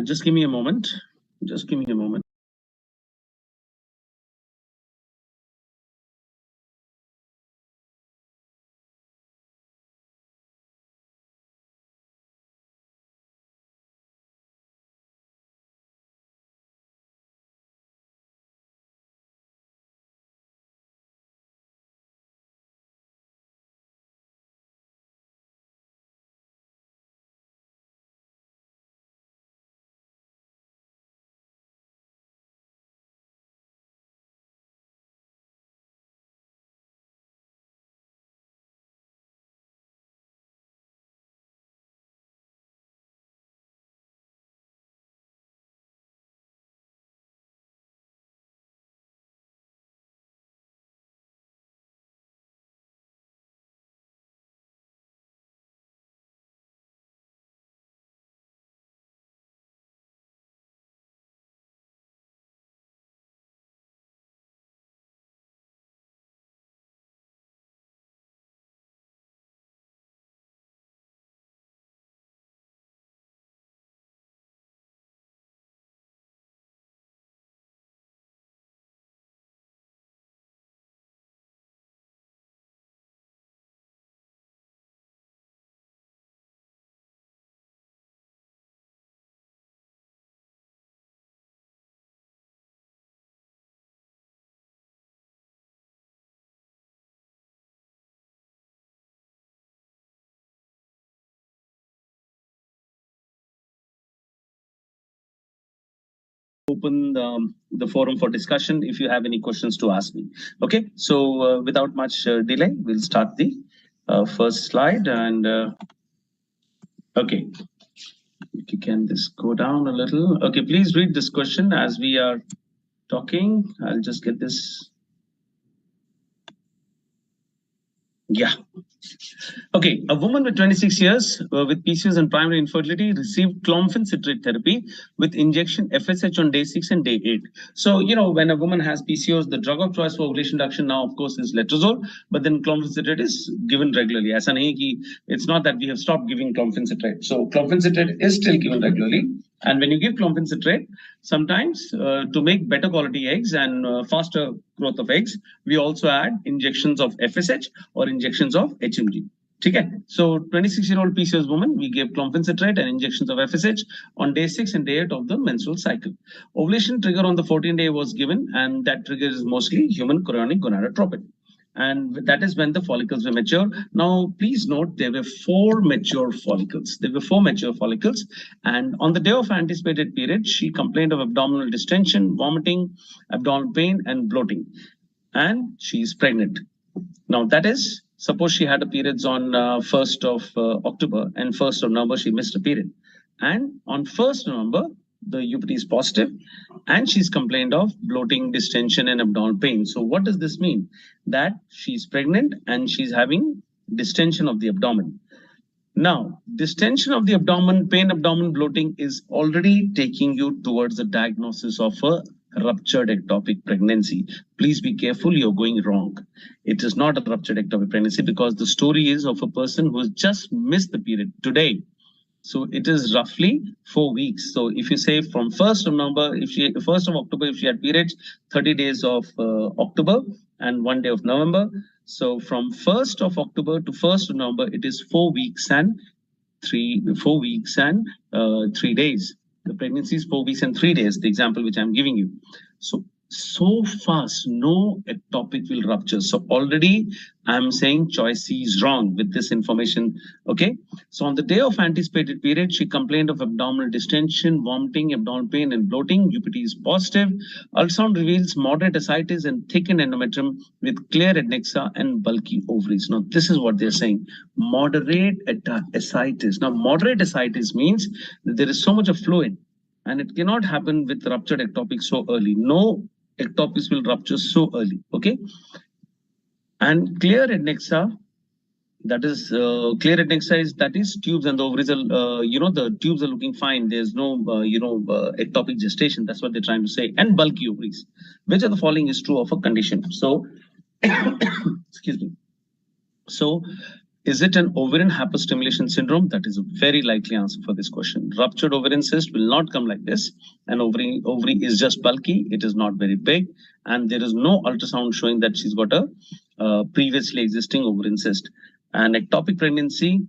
Just give me a moment. Just give me a moment. Open the forum for discussion if you have any questions to ask me. Okay, so without much delay, we'll start the first slide. And okay, if you can just go down a little. Okay, please read this question as we are talking. I'll just get this. Yeah. Okay, a woman with 26 years with PCOS and primary infertility received clomiphene citrate therapy with injection FSH on day 6 and day 8. So, you know, when a woman has PCOS, the drug of choice for ovulation induction now, of course, is letrozole, but then clomiphene citrate is given regularly. As an AE, it's not that we have stopped giving clomiphene citrate. So, clomiphene citrate is still given regularly. And when you give clomiphene citrate, sometimes to make better quality eggs and faster growth of eggs, we also add injections of FSH or injections of HMG. Okay, so 26-year-old PCOS woman, we gave clomiphene citrate and injections of FSH on day 6 and day 8 of the menstrual cycle. Ovulation trigger on the 14th day was given, and that trigger is mostly human chorionic gonadotropin. And that is when the follicles were mature. Now, please note there were 4 mature follicles. There were 4 mature follicles. And on the day of anticipated period, she complained of abdominal distension, vomiting, abdominal pain, and bloating. And she is pregnant. Now, that is, suppose she had a periods on 1st of October and 1st of November, she missed a period. And on 1st November, the UPT is positive and she's complained of bloating, distension, and abdominal pain. So what does this mean? That she's pregnant and she's having distension of the abdomen. Now, distension of the abdomen, pain, abdomen, bloating is already taking you towards the diagnosis of a ruptured ectopic pregnancy. Please be careful, you're going wrong. It is not a ruptured ectopic pregnancy because the story is of a person who has just missed the period today. So it is roughly 4 weeks. So if you say from 1st of November, 1st of October, if she had periods, 30 days of October and 1 day of November. So from 1st of October to 1st of November, it is 4 weeks and 3 days. The pregnancy is 4 weeks and 3 days, the example which I'm giving you. So fast, no ectopic will rupture. So already I'm saying choice C is wrong with this information. Okay. So on the day of anticipated period, she complained of abdominal distension, vomiting, abdominal pain, and bloating. UPT is positive. Ultrasound reveals moderate ascites and thickened endometrium with clear adnexa and bulky ovaries. Now, this is what they're saying. Moderate ascites. Now, moderate ascites means that there is so much of fluid and it cannot happen with ruptured ectopic so early. No ectopics will rupture so early. Okay. And clear adnexa, that is clear adnexa is that is tubes and the ovaries are the tubes are looking fine. There's no ectopic gestation. That's what they're trying to say. And bulky ovaries. Which of the following is true of a condition? So excuse me. So Is it an ovarian hyperstimulation syndrome? That is a very likely answer for this question. Ruptured ovarian cyst will not come like this. An ovary is just bulky. It is not very big. And there is no ultrasound showing that she's got a previously existing ovarian cyst. And ectopic pregnancy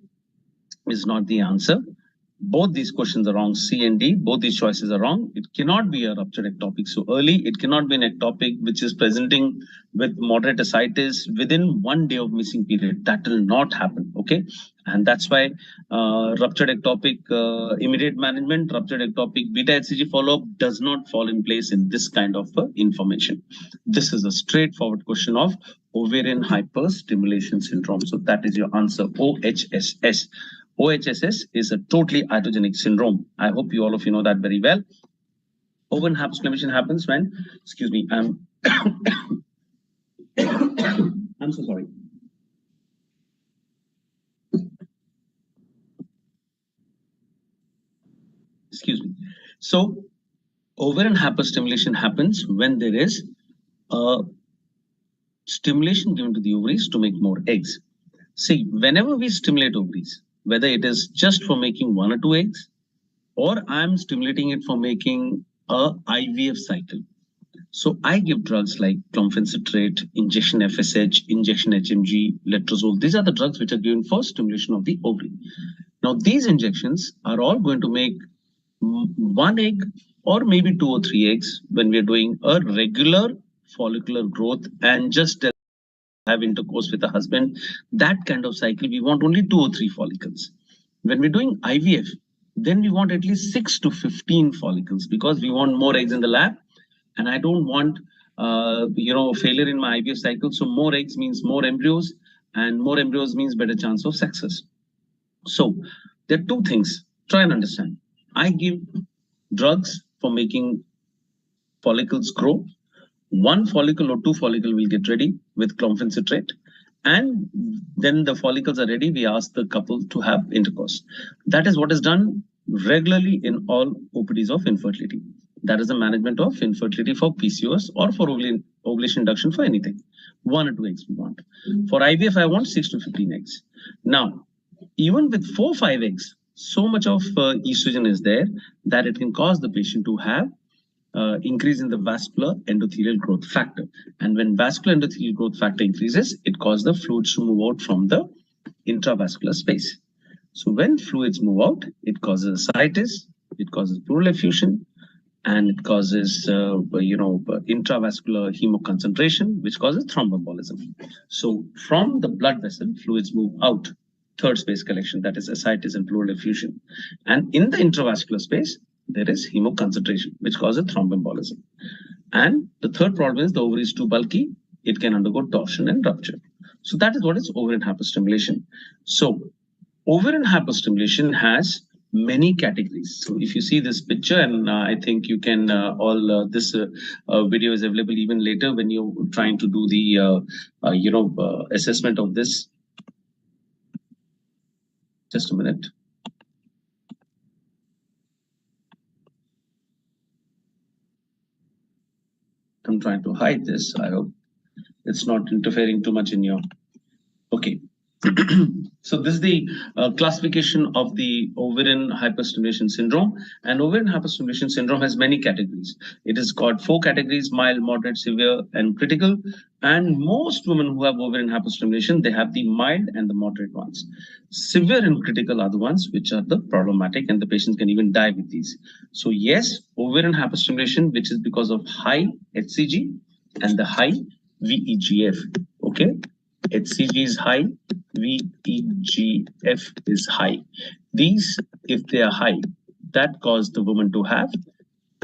is not the answer. Both these questions are wrong. C and D, both these choices are wrong. It cannot be a ruptured ectopic so early. It cannot be an ectopic which is presenting with moderate ascites within 1 day of missing period. That will not happen. Okay. And that's why ruptured ectopic immediate management, ruptured ectopic beta HCG follow-up does not fall in place in this kind of information. This is a straightforward question of ovarian hyperstimulation syndrome. So that is your answer, OHSS. OHSS is a totally iatrogenic syndrome. I hope all of you know that very well. Ovarian hyperstimulation happens when, excuse me, I'm so sorry. Excuse me. So ovarian hyperstimulation happens when there is a stimulation given to the ovaries to make more eggs. See, whenever we stimulate ovaries, whether it is just for making 1 or 2 eggs, or I'm stimulating it for making a IVF cycle. So I give drugs like clomiphene citrate, injection FSH, injection HMG, letrozole. These are the drugs which are given for stimulation of the ovary. Now, these injections are all going to make 1 egg or maybe 2 or 3 eggs when we are doing a regular follicular growth and just have intercourse with a husband. That kind of cycle, we want only 2 or 3 follicles. When we're doing IVF, then we want at least 6 to 15 follicles because we want more eggs in the lab. And I don't want, failure in my IVF cycle. So more eggs means more embryos, and more embryos means better chance of success. So there are 2 things. Try and understand. I give drugs for making follicles grow. 1 follicle or 2 follicle will get ready with clomiphene citrate. And then the follicles are ready. We ask the couple to have intercourse. That is what is done regularly in all OPDs of infertility. That is the management of infertility for PCOS or for ovulation induction for anything. 1 or 2 eggs we want. For IVF, I want 6 to 15 eggs. Now, even with 4 or 5 eggs, so much of estrogen is there that it can cause the patient to have increase in the vascular endothelial growth factor. And when vascular endothelial growth factor increases, it causes the fluids to move out from the intravascular space. So when fluids move out, it causes ascites, it causes pleural effusion, and it causes intravascular hemoconcentration, which causes thromboembolism. So from the blood vessel, fluids move out, third space collection, that is ascites and pleural effusion. And in the intravascular space, there is hemoconcentration, which causes thromboembolism. And the third problem is the ovary is too bulky. It can undergo torsion and rupture. So that is what is ovarian hyperstimulation. So ovarian hyperstimulation has many categories. So if you see this picture, and I think you can this video is available even later when you're trying to do the assessment of this. Just a minute. I'm trying to hide this. I hope it's not interfering too much in your. Okay. So this is the classification of the ovarian hyperstimulation syndrome. And ovarian hyperstimulation syndrome has many categories. It has got 4 categories: mild, moderate, severe, and critical. And most women who have ovarian hyperstimulation, they have the mild and the moderate ones. Severe and critical are the ones which are the problematic, and the patients can even die with these. So yes, ovarian hyperstimulation, which is because of high HCG and the high VEGF. Okay. HCG is high, VEGF is high. These, if they are high, that cause the woman to have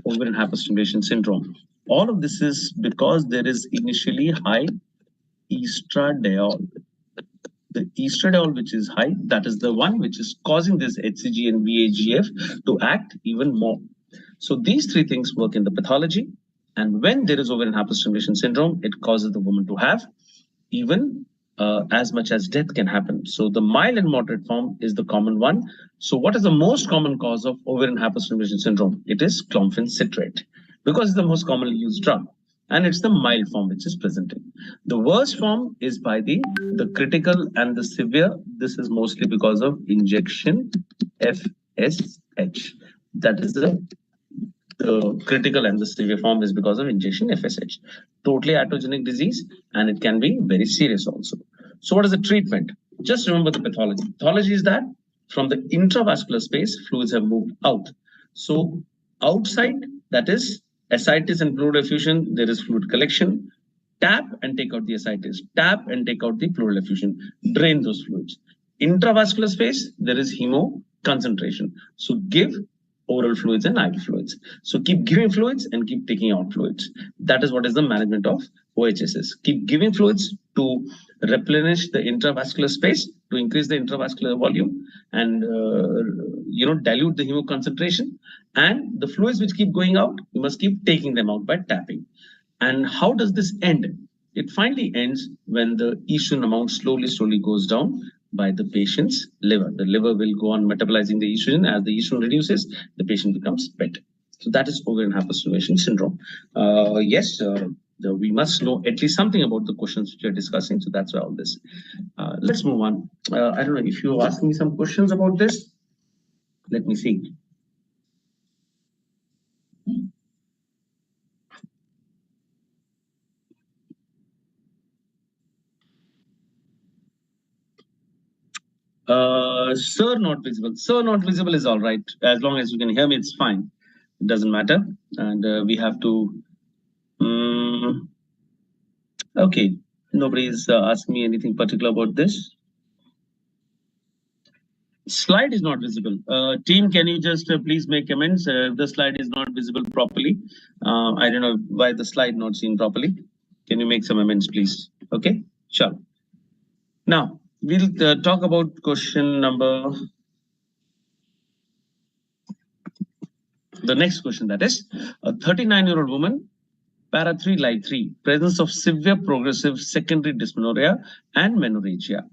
ovarian hyperstimulation syndrome. All of this is because there is initially high estradiol. The estradiol, which is high, that is the one which is causing this HCG and VEGF to act even more. So these 3 things work in the pathology. And when there is ovarian hyperstimulation syndrome, it causes the woman to have even as much as death can happen. So the mild and moderate form is the common one. So what is the most common cause of ovarian hyperstimulation syndrome? It is clomiphene citrate, because it's the most commonly used drug. and it's the mild form which is presenting. The worst form is by the critical and the severe. This is mostly because of injection FSH. That is the critical and the severe form is because of injection FSH. Totally iatrogenic disease, and it can be very serious also. So what is the treatment? Just remember the pathology. Pathology is that from the intravascular space, fluids have moved out. So outside, that is ascites and pleural effusion, there is fluid collection. Tap and take out the ascites. Tap and take out the pleural effusion. Drain those fluids. Intravascular space, there is hemo concentration. So give oral fluids and IV fluids. So keep giving fluids and keep taking out fluids. That is what is the management of OHSS. Keep giving fluids to replenish the intravascular space, to increase the intravascular volume and dilute the hemo concentration. And the fluids which keep going out, you must keep taking them out by tapping. And how does this end? It finally ends when the estrogen amount slowly goes down by the patient's liver. The liver will go on metabolizing the estrogen. As the estrogen reduces, the patient becomes better. So that is ovarian hyperstimulation syndrome. We must know at least something about the questions which we are discussing. So that's why all this. Let's move on. I don't know if you're asking me some questions about this. Let me see. Sir, not visible. Sir, not visible is all right. As long as you can hear me, it's fine. It doesn't matter. And we have to. Okay. Nobody's asking me anything particular about this. Slide is not visible. Team, can you just please make comments? The slide is not visible properly. I don't know why the slide not seen properly. Can you make some amends, please? Okay, sure. Now, we'll talk about question number. The next question, that is, a 39-year-old woman, para 3 lie 3, presence of severe progressive secondary dysmenorrhea and menorrhagia.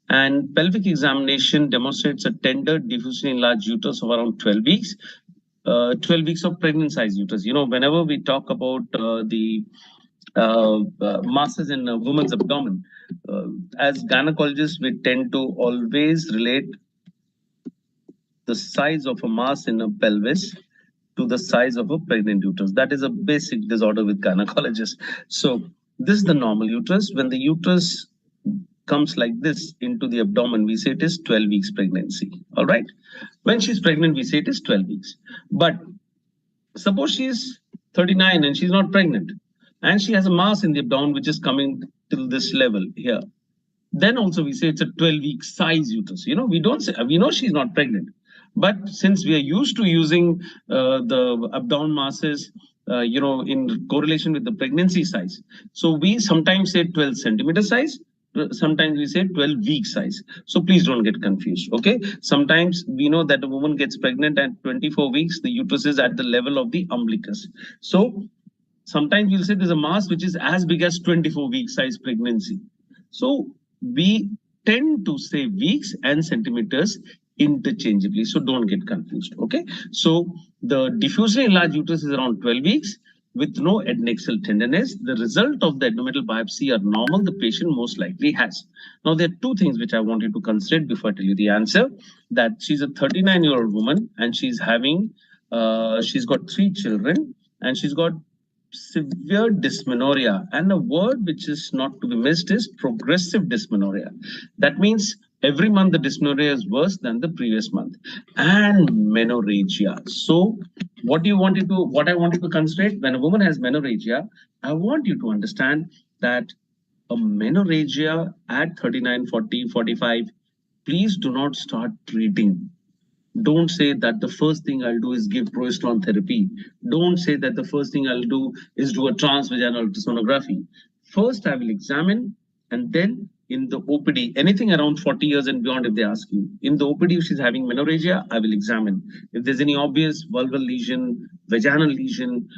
And pelvic examination demonstrates a tender, diffusely enlarged uterus of around 12 weeks. 12 weeks of pregnant-sized uterus. You know, whenever we talk about the masses in a woman's abdomen, as gynecologists, we tend to always relate the size of a mass in a pelvis to the size of a pregnant uterus. That is a basic disorder with gynecologists. So this is the normal uterus. When the uterus comes like this into the abdomen, we say it is 12 weeks pregnancy. All right. When she's pregnant, we say it is 12 weeks. But suppose she is 39 and she's not pregnant, and she has a mass in the abdomen which is coming till this level here. Then also we say it's a 12-week size uterus. You know, we don't say, we know she's not pregnant. But since we are used to using the abdomen masses, in correlation with the pregnancy size, so we sometimes say 12 centimeter size. Sometimes we say 12-week size. So please don't get confused. Okay. Sometimes we know that a woman gets pregnant at 24 weeks, the uterus is at the level of the umbilicus. So sometimes we'll say there's a mass which is as big as 24-week size pregnancy. So we tend to say weeks and centimeters interchangeably. So don't get confused. Okay. So the diffusely enlarged uterus is around 12 weeks. With no adnexal tenderness. The result of the abdominal biopsy are normal, the patient most likely has. Now, there are two things which I want you to consider before I tell you the answer. That she's a 39-year-old woman and she's having, she's got 3 children and she's got severe dysmenorrhea. And a word which is not to be missed is progressive dysmenorrhea. That means every month the dysmenorrhea is worse than the previous month. And menorrhagia. So what I want you to consider, when a woman has menorrhagia, I want you to understand that a menorrhagia at 39, 40, 45, please do not start treating. Don't say that the first thing I'll do is give progesterone therapy. Don't say that the first thing I'll do is do a transvaginal ultrasonography. First, I will examine, and then in the OPD, anything around 40 years and beyond, if they ask you, in the OPD, if she's having menorrhagia, I will examine. If there's any obvious vulval lesion, vaginal lesion,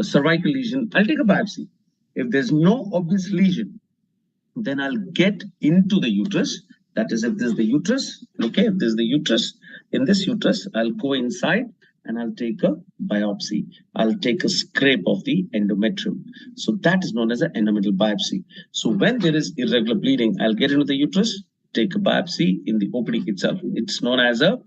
cervical lesion, I'll take a biopsy. If there's no obvious lesion, then I'll get into the uterus. That is, if there's the uterus, okay, if there's the uterus, in this uterus, I'll go inside and I'll take a biopsy. I'll take a scrape of the endometrium. So that is known as an endometrial biopsy. So when there is irregular bleeding, I'll get into the uterus, take a biopsy in the OPD itself. It's known as a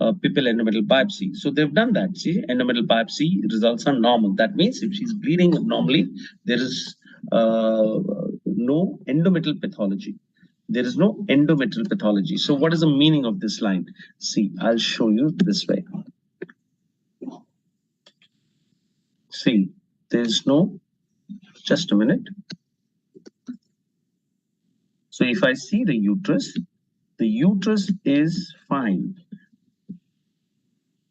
pipil endometrial biopsy. So they've done that. See, endometrial biopsy results are normal. That means if she's bleeding abnormally, there is no endometrial pathology. There is no endometrial pathology. So what is the meaning of this line? See, I'll show you this way. See, there's no, just a minute. So if I see the uterus is fine.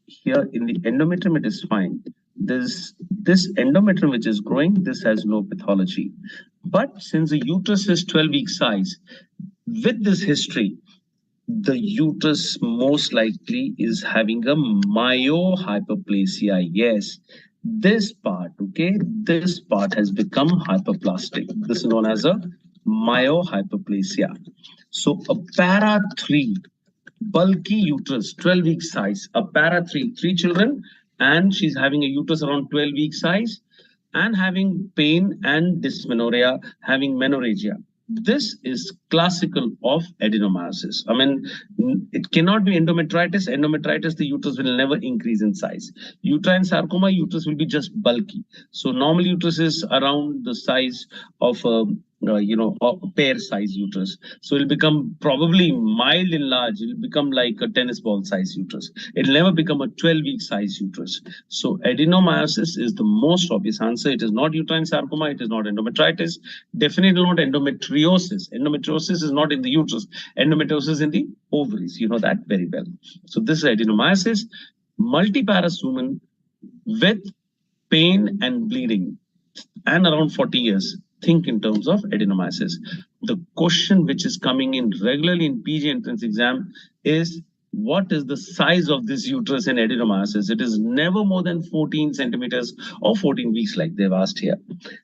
Here in the endometrium, it is fine. This endometrium which is growing, this has no pathology. But since the uterus is 12-week size, with this history, the uterus most likely is having a myohyperplasia. Yes, this part, okay, this part has become hyperplastic. This is known as a myohyperplasia. So a para 3 bulky uterus, 12-week size, a para 3 children, and she's having a uterus around 12-week size and having pain and dysmenorrhea, having menorrhagia. This is classical of adenomyosis. I mean, it cannot be endometritis. Endometritis, the uterus will never increase in size. Uterine sarcoma, uterus will be just bulky. So normal uterus is around the size of a pear size uterus. So it'll become probably mild in large. It'll become like a tennis ball size uterus. It'll never become a 12-week size uterus. So adenomyosis is the most obvious answer. It is not uterine sarcoma. It is not endometritis. Definitely not endometriosis. Endometriosis is not in the uterus. Endometriosis is in the ovaries. You know that very well. So this is adenomyosis. Multiparous woman with pain and bleeding and around 40 years. Think in terms of adenomyosis. The question which is coming in regularly in PG entrance exam is, what is the size of this uterus in adenomyosis? It is never more than 14 centimeters or 14 weeks like they've asked here.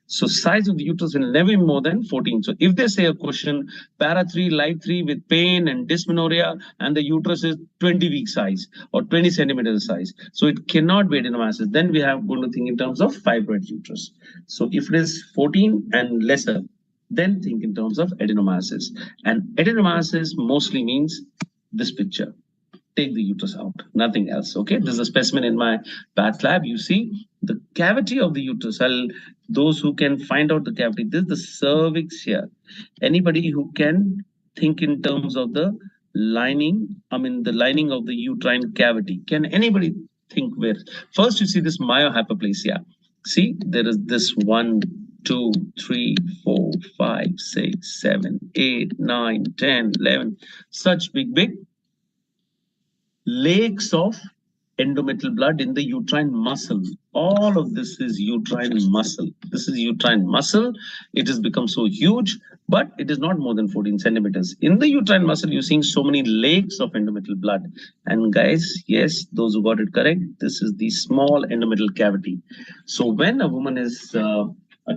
So size of the uterus will never be more than 14. So if they say a question, para 3, live 3 with pain and dysmenorrhea, and the uterus is 20 week size or 20 centimeters size, so it cannot be adenomyosis. Then we have going to think in terms of fibroid uterus. So if it is 14 and lesser, then think in terms of adenomyosis. And adenomyosis mostly means this picture. Take the uterus out, nothing else. Okay, this is a specimen in my path lab. You see the cavity of the uterus. Those who can find out the cavity, this is the cervix here. Anybody who can think in terms of the lining, the lining of the uterine cavity. Can anybody think where? First, you see this myohyperplasia. See, there is this 1, 2, 3, 4, 5, 6, 7, 8, 9, 10, 11, such big lakes of endometrial blood in the uterine muscle. All of this is uterine muscle. This is uterine muscle. It has become so huge, but it is not more than 14 centimeters. In the uterine muscle, you're seeing so many lakes of endometrial blood. And guys, yes, those who got it correct, this is the small endometrial cavity. So when a woman is a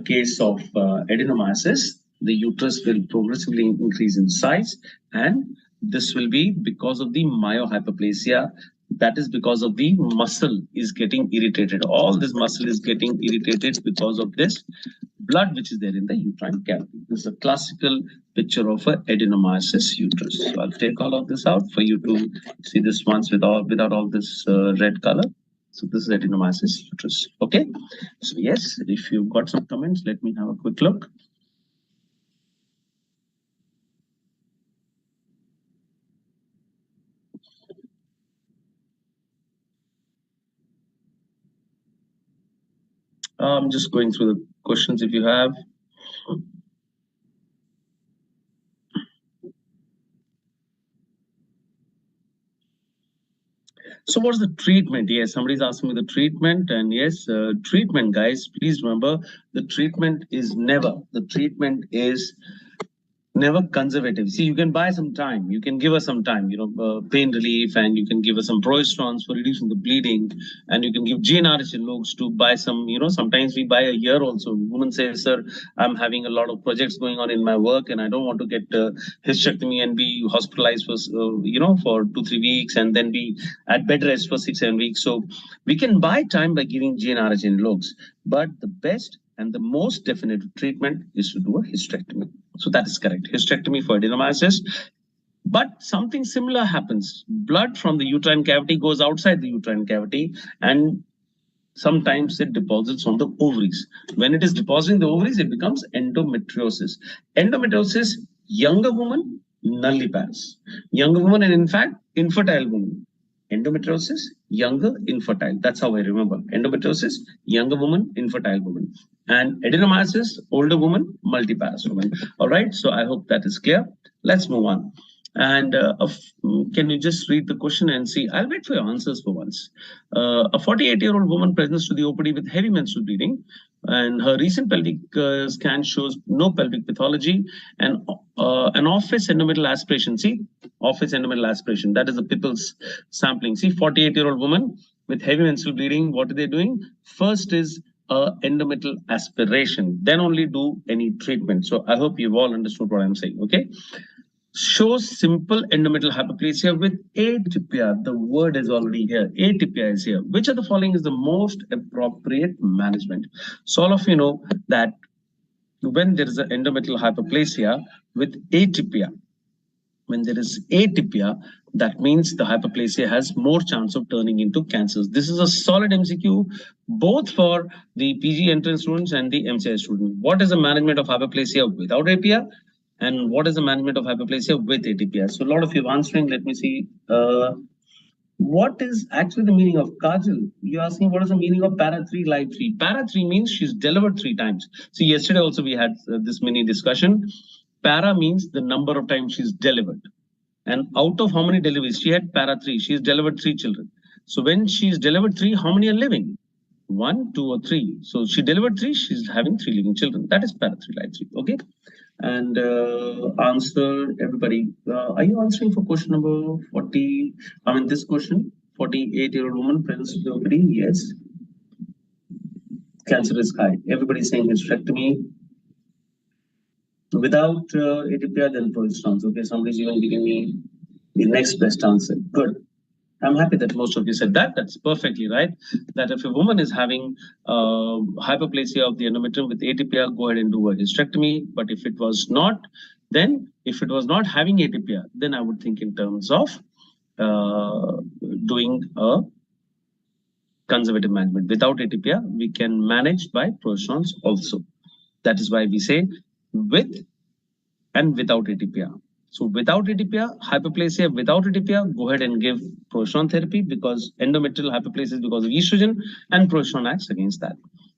case of adenomyosis, the uterus will progressively increase in size, and this will be because of the myohyperplasia. That is because of the muscle is getting irritated. All this muscle is getting irritated because of this blood which is there in the uterine cavity. This is a classical picture of an adenomyosis uterus. So I'll take all of this out for you to see this once without all this red color. So this is adenomyosis uterus. Okay. So yes, if you've got some comments, let me have a quick look. I'm just going through the questions if you have. So what's the treatment? Yes, somebody's asking me the treatment, and yes, treatment, guys, please remember the treatment is Never conservative. See, you can buy some time. You can give us some time, pain relief, and you can give us some progesterons for reducing the bleeding, and you can give GnRH logs to buy some, sometimes we buy a year also. Woman says, sir, I'm having a lot of projects going on in my work, and I don't want to get hysterectomy and be hospitalized for, for 2-3 weeks, and then be at bed rest for 6-7 weeks. So we can buy time by giving GnRH logs, but the best and the most definitive treatment is to do a hysterectomy. So that is correct. Hysterectomy for adenomyosis. But something similar happens. Blood from the uterine cavity goes outside the uterine cavity, and sometimes it deposits on the ovaries. When it is depositing the ovaries, it becomes endometriosis. Endometriosis, younger woman, nulliparous. Younger woman, and in fact, infertile woman. Endometriosis, younger, infertile. That's how I remember. Endometriosis, younger woman, infertile woman. And adenomyosis, older woman, multiparous woman. All right, so I hope that is clear. Let's move on. And can you just read the question and see? I'll wait for your answers for once. A 48-year-old woman presents to the OPD with heavy menstrual bleeding, and her recent pelvic scan shows no pelvic pathology and an office endometrial aspiration. See, office endometrial aspiration. That is the People's sampling. See, 48-year-old woman with heavy menstrual bleeding. What are they doing? First is endometrial aspiration. Then only do any treatment. So I hope you've all understood what I'm saying. Okay. Shows simple endometrial hyperplasia with atypia. The word is already here. Atypia is here. Which of the following is the most appropriate management? So all of you know that when there is an endometrial hyperplasia with atypia, when there is atypia, that means the hyperplasia has more chance of turning into cancers. This is a solid MCQ, both for the PG entrance students and the MCI student. What is the management of hyperplasia without atypia? And what is the management of hyperplasia with atypia? So a lot of you are answering. Let me see. What is actually the meaning of Kajal? You're asking what is the meaning of para 3 live 3? Para 3 means she's delivered 3 times. See, yesterday also we had this mini discussion. Para means the number of times she's delivered. And out of how many deliveries? She had para 3. She's delivered 3 children. So when she's delivered 3, how many are living? 1, 2, or 3. So she delivered 3. She's having 3 living children. That is para 3 live 3. Okay. And answer, everybody. Are you answering for question number 40? I mean, this question, 48-year-old woman, presents with OPD? Yes. Cancer is high. Everybody saying hysterectomy. Without atypia, then progesterone. Okay, somebody's even giving me the next best answer. Good. I'm happy that most of you said that. That's perfectly right. That if a woman is having hyperplasia of the endometrium with atypia, go ahead and do a hysterectomy. But if it was not, then if it was not having atypia, then I would think in terms of doing a conservative management. Without atypia, we can manage by progesterones also. That is why we say with and without atypia. So without atypia, hyperplasia without atypia, go ahead and give progesterone therapy because endometrial hyperplasia is because of estrogen and progesterone acts against that.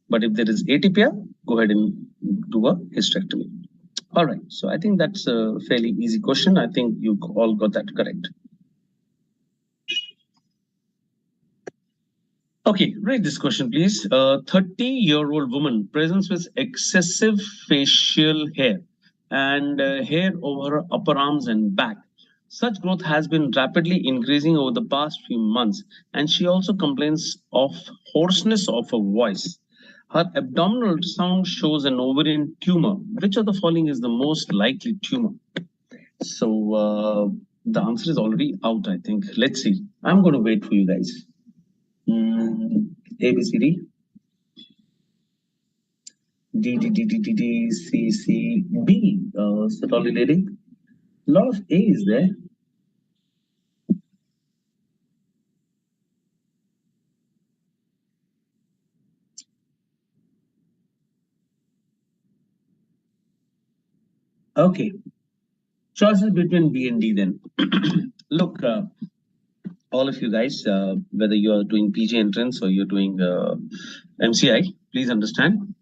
But if there is atypia, go ahead and do a hysterectomy. All right. So I think that's a fairly easy question. I think you all got that correct. Okay, read this question, please. A 30-year-old woman presents with excessive facial hair and hair over her upper arms and back. Such growth has been rapidly increasing over the past few months, and she also complains of hoarseness of her voice. Her abdominal ultrasound shows an ovarian tumor. Which of the following is the most likely tumor? So the answer is already out, I think. Let's see. I'm going to wait for you guys. A, B, C, D. D, D, D, D, D, D, C, C, B. Sorry, lady. A lot of A is there. Okay. Choices between B and D then. Look, all of you guys, whether you are doing PG entrance or you're doing MCI, please understand.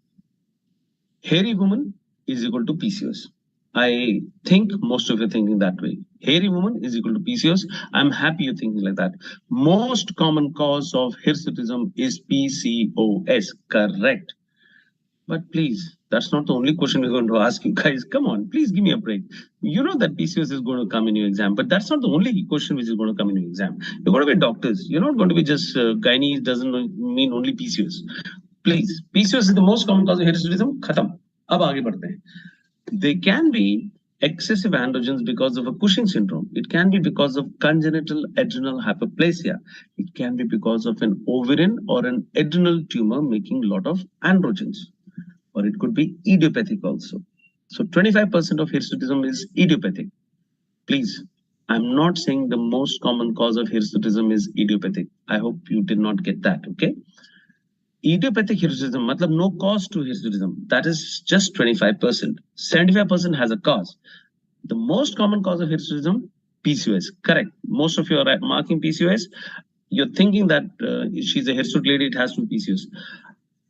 Hairy woman is equal to PCOS. I think most of you are thinking that way. Hairy woman is equal to PCOS. I'm happy you're thinking like that. Most common cause of hirsutism is PCOS. Correct. But please, that's not the only question we're going to ask you guys. Come on, please give me a break. You know that PCOS is going to come in your exam, but that's not the only question which is going to come in your exam. You're going to be doctors. You're not going to be just gynae doesn't mean only PCOS. Please, PCOS is the most common cause of hirsutism. Khatam. Ab aage badhte hain. They can be excessive androgens because of a Cushing syndrome. It can be because of congenital adrenal hyperplasia. It can be because of an ovarian or an adrenal tumor making a lot of androgens. Or it could be idiopathic also. So 25% of hirsutism is idiopathic. Please, I'm not saying the most common cause of hirsutism is idiopathic. I hope you did not get that, okay? Idiopathic hirsutism, matlab no cause to hirsutism, that is just 25%. 75% has a cause. The most common cause of hirsutism, PCOS. Correct. Most of you are marking PCOS. You're thinking that she's a hirsute lady, it has to be PCOS.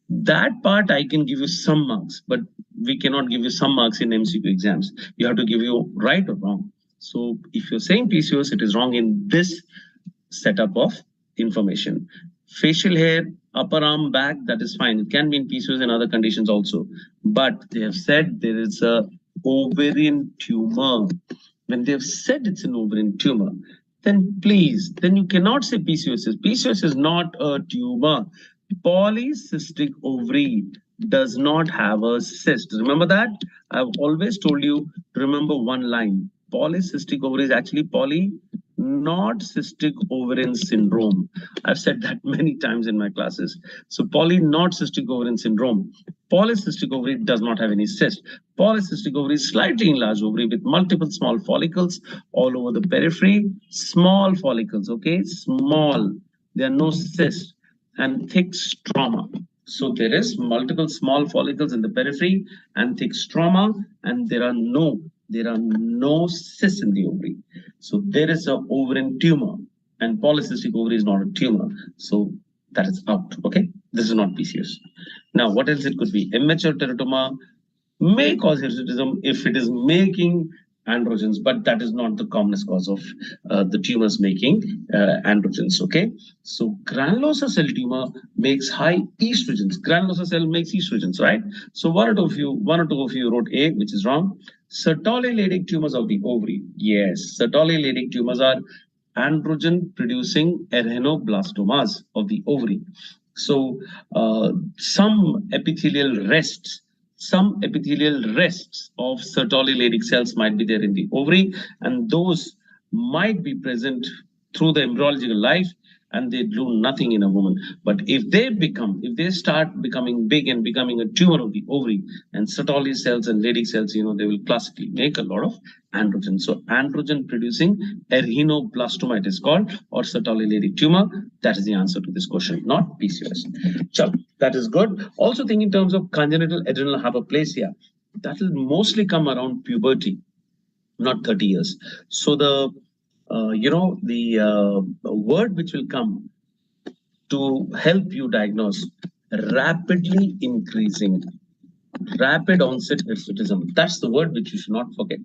That part I can give you some marks, but we cannot give you some marks in MCQ exams. You have to give you right or wrong. So if you're saying PCOS, it is wrong in this setup of information. Facial hair, upper arm, back, that is fine. It can be in PCOS and other conditions also. But they have said there is a ovarian tumor. When they have said it's an ovarian tumor, then please, then you cannot say PCOS. PCOS is not a tumor. Polycystic ovary does not have a cyst. Remember that? I've always told you to remember one line. Polycystic ovary is actually not cystic ovarian syndrome. I've said that many times in my classes. So not cystic ovarian syndrome. Polycystic ovary does not have any cyst. Polycystic ovary is slightly enlarged ovary with multiple small follicles all over the periphery. Small follicles, okay? Small. There are no cysts and thick stroma. So there is multiple small follicles in the periphery and thick stroma, and there are no cysts in the ovary. So there is an ovarian tumor, and polycystic ovary is not a tumor. So that is out. Okay, this is not PCOS. Now, what else it could be? Immature teratoma may cause hirsutism if it is making androgens, but that is not the commonest cause of the tumors making androgens. Okay, so granulosa cell tumor makes high estrogens. Granulosa cell makes estrogens, right? So one or two of you wrote A, which is wrong. Sertoli-Leydig tumors of the ovary. Yes, Sertoli-Leydig tumors are androgen producing erenoblastomas of the ovary. So some epithelial rests of Sertoli-Leydig cells might be there in the ovary, and those might be present through the embryological life, and they do nothing in a woman. But if they start becoming big and becoming a tumor of the ovary, and Sertoli cells and Leydig cells, they will classically make a lot of androgen. So androgen producing erenoblastoma it is called, or Sertoli-Leydig tumor. That is the answer to this question, not PCOS. So that is good. Also think in terms of congenital adrenal hyperplasia. That will mostly come around puberty, not 30 years. So the word which will come to help you diagnose, rapidly increasing, rapid onset hirsutism. That's the word which you should not forget.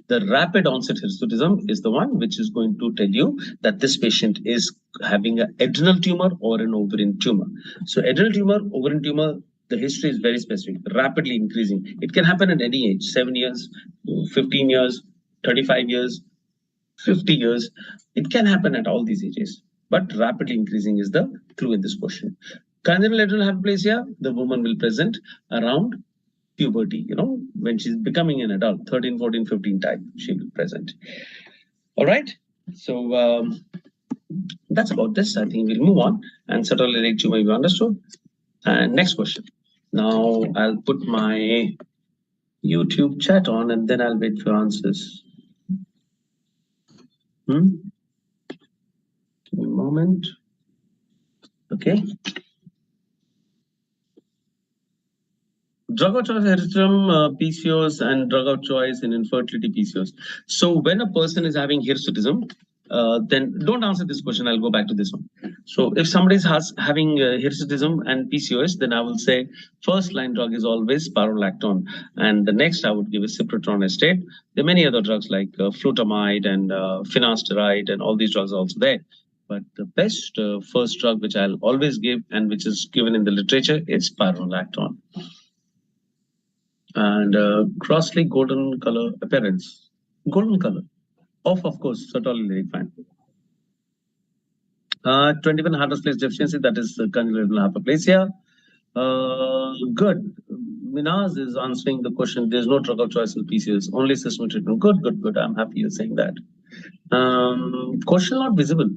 The rapid onset hirsutism is the one which is going to tell you that this patient is having an adrenal tumor or an ovarian tumor. So adrenal tumor, ovarian tumor, the history is very specific, rapidly increasing. It can happen at any age, 7 years, 15 years, 35 years, 50 years. It can happen at all these ages, but rapidly increasing is the clue in this question. Congenital adrenal hyperplasia, the woman will present around puberty, when she's becoming an adult, 13, 14, 15 type, she will present. All right. So that's about this. I think we'll move on. And Sertoli-Leydig tumor you understood. And next question. Now I'll put my YouTube chat on and then I'll wait for answers. Give me a moment. Okay. Drug of choice hirsutism, PCOS, and drug of choice in infertility PCOS. So when a person is having hirsutism, then don't answer this question. I'll go back to this one. So if somebody is having hirsutism and PCOS, then I will say first line drug is always spironolactone, and the next I would give is cyproterone acetate. There are many other drugs like flutamide and finasteride, and all these drugs are also there. But the best first drug which I'll always give and which is given in the literature is spironolactone. And grossly golden color appearance. Golden color. Of course, certainly fine. 21 hardest place deficiency, that is congenital hyperplasia. Good. Minaz is answering the question. There's no drug of choice in PCOS, only systemic treatment. Good. I'm happy you're saying that. Question not visible.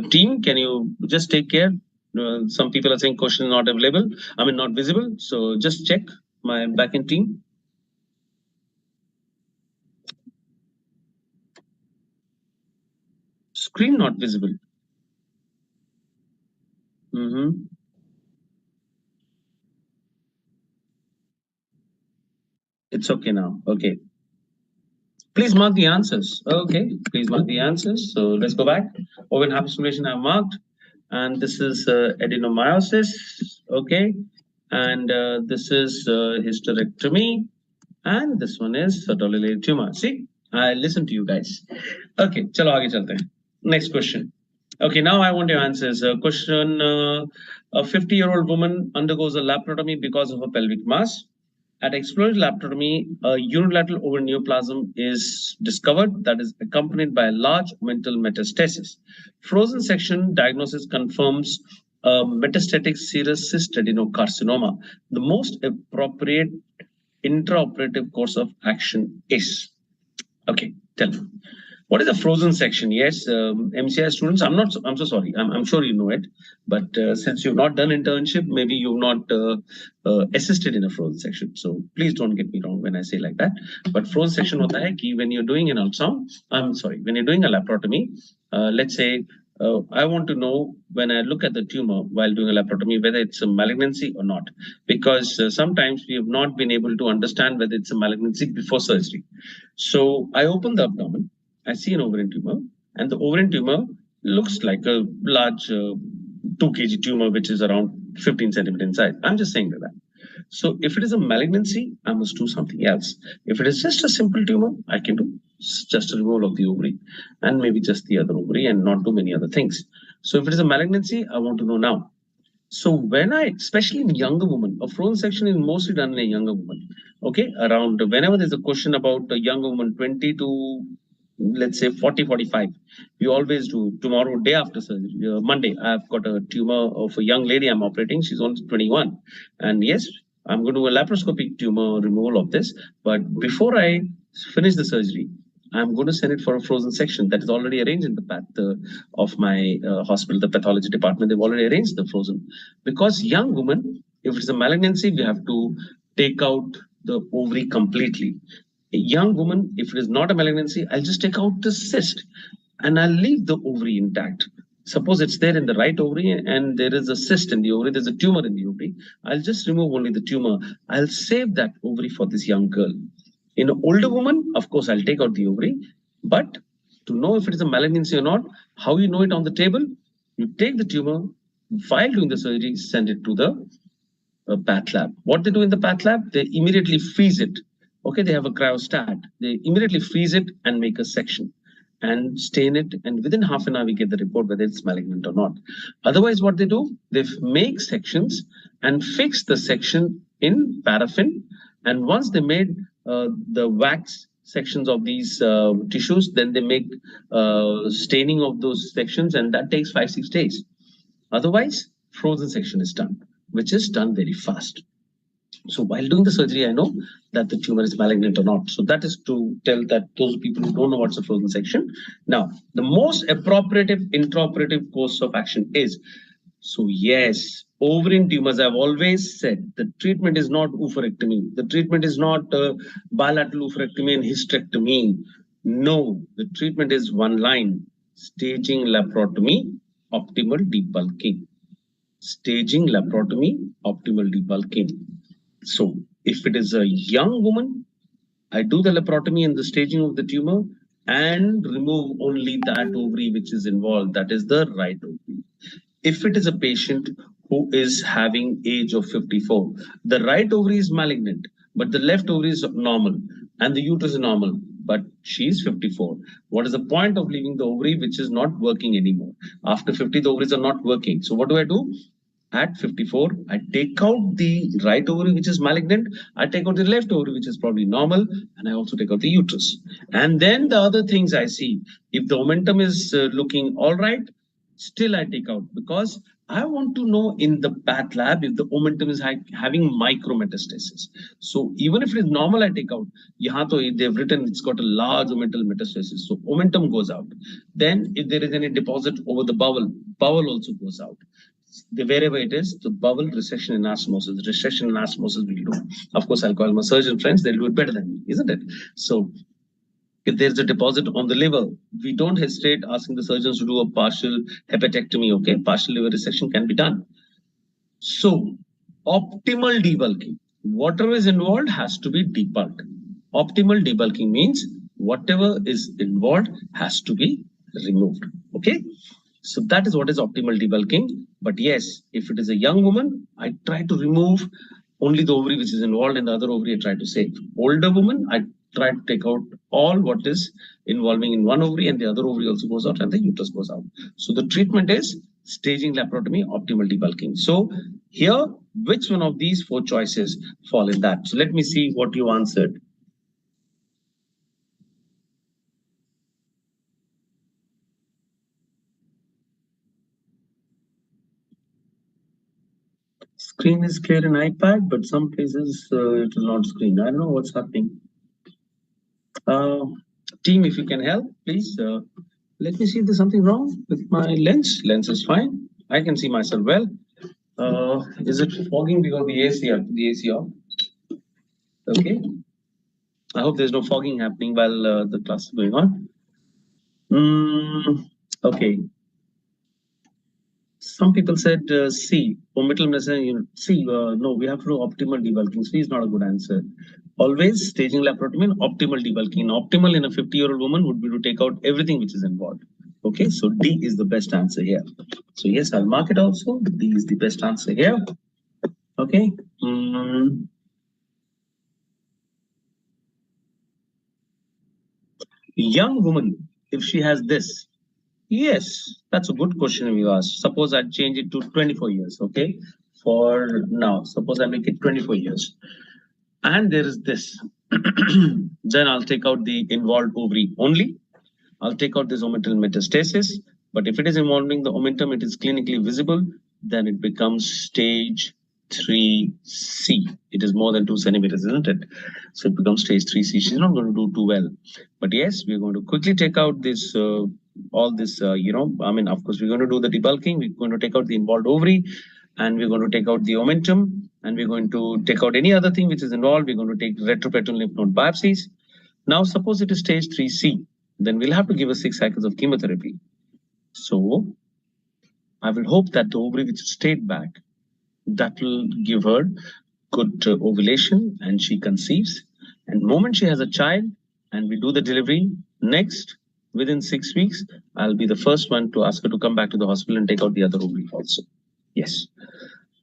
Team, can you just take care? Some people are saying question not available. I mean, not visible. So just check my backend team. Screen not visible. It's okay now. Okay. Please mark the answers. Okay. Please mark the answers. So let's go back. Open hyperstimulation I've marked. And this is adenomyosis. Okay. And this is hysterectomy. And this one is sertolilate tumor. See, I listen to you guys. Okay. Chalo aage chalte hain. Next question. Okay, now I want your answers. Question, a 50-year-old woman undergoes a laparotomy because of a pelvic mass. At exploratory laparotomy, a unilateral over neoplasm is discovered that is accompanied by a large mental metastasis. Frozen section diagnosis confirms metastatic serous cyst adenocarcinoma. The most appropriate intraoperative course of action is. Okay, tell me. What is a frozen section? Yes, MCI students, I'm so sorry. I'm sure you know it, but since you've not done internship, maybe you've not assisted in a frozen section. So please don't get me wrong when I say like that. But frozen section hota hai ki when you're doing an ultrasound, when you're doing a laparotomy, let's say, I want to know when I look at the tumor while doing a laparotomy, whether it's a malignancy or not, because sometimes we have not been able to understand whether it's a malignancy before surgery. So I open the abdomen, I see an ovarian tumor, and the ovarian tumor looks like a large 2 kg tumor, which is around 15 centimeters in size. I'm just saying that. So if it is a malignancy, I must do something else. If it is just a simple tumor, I can do just a removal of the ovary and maybe just the other ovary and not do many other things. So if it is a malignancy, I want to know now. So when especially in younger women, a frozen section is mostly done in a younger woman. Okay, around whenever there's a question about a younger woman, 20 to let's say 40, 45, we always do tomorrow, day after surgery, Monday, I've got a tumor of a young lady I'm operating. She's only 21. And yes, I'm going to do a laparoscopic tumor removal of this. But before I finish the surgery, I'm going to send it for a frozen section that is already arranged in the path of my hospital, the pathology department. They've already arranged the frozen. Because young woman, if it's a malignancy, we have to take out the ovary completely. A young woman, if it is not a malignancy, I'll just take out the cyst and I'll leave the ovary intact. Suppose it's there in the right ovary and there is a cyst in the ovary, there's a tumor in the ovary. I'll just remove only the tumor. I'll save that ovary for this young girl. In an older woman, of course, I'll take out the ovary. But to know if it is a malignancy or not, how you know it on the table? You take the tumor, while doing the surgery, send it to the path lab. What they do in the path lab? They immediately freeze it. Okay, they have a cryostat. They immediately freeze it and make a section and stain it. And within half an hour, we get the report whether it's malignant or not. Otherwise, what they do, they make sections and fix the section in paraffin. And once they made the wax sections of these tissues, then they make staining of those sections, and that takes 5-6 days. Otherwise, frozen section is done, which is done very fast. So while doing the surgery, I know that the tumor is malignant or not. So that is to tell that those people who don't know what's a frozen section. Now, the most appropriate intraoperative course of action is, so yes, ovarian tumors, I've always said the treatment is not oophorectomy. The treatment is not bilateral oophorectomy and hysterectomy. No, the treatment is one line: staging laparotomy, optimal debulking. Staging laparotomy, optimal debulking. So if it is a young woman, I do the laparotomy and the staging of the tumor and remove only that ovary which is involved, that is the right ovary. If it is a patient who is having age of 54, the right ovary is malignant, but the left ovary is normal and the uterus is normal, but she is 54. What is the point of leaving the ovary which is not working anymore? After 50, the ovaries are not working. So what do? at 54, I take out the right ovary, which is malignant. I take out the left ovary, which is probably normal. And I also take out the uterus. And then the other things I see, if the momentum is looking all right, still I take out, because I want to know in the path lab if the momentum is having micrometastasis. So even if it is normal, I take out. Yahan to they've written it's got a large omental metastasis. So omentum goes out. Then if there is any deposit over the bowel, bowel also goes out. Wherever it is, the bowel resection anastomosis, resection anastomosis will do. Of course, I'll call my surgeon friends, they'll do it better than me, isn't it? So if there's a deposit on the liver, we don't hesitate asking the surgeons to do a partial hepatectomy, okay? Partial liver resection can be done. So optimal debulking, whatever is involved has to be debulked. Optimal debulking means whatever is involved has to be removed, okay? So that is what is optimal debulking. But yes, if it is a young woman, I try to remove only the ovary which is involved, and the other ovary I try to save. Older woman, I try to take out all what is involving in one ovary, and the other ovary also goes out and the uterus goes out. So the treatment is staging laparotomy, optimal debulking. So here, which one of these 4 choices fall in that? So let me see what you answered. Screen is clear in iPad, but some places it is not screen. I don't know what's happening. Team, if you can help, please. Let me see if there's something wrong with my lens. Lens is fine. I can see myself well. Is it fogging because of the AC off? The AC off? Okay. I hope there's no fogging happening while the class is going on. Okay. Some people said C, orbital mesothelioma. C, no, we have to do optimal debulking. C is not a good answer. Always staging laparotomy and optimal debulking. Optimal in a 50-year-old woman would be to take out everything which is involved. Okay, so D is the best answer here. So yes, I'll mark it also. D is the best answer here. Okay. Young woman, if she has this, yes, that's a good question you asked. Suppose I change it to 24 years, okay? For now, suppose I make it 24 years. And there is this. Then I'll take out the involved ovary only. I'll take out this omental metastasis. But if it is involving the omentum, it is clinically visible, then it becomes stage 3C. It is more than 2 centimeters, isn't it? So it becomes stage 3C. She's not going to do too well. But yes, we're going to quickly take out this, all this, of course, we're going to do the debulking. We're going to take out the involved ovary, and we're going to take out the omentum, and we're going to take out any other thing which is involved. We're going to take retroperitoneal lymph node biopsies. Now, suppose it is stage 3C, then we'll have to give her 6 cycles of chemotherapy. So I will hope that the ovary which stayed back, that will give her good ovulation and she conceives. And the moment she has a child and we do the delivery, next, within 6 weeks, I'll be the first one to ask her to come back to the hospital and take out the other ovary also. Yes.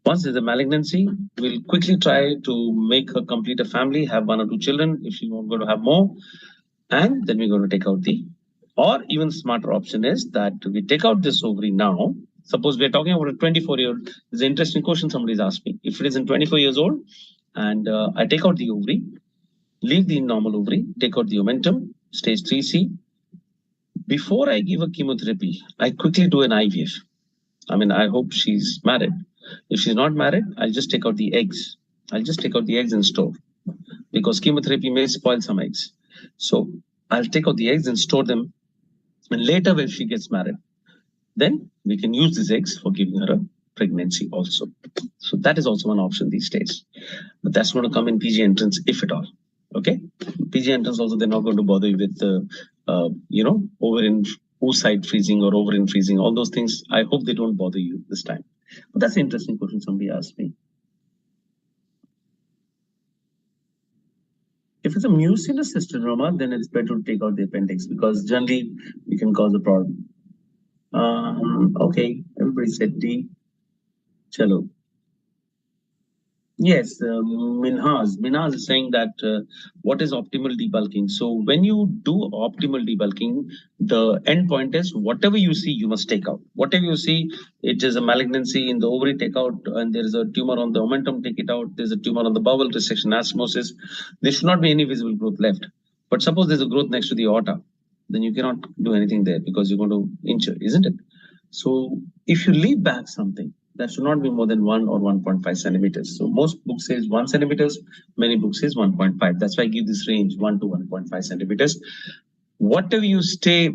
Once there's a malignancy, we'll quickly try to make her complete a family, have 1 or 2 children if she's not going to have more. And then we're going to take out the, or even smarter option is that we take out this ovary now. Suppose we're talking about a 24-year-old. There's an interesting question somebody's asked me. If it is in 24 years old and I take out the ovary, leave the normal ovary, take out the omentum, stage 3C. Before I give a chemotherapy, I quickly do an IVF. I hope she's married. If she's not married, I'll just take out the eggs. I'll just take out the eggs and store, because chemotherapy may spoil some eggs. So I'll take out the eggs and store them. And later when she gets married, then we can use these eggs for giving her a pregnancy also. So that is also one option these days. But that's going to come in PG entrance, if at all. Okay. PG entrance also, they're not going to bother you with, ovarian oocyte freezing or ovarian freezing, all those things. I hope they don't bother you this time. But that's an interesting question somebody asked me. If it's a mucinous cystosarcoma, then it's better to take out the appendix, because generally we can cause a problem. Okay, everybody said D. Chalo. Yes, Minhas is saying that what is optimal debulking? So when you do optimal debulking, the end point is whatever you see, you must take out. Whatever you see, it is a malignancy in the ovary, take out, and there is a tumor on the omentum, take it out. There's a tumor on the bowel, resection, anastomosis. There should not be any visible growth left. But suppose there's a growth next to the aorta, then you cannot do anything there because you're going to injure, isn't it? So if you leave back something, that should not be more than 1 or 1.5 centimeters. So most books says 1 centimeters, many books says 1.5. That's why I give this range 1 to 1.5 centimeters. Whatever is staying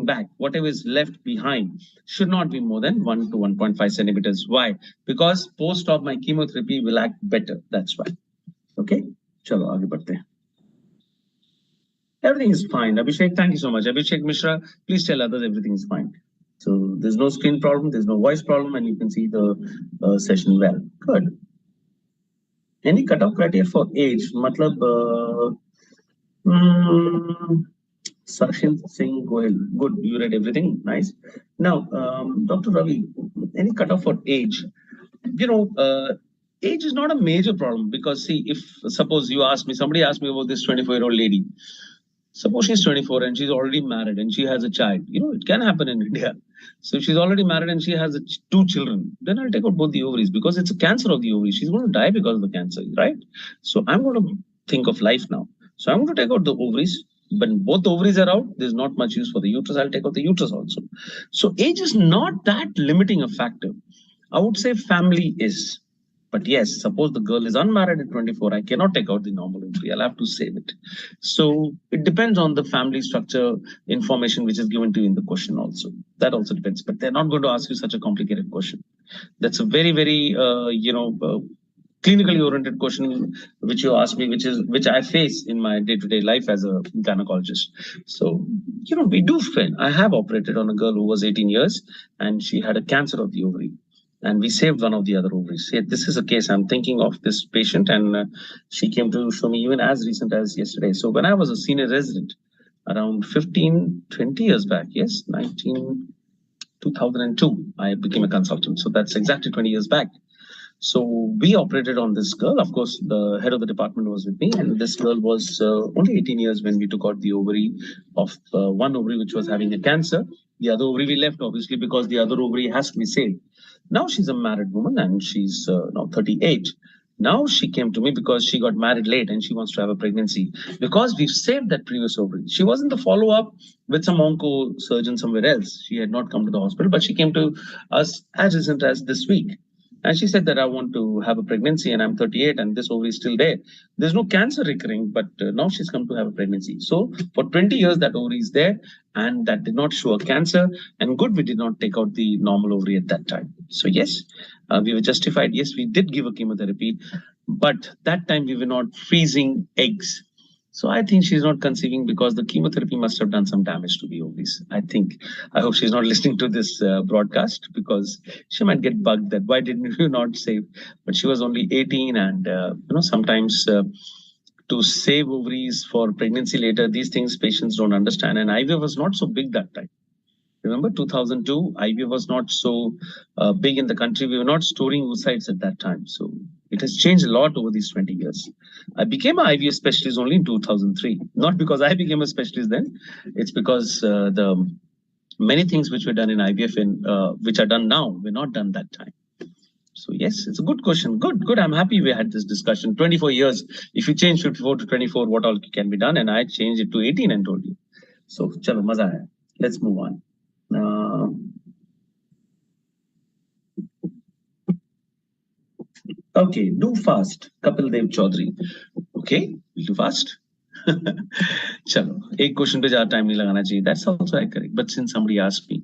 back, whatever is left behind should not be more than 1 to 1.5 centimeters. Why? Because post-op my chemotherapy will act better. That's why. Okay. Chalo, aage badhte hain. Everything is fine. Abhishek, thank you so much. Abhishek Mishra, please tell others everything is fine. So there's no screen problem, there's no voice problem, and you can see the session well. Good. Any cutoff criteria for age? Matlab, Sakshin Singh Goel. Good, you read everything. Nice. Now, Dr. Ravi, any cutoff for age? You know, age is not a major problem because see, if suppose you ask me, somebody asked me about this 24-year-old lady. Suppose she's 24 and she's already married and she has a child. You know, it can happen in India. So if she's already married and she has two children, then I'll take out both the ovaries because it's a cancer of the ovaries. She's going to die because of the cancer, right? So I'm going to think of life now. So I'm going to take out the ovaries. When both ovaries are out, there's not much use for the uterus. I'll take out the uterus also. So age is not that limiting a factor. I would say family is. But yes, suppose the girl is unmarried at 24, I cannot take out the normal ovary. I'll have to save it. So it depends on the family structure information which is given to you in the question also. That also depends. But they're not going to ask you such a complicated question. That's a very, very, clinically oriented question which you ask me, which I face in my day-to-day life as a gynecologist. So, you know, we do find, I have operated on a girl who was 18 years and she had a cancer of the ovary. And we saved one of the other ovaries. This is a case I'm thinking of this patient, and she came to show me even as recent as yesterday. So when I was a senior resident, around 15, 20 years back, yes, 2002, I became a consultant. So that's exactly 20 years back. So we operated on this girl. Of course, the head of the department was with me, and this girl was only 18 years when we took out the ovary of one ovary which was having a cancer. The other ovary we left, obviously, because the other ovary has to be saved. Now she's a married woman and she's now 38. Now she came to me because she got married late and she wants to have a pregnancy because we've saved that previous ovary. She wasn't the follow-up with some onco surgeon somewhere else. She had not come to the hospital, but she came to us as recent as this week. And she said that I want to have a pregnancy and I'm 38 and this ovary is still there. There's no cancer recurring, but now she's come to have a pregnancy. So for 20 years, that ovary is there and that did not show a cancer. And good, we did not take out the normal ovary at that time. So yes, we were justified. Yes, we did give a chemotherapy, but that time we were not freezing eggs. So I think she's not conceiving because the chemotherapy must have done some damage to the ovaries. I think. I hope she's not listening to this broadcast because she might get bugged that why didn't you not save? But she was only 18, and sometimes to save ovaries for pregnancy later, these things patients don't understand. And IVF was not so big that time. Remember 2002, IVF was not so big in the country. We were not storing oocytes at that time. So it has changed a lot over these 20 years. I became an IVF specialist only in 2003. Not because I became a specialist then. It's because the many things which were done in IVF which are done now were not done that time. So yes, it's a good question. Good. I'm happy we had this discussion. 24 years. If you change 54 to 24, what all can be done? And I changed it to 18 and told you. So chalo, maza hai. Let's move on. Okay, do fast. Kapil Dev Chaudhary. Okay, we'll do fast. Chalo, एक question पे ज़्यादा time नहीं लगाना चाहिए. That's also correct. But since somebody asked me,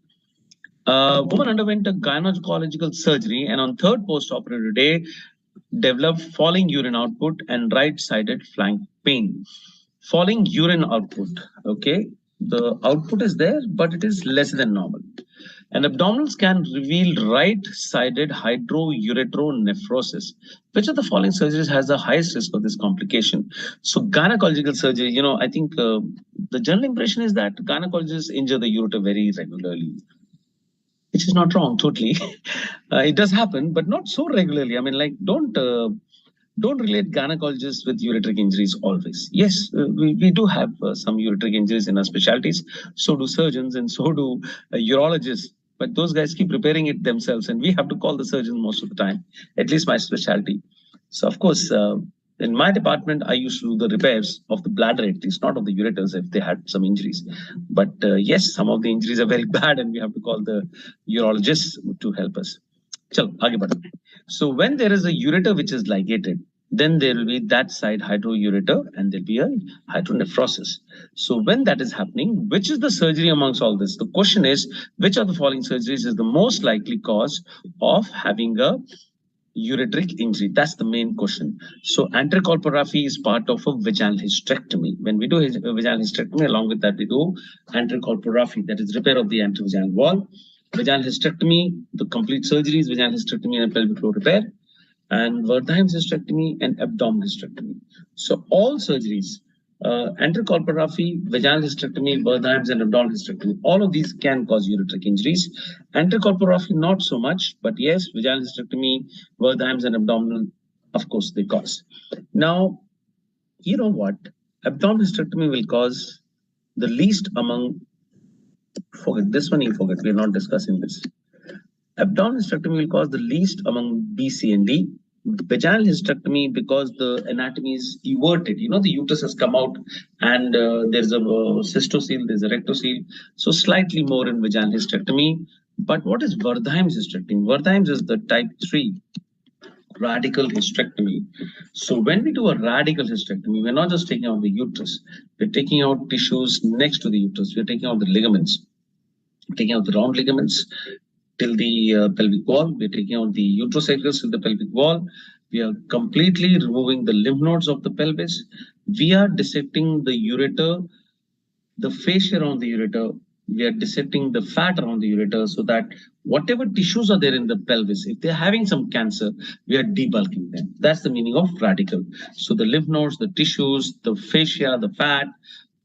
woman underwent a gynecological surgery and on third post-operative day developed falling urine output and right-sided flank pain. Falling urine output. Okay, the output is there, but it is less than normal. An abdominal scan revealed right-sided hydroureteronephrosis. Which of the following surgeries has the highest risk of this complication? So gynecological surgery, I think the general impression is that gynecologists injure the ureter very regularly. which is not wrong totally. It does happen, but not so regularly. I mean, like, don't relate gynecologists with ureteric injuries always. Yes, we do have some ureteric injuries in our specialties. So do surgeons and so do urologists. But those guys keep repairing it themselves, and we have to call the surgeon most of the time, at least my specialty. So, of course, in my department, I used to do the repairs of the bladder, at least, not of the ureters if they had some injuries. But yes, some of the injuries are very bad, and we have to call the urologists to help us. Chalo, aage badho. So when there is a ureter which is ligated, then there will be that side hydroureter and there'll be a hydronephrosis. So when that is happening, which is the surgery amongst all this? The question is, which of the following surgeries is the most likely cause of having a ureteric injury? That's the main question. So antericolporraphy is part of a vaginal hysterectomy. When we do a vaginal hysterectomy, along with that we do antericolporraphy, that is repair of the antevaginal wall. Vaginal hysterectomy, the complete surgery is vaginal hysterectomy and pelvic floor repair, and Wertheim's hysterectomy and abdominal hysterectomy. So all surgeries, antericolporraphy, vaginal hysterectomy, Wertheim's and abdominal hysterectomy, all of these can cause ureteric injuries. Antericolporraphy, not so much, but yes, vaginal hysterectomy, Wertheim's and abdominal, of course, they cause. Now, you know what? Abdominal hysterectomy will cause the least among, forget this one, you forget, we're not discussing this. Abdominal hysterectomy will cause the least among B, C, and D. Vaginal hysterectomy, because the anatomy is everted, you know, the uterus has come out and there's a cystocele, there's a rectocele, so slightly more in vaginal hysterectomy. But what is Wertheim's hysterectomy? Wertheim's is the type 3 radical hysterectomy. So when we do a radical hysterectomy, we're not just taking out the uterus, we're taking out tissues next to the uterus, we're taking out the ligaments, taking out the round ligaments till the pelvic wall. We're taking out the uterosacrus till the pelvic wall. We are completely removing the lymph nodes of the pelvis. We are dissecting the ureter, the fascia around the ureter. We are dissecting the fat around the ureter so that whatever tissues are there in the pelvis, if they're having some cancer, we are debulking them. That's the meaning of radical. So the lymph nodes, the tissues, the fascia, the fat,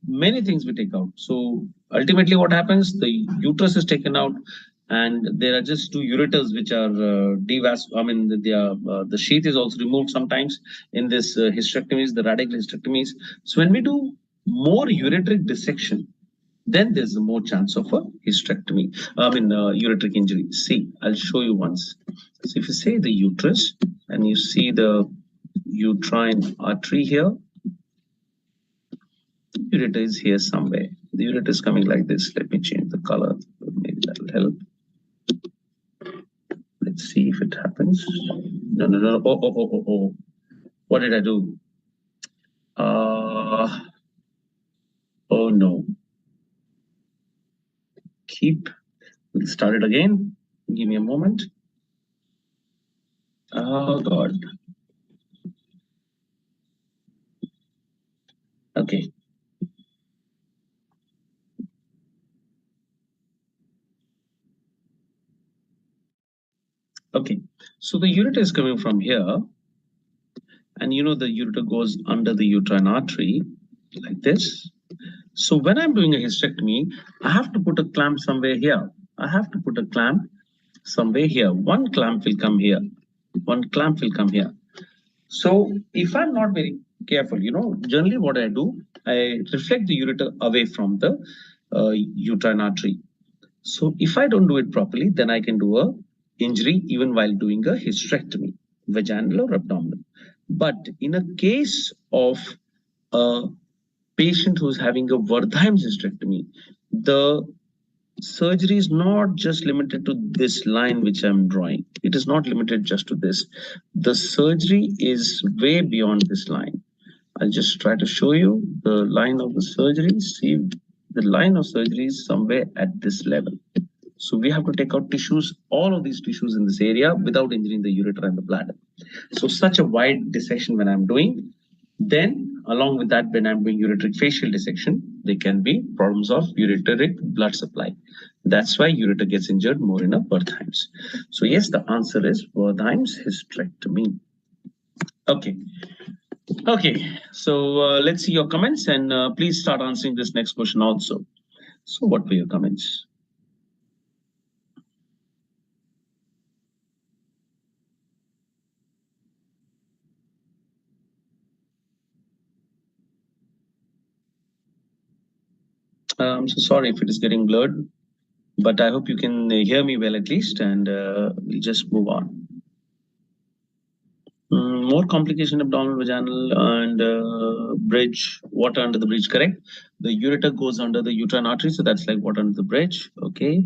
many things we take out. So ultimately what happens, the uterus is taken out and there are just two ureters which are the sheath is also removed sometimes in this hysterectomies, the radical hysterectomies. So when we do more ureteric dissection, then there's more chance of a hysterectomy, ureteric injury. See, I'll show you once. So if you say the uterus and you see the uterine artery here, ureter is here somewhere. The ureter is coming like this. Let me change the color. Maybe that will help. Let's see if it happens. No. Oh. What did I do? Oh no. We'll start it again. Give me a moment. Oh God. Okay. Okay. So the ureter is coming from here. And you know the ureter goes under the uterine artery like this. So when I'm doing a hysterectomy, I have to put a clamp somewhere here. I have to put a clamp somewhere here. One clamp will come here. One clamp will come here. So if I'm not very careful, you know, generally what I do, I reflect the ureter away from the uterine artery. So if I don't do it properly, then I can do a injury even while doing a hysterectomy, vaginal or abdominal. But in a case of a patient who's having a Wertheim's hysterectomy, the surgery is not just limited to this line which I'm drawing. It is not limited just to this. The surgery is way beyond this line. I'll just try to show you the line of the surgery. See, the line of surgery is somewhere at this level. So we have to take out tissues, all of these tissues in this area without injuring the ureter and the bladder. So such a wide dissection when I'm doing, then along with that, when I'm doing ureteric facial dissection, there can be problems of ureteric blood supply. That's why ureter gets injured more in a Wertheim's. So yes, the answer is Wertheim's hysterectomy. Okay. Okay, so let's see your comments and please start answering this next question also. So what were your comments? I'm so sorry if it is getting blurred, but I hope you can hear me well at least, and we'll just move on. More complication, abdominal, vaginal, and bridge, water under the bridge, correct? The ureter goes under the uterine artery, so that's like water under the bridge, okay?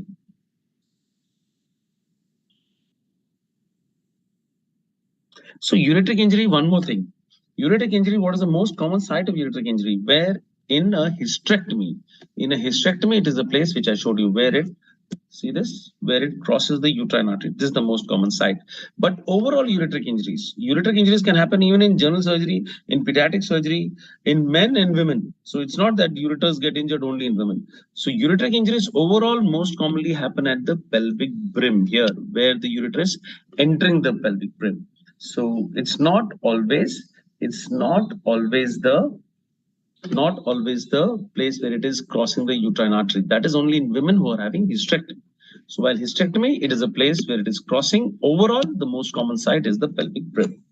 So ureteric injury, one more thing. Ureteric injury, what is the most common site of ureteric injury? Where in a hysterectomy. In a hysterectomy, it is the place which I showed you, where it, see this, where it crosses the uterine artery. This is the most common site. But overall ureteric injuries can happen even in general surgery, in pediatric surgery, in men and women. So it's not that ureters get injured only in women. So ureteric injuries overall most commonly happen at the pelvic brim here, where the ureter is entering the pelvic brim. So it's not always the place where it is crossing the uterine artery. That is only in women who are having hysterectomy. So while hysterectomy, it is a place where it is crossing. Overall, the most common site is the pelvic brim.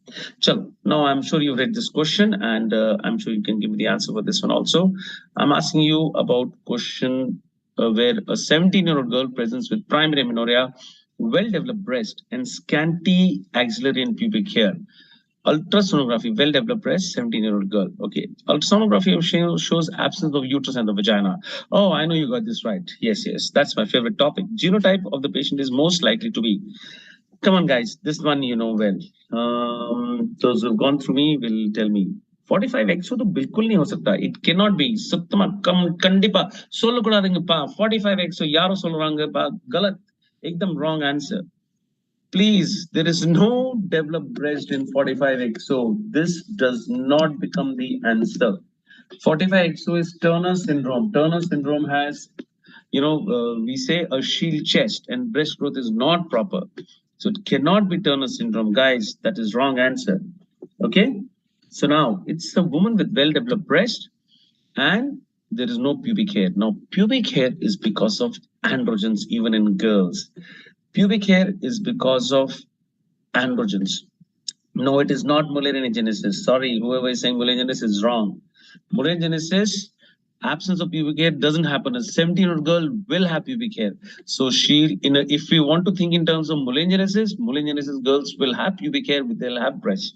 Chalo, now I'm sure you've read this question, and I'm sure you can give me the answer for this one also. I'm asking you about question where a 17-year-old girl presents with primary amenorrhea, well-developed breast, and scanty axillary and pubic hair. Ultrasonography, well-developed breast, 17-year-old girl. Okay. Ultrasonography shows absence of uterus and the vagina. Oh, I know you got this right. Yes, yes. That's my favorite topic. Genotype of the patient is most likely to be. Come on, guys. This one you know well. Those who've gone through me will tell me. 45XO तो बिल्कुल नहीं हो सकता. It cannot be. सत्तमा कम कंडिपा 16 गुणा देंगे पा 45XO यारो 16 रंगे पा गलत. एकदम wrong answer. Please, there is no developed breast in 45XO. This does not become the answer. 45XO is Turner syndrome. Turner syndrome has, we say a shield chest and breast growth is not proper. So it cannot be Turner syndrome. Guys, that is wrong answer. Okay. So now it's a woman with well-developed breast and there is no pubic hair. Now, pubic hair is because of androgens, even in girls. Pubic hair is because of androgens. No, it is not mullerianogenesis. Sorry, whoever is saying mullerianogenesis is wrong. Mullerianogenesis, absence of pubic hair doesn't happen. A 17-year-old girl will have pubic hair. So if we want to think in terms of mullerianogenesis girls will have pubic hair, they'll have breasts.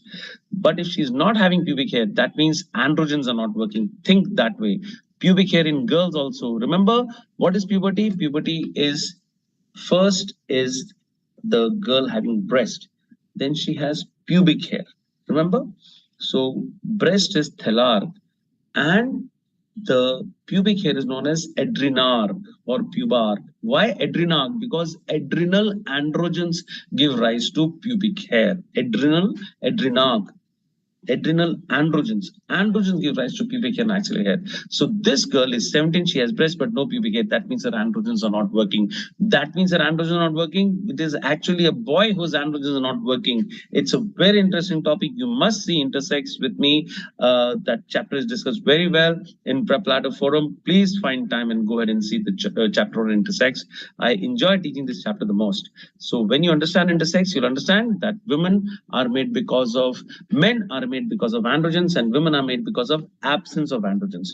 But if she's not having pubic hair, that means androgens are not working. Think that way. Pubic hair in girls also. Remember, what is puberty? Puberty is first is the girl having breast, then she has pubic hair. Remember? So breast is thelar and the pubic hair is known as adrenarch or pubar. Why adrenarch? Because adrenal androgens give rise to pubic hair. Adrenarch. Adrenal androgens. Androgens give rise to pubic hair and axillary hair. So this girl is 17, she has breast but no pubic hair. That means her androgens are not working. That means her androgens are not working. It is actually a boy whose androgens are not working. It's a very interesting topic. You must see Intersex with me. That chapter is discussed very well in Prepladder forum. Please find time and go ahead and see the chapter on Intersex. I enjoy teaching this chapter the most. So when you understand Intersex, you'll understand that women are made because of, men are made because of androgens and women are made because of absence of androgens.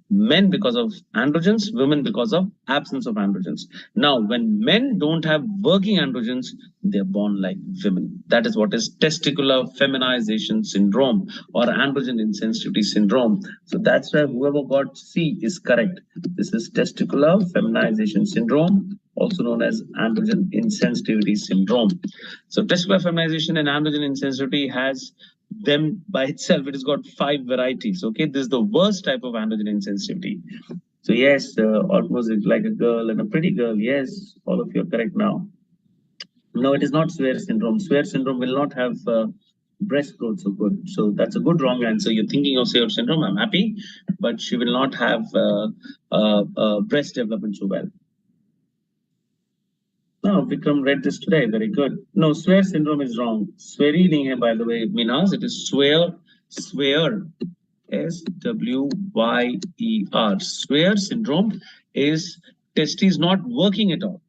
Men because of androgens, women because of absence of androgens. Now, when men don't have working androgens, they're born like women. That is what is testicular feminization syndrome or androgen insensitivity syndrome. So that's why whoever got C is correct. This is testicular feminization syndrome, also known as androgen insensitivity syndrome. So testicular feminization and androgen insensitivity has them by itself, it has got 5 varieties. Okay, this is the worst type of androgen insensitivity. So yes, almost like a girl and a pretty girl. Yes, all of you are correct now. No, it is not Sware syndrome. Sware syndrome will not have breast growth so good. So that's a good wrong answer. You're thinking of Sware syndrome. I'm happy, but she will not have breast development so well. No, Vikram read this today. Very good. No, Sware syndrome is wrong. Sware nahi hai, by the way, Minas. It is Sware. Sware. SWYER. Sware syndrome is testes not working at all.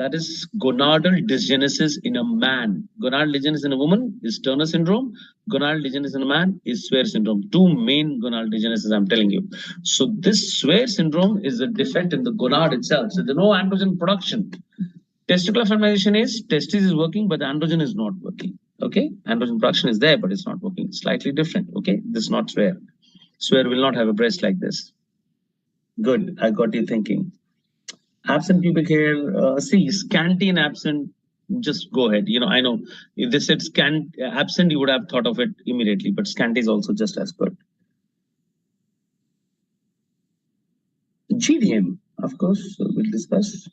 That is gonadal dysgenesis in a man. Gonadal dysgenesis in a woman is Turner syndrome. Gonadal dysgenesis in a man is Sware syndrome. Two main gonadal dysgenesis, I'm telling you. So this Sware syndrome is a defect in the gonad itself. So there's no androgen production. Testicular fertilization is testis is working, but the androgen is not working. Okay, androgen production is there, but it's not working. It's slightly different. Okay, this is not Sware. Sware will not have a breast like this. Good, I got you thinking. Absent pubic hair, see, scanty and absent, just go ahead. You know, I know if they said absent, you would have thought of it immediately, but scanty is also just as good. GDM, of course, we'll discuss.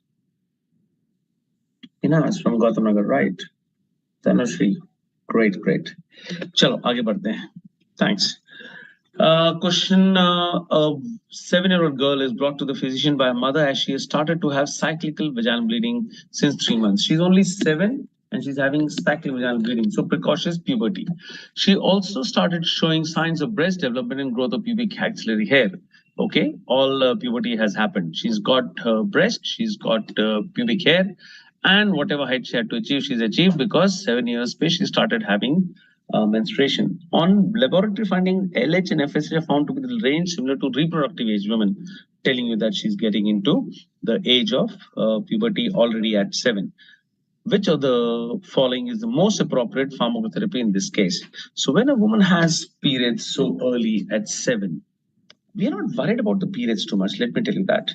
Inas from Gautam Nagar, right? Tanushree, great. Chalo, aage badhte hain. Thanks. Question, a 7-year-old girl is brought to the physician by a mother as she has started to have cyclical vaginal bleeding since 3 months. She's only 7 and she's having cyclical vaginal bleeding, so precocious puberty. She also started showing signs of breast development and growth of pubic axillary hair. Okay, all puberty has happened. She's got her breast, she's got pubic hair, and whatever height she had to achieve, she's achieved because 7 years space she started having menstruation. On laboratory finding, LH and FSH are found to be the range similar to reproductive age women, telling you that she's getting into the age of puberty already at 7. Which of the following is the most appropriate pharmacotherapy in this case? So when a woman has periods so early at 7, we are not worried about the periods too much. Let me tell you that.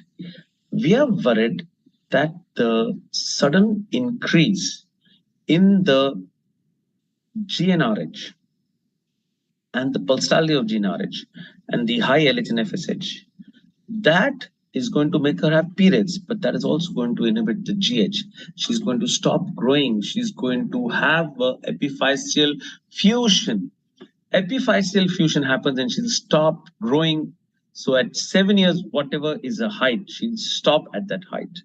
We are worried that the sudden increase in the GnRH and the pulsatility of GnRH and the high LH and FSH, that is going to make her have periods, but that is also going to inhibit the GH. She's going to stop growing. She's going to have epiphyseal fusion. Epiphyseal fusion happens and she'll stop growing. So at 7 years, whatever is her height, she'll stop at that height.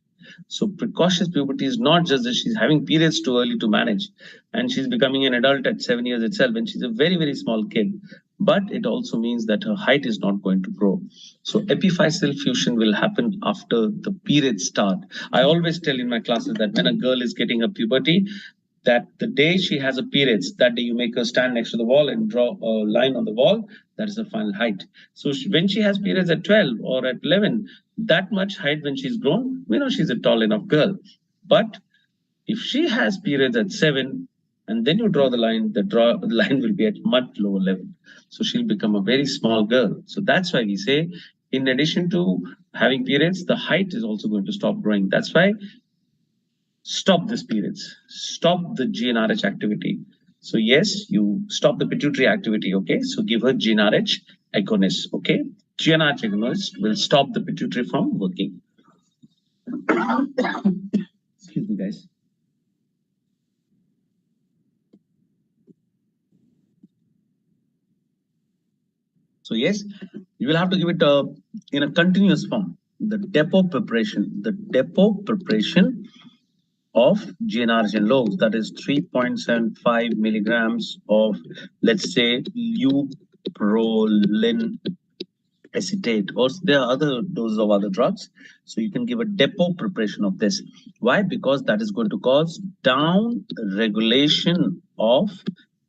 So precocious puberty is not just that she's having periods too early to manage and she's becoming an adult at 7 years itself and she's a very small kid, but it also means that her height is not going to grow. So epiphyseal fusion will happen after the periods start. I always tell in my classes that when a girl is getting her puberty, that the day she has a periods, that day you make her stand next to the wall and draw a line on the wall. That is the final height. So when she has periods at 12 or at 11, that much height when she's grown, we know she's a tall enough girl. But if she has periods at 7 and then you draw the line, the line will be at much lower level. So she'll become a very small girl. So that's why we say, in addition to having periods, the height is also going to stop growing. That's why stop these periods, stop the GnRH activity. So yes, you stop the pituitary activity, okay? So give her GnRH agonist, okay? GnRH agonist will stop the pituitary from working. Excuse me, guys. So yes, you will have to give it in a continuous form. The depot preparation of GnRH and lows, that is 3.75 milligrams of, let's say, leuprolin acetate, or there are other doses of other drugs. So you can give a depot preparation of this. Why? Because that is going to cause down regulation of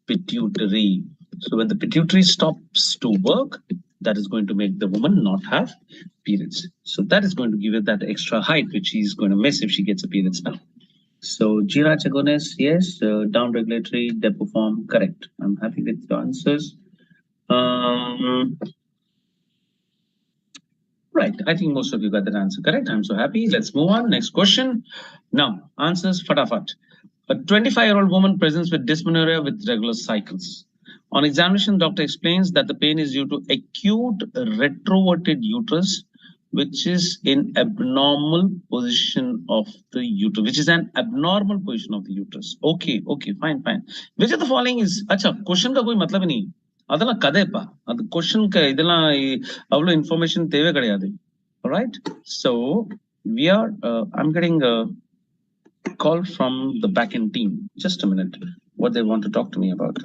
pituitary. So when the pituitary stops to work, that is going to make the woman not have periods. So that is going to give it that extra height, which she's going to miss if she gets a periods now. So GnRH agonist, yes. Down regulatory, depot form, correct. I'm happy with the answers. Right, I think most of you got that answer correct. I'm so happy. Let's move on. Next question. Now, answers fatafat. A 25-year-old woman presents with dysmenorrhea with regular cycles. On examination, doctor explains that the pain is due to acute retroverted uterus, which is in abnormal position of the uterus, which is an abnormal position of the uterus. Okay, fine. Which of the following is, acha, question ka koi matlab hi nahi. அதெல்லாம் கதைப்பா அந்த கொஸ்டினுக்கு இதெல்லாம் அவ்வளவு information தேவை கிடையாது. All right, so I'm getting a call from the backend team. Just a minute, what they want to talk to me about.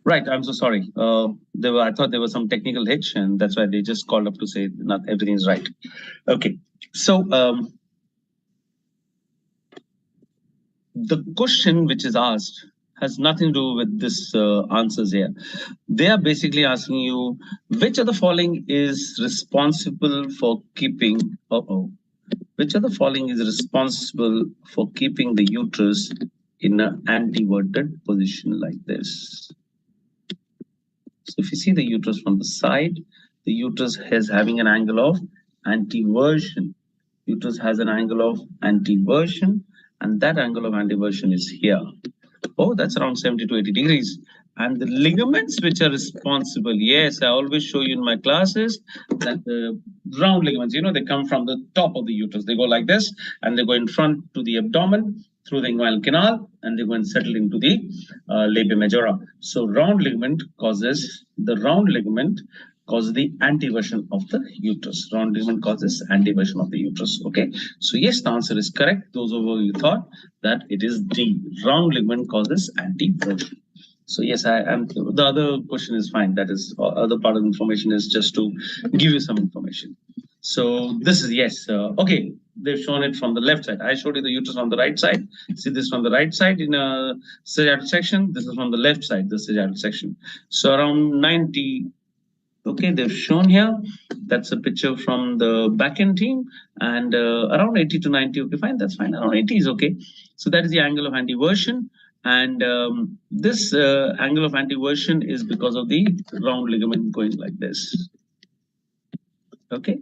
Right, I'm so sorry. I thought there was some technical hitch, and that's why they just called up to say not everything is right. Okay, so the question which is asked has nothing to do with this answers here. They are basically asking you which of the following is responsible for keeping. Which of the following is responsible for keeping the uterus in an anteverted position like this? So if you see the uterus from the side, the uterus is having an angle of anteversion. Uterus has an angle of anteversion, and that angle of anteversion is here. Oh, that's around 70 to 80 degrees. And the ligaments which are responsible, yes, I always show you in my classes that the round ligaments, they come from the top of the uterus. They go like this, and they go in front to the abdomen through the inguinal canal, and they go and settle into the labia majora. So round ligament causes the anteversion of the uterus. Round ligament causes anteversion of the uterus. Okay, so yes, the answer is correct. Those of you thought that it is D. Round ligament causes anteversion. So yes, I am. The other question is fine. That is other part of the information is just to give you some information. So this is yes. Okay, they've shown it from the left side. I showed you the uterus on the right side. See this from the right side in a sagittal section. This is from the left side, the sagittal section. So around 90. Okay, they've shown here. That's a picture from the backend team, and around 80 to 90. Okay, fine, that's fine. Around 80 is okay. So that is the angle of anteversion, and this angle of anteversion is because of the round ligament going like this. Okay,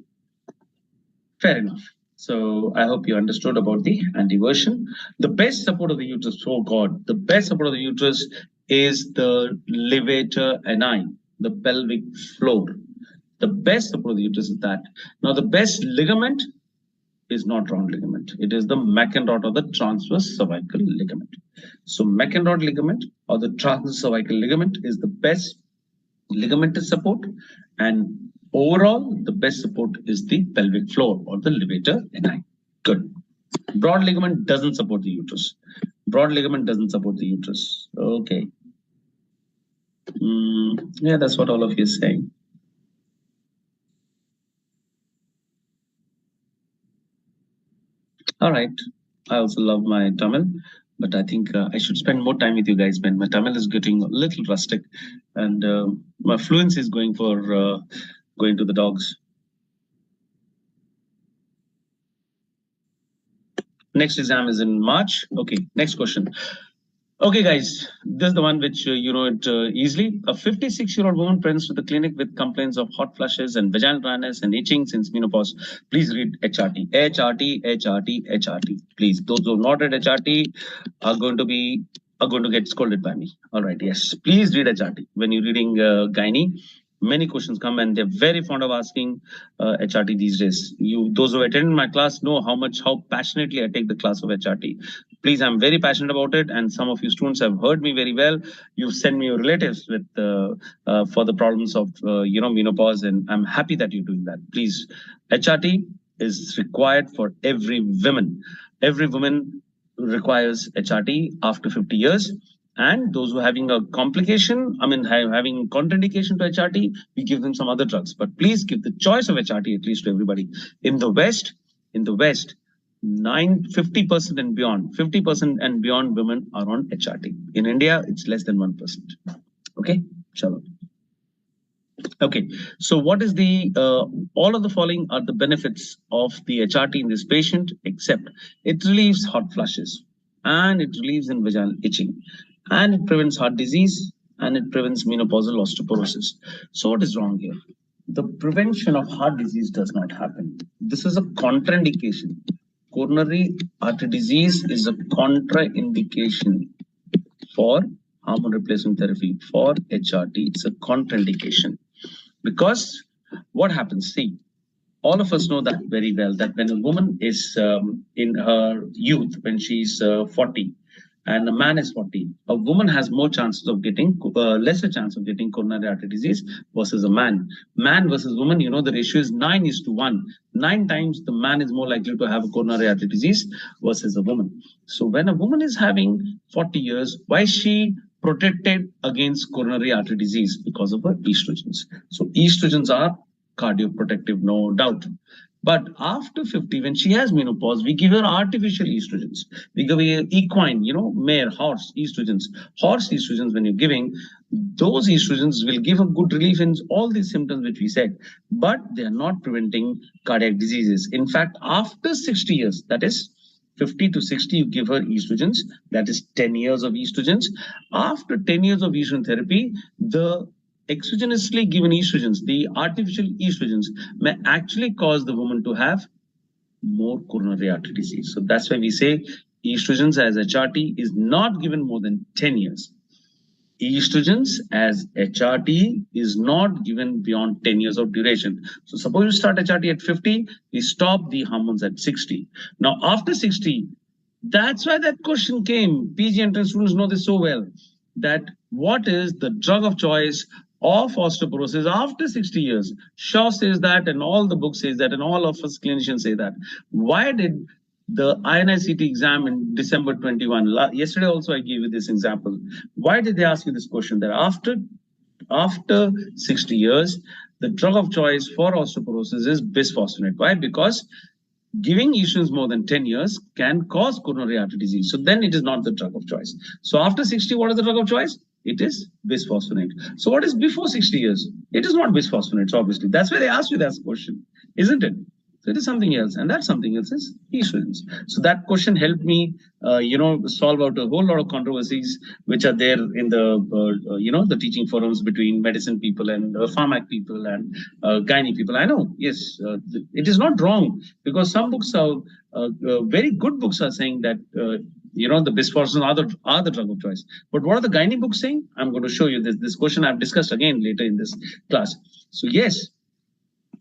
fair enough. So I hope you understood about the anteversion. The best support of the uterus, oh God, the best support of the uterus is the levator ani, the pelvic floor. The best support of the uterus is that. Now, the best ligament is not round ligament. It is the McEnroe or the transverse cervical ligament. So McEnroe ligament or the transverse cervical ligament is the best ligamentous support, and overall, the best support is the pelvic floor or the levator ani. Good. Broad ligament doesn't support the uterus. Broad ligament doesn't support the uterus. Okay. Yeah, that's what all of you are saying. All right. I also love my Tamil, but I think I should spend more time with you guys, man. My Tamil is getting a little rustic, and my fluency is going for going to the dogs. Next exam is in March. Okay, next question. Okay, guys, this is the one which you know it easily. A 56-year-old woman presents to the clinic with complaints of hot flushes and vaginal dryness and itching since menopause. Please read HRT. HRT, HRT, HRT. Please, those who have not read HRT are going to get scolded by me. All right, yes. Please read HRT when you're reading gynae. Many questions come, and they're very fond of asking HRT these days. Those who attended my class know how passionately I take the class of HRT. Please, I'm very passionate about it, and some of you students have heard me very well. You've sent me your relatives with for the problems of menopause, and I'm happy that you're doing that. Please, HRT is required for every woman. Every woman requires HRT after 50 years. And those who are having a complication, having contraindication to HRT, we give them some other drugs. But please give the choice of HRT at least to everybody. In the West, 50% and beyond, 50% and beyond women are on HRT. In India, it's less than 1%. Okay, chalo. Okay, so what is the all of the following are the benefits of the HRT in this patient, except it relieves hot flushes and it relieves in vaginal itching, and it prevents heart disease, and it prevents menopausal osteoporosis. So what is wrong here? The prevention of heart disease does not happen. This is a contraindication. Coronary artery disease is a contraindication for hormone replacement therapy. For HRT, it's a contraindication. Because what happens? See, all of us know that very well, that when a woman is in her youth, when she's 40, and a man is 40, a woman has more chances of getting, lesser chance of getting coronary artery disease versus a man. Man versus woman, the ratio is 9:1. 9 times the man is more likely to have a coronary artery disease versus a woman. So when a woman is having 40 years, why is she protected against coronary artery disease because of her estrogens. So estrogens are cardioprotective, no doubt. But after 50, when she has menopause, we give her artificial estrogens. We give her equine, mare, horse estrogens. Horse estrogens, when you're giving, those estrogens will give a good relief in all these symptoms which we said, but they are not preventing cardiac diseases. In fact, after 60 years, that is 50 to 60, you give her estrogens, that is 10 years of estrogens. After 10 years of estrogen therapy, the exogenously given estrogens, the artificial estrogens, may actually cause the woman to have more coronary artery disease. So that's why we say estrogens as HRT is not given more than 10 years. Estrogens as HRT is not given beyond 10 years of duration. So suppose you start HRT at 50, we stop the hormones at 60. Now after 60, that's why that question came. PG entrance students know this so well, that what is the drug of choice of osteoporosis after 60 years? Shaw says that, and all the books says that, and all of us clinicians say that. Why did the INI-CET exam in December 21, yesterday also I gave you this example. Why did they ask you this question? That after 60 years, the drug of choice for osteoporosis is bisphosphonate. Why? Because giving estrogens more than 10 years can cause coronary artery disease. So then it is not the drug of choice. So after 60, what is the drug of choice? It is bisphosphonate. So what is before 60 years? It is not bisphosphonates, obviously. That's why they asked you that question, isn't it? So it is something else, and that something else is estrogens. So that question helped me, solve out a whole lot of controversies which are there in the, the teaching forums between medicine people and pharmac people and gynae people. I know, yes, it is not wrong, because some books are very good books are saying that the bisphosphonates are the drug of choice. But what are the gynae books saying? I'm going to show you this question I've discussed again later in this class. So yes,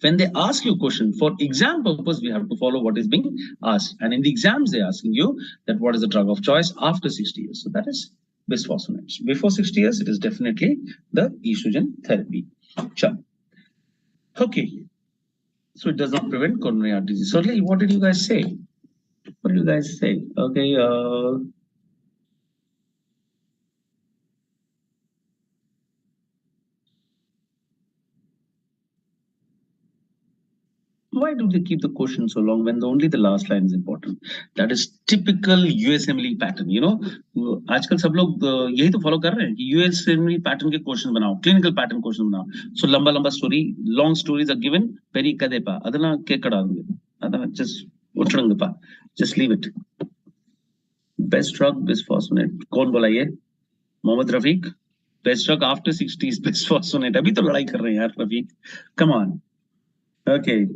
when they ask you a question for exam purpose, we have to follow what is being asked. And in the exams, they're asking you that what is the drug of choice after 60 years. So that is bisphosphonates. Before 60 years, it is definitely the estrogen therapy. Sure. Okay. So it does not prevent coronary artery disease. So what did you guys say? What did you guys say? Okay. Why do they keep the question so long when only the last line is important? That is typical USMLE pattern. आजकल सब लोग यही तो follow कर रहे हैं कि USMLE pattern के question बनाओ, clinical pattern question बनाओ. So लंबा story, long stories are given. Peri कदे पा, अदना के कड़ा दूँगे, अदना just उठड़ंगे पा, just leave it. Best drug bisphosphonate. कौन बोला ये? Mohammad Rafiq. Best drug after 60 is bisphosphonate. अभी तो लड़ाई कर रहे हैं यार Rafiq. Come on. Okay.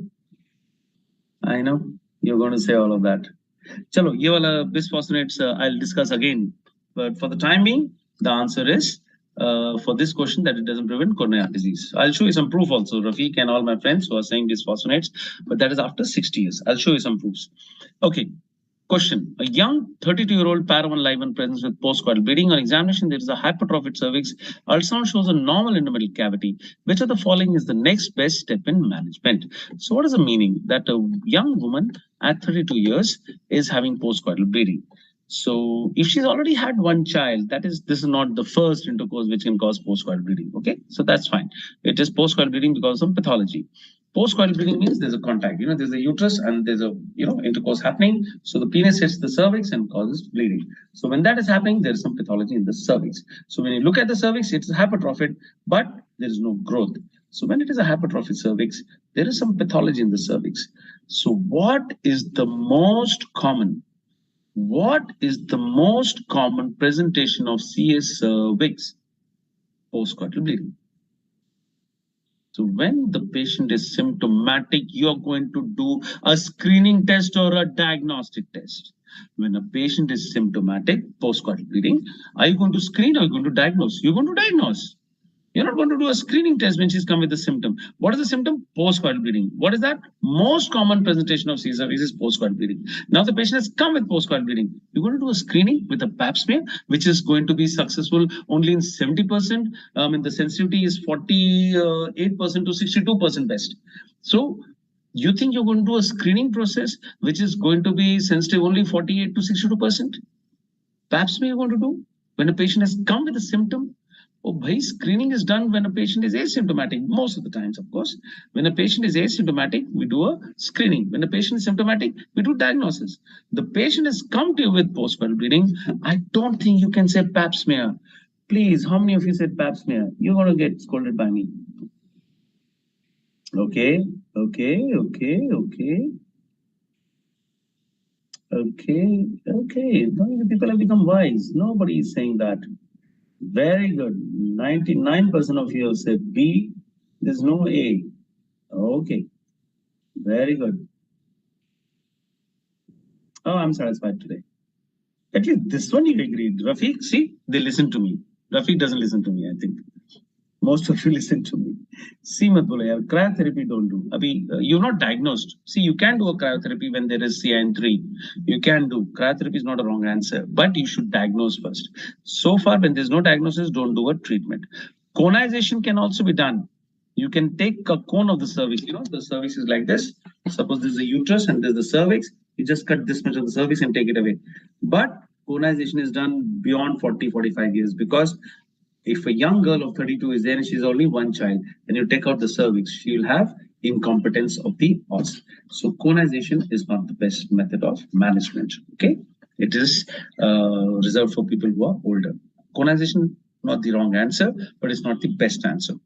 I know you're going to say all of that. Chalo, ye wala bisphosphonates I'll discuss again. But for the time being, the answer is for this question that it doesn't prevent coronary heart disease. I'll show you some proof also, Rafiq and all my friends who are saying bisphosphonates, but that is after 60 years. I'll show you some proofs. Okay. Question. A young 32-year-old para-1 live-1 presents with postcoital bleeding. On examination, there is a hypertrophic cervix. Ultrasound shows a normal endometrial cavity. Which of the following is the next best step in management? So what is the meaning? That a young woman at 32 years is having postcoital bleeding. So if she's already had one child, this is not the first intercourse which can cause postcoital bleeding. Okay, so that's fine. It is postcoital bleeding because of pathology. Postcoital bleeding means there's a contact, there's a uterus and there's a, intercourse happening. So the penis hits the cervix and causes bleeding. So when that is happening, there's some pathology in the cervix. So when you look at the cervix, it's hypertrophic, but there is no growth. So when it is a hypertrophic cervix, there is some pathology in the cervix. So what is the most common presentation of CS cervix? Postcoital bleeding. So when the patient is symptomatic, you're going to do a screening test or a diagnostic test. When a patient is symptomatic, postcoital bleeding, are you going to screen or are you going to diagnose? You're going to diagnose. You're not going to do a screening test when she's come with a symptom. What is the symptom? Postcoital bleeding. What is that? Most common presentation of CS cervix is postcoital bleeding. Now the patient has come with postcoital bleeding. You're going to do a screening with a pap smear, which is going to be successful only in 70%. The sensitivity is 48% to 62% best. So you think you're going to do a screening process, which is going to be sensitive only 48 to 62%? Pap smear you're going to do? When a patient has come with a symptom, oh, bhai, screening is done when a patient is asymptomatic, most of the times, of course. When a patient is asymptomatic, we do a screening. When a patient is symptomatic, we do diagnosis. The patient has come to you with postpartum bleeding. I don't think you can say pap smear. Please, how many of you said pap smear? You're going to get scolded by me. Okay. Now people have become wise. Nobody is saying that. Very good. 99% of you have said B. There's no A. Okay. Very good. Oh, I'm satisfied today. At least this one you agreed. Rafiq, see, they listen to me. Rafiq doesn't listen to me, I think. Most of you listen to me. See, mat bolo yaar, cryotherapy don't do. You're not diagnosed. See, you can do a cryotherapy when there is CIN3. You can do. Cryotherapy is not a wrong answer, but you should diagnose first. So far, when there's no diagnosis, don't do a treatment. Conization can also be done. You can take a cone of the cervix. You know, the cervix is like this. Suppose this is the uterus and there's the cervix. You just cut this much of the cervix and take it away. But conization is done beyond 40, 45 years, because if a young girl of 32 is there and she's only one child, and you take out the cervix, she will have incompetence of the os. So conization is not the best method of management. Okay, it is reserved for people who are older. Conization, not the wrong answer, but it's not the best answer.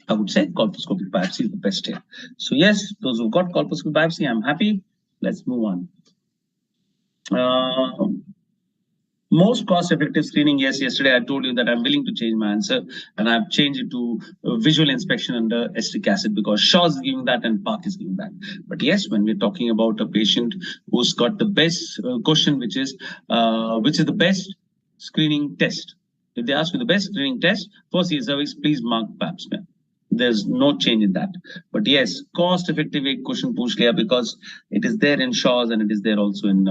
I would say colposcopic biopsy is the best here. So yes, those who got colposcopic biopsy, I'm happy. Let's move on. Most cost-effective screening, yes, yesterday I told you that I'm willing to change my answer, and I've changed it to visual inspection under acetic acid, because Shaw's is giving that and Park is giving that. But yes, when we're talking about a patient who's got the best question, which is the best screening test? If they ask you the best screening test for CS cervix, please mark pap smear. There's no change in that. But yes, cost-effective question push liya, because it is there in Shaw's and it is there also in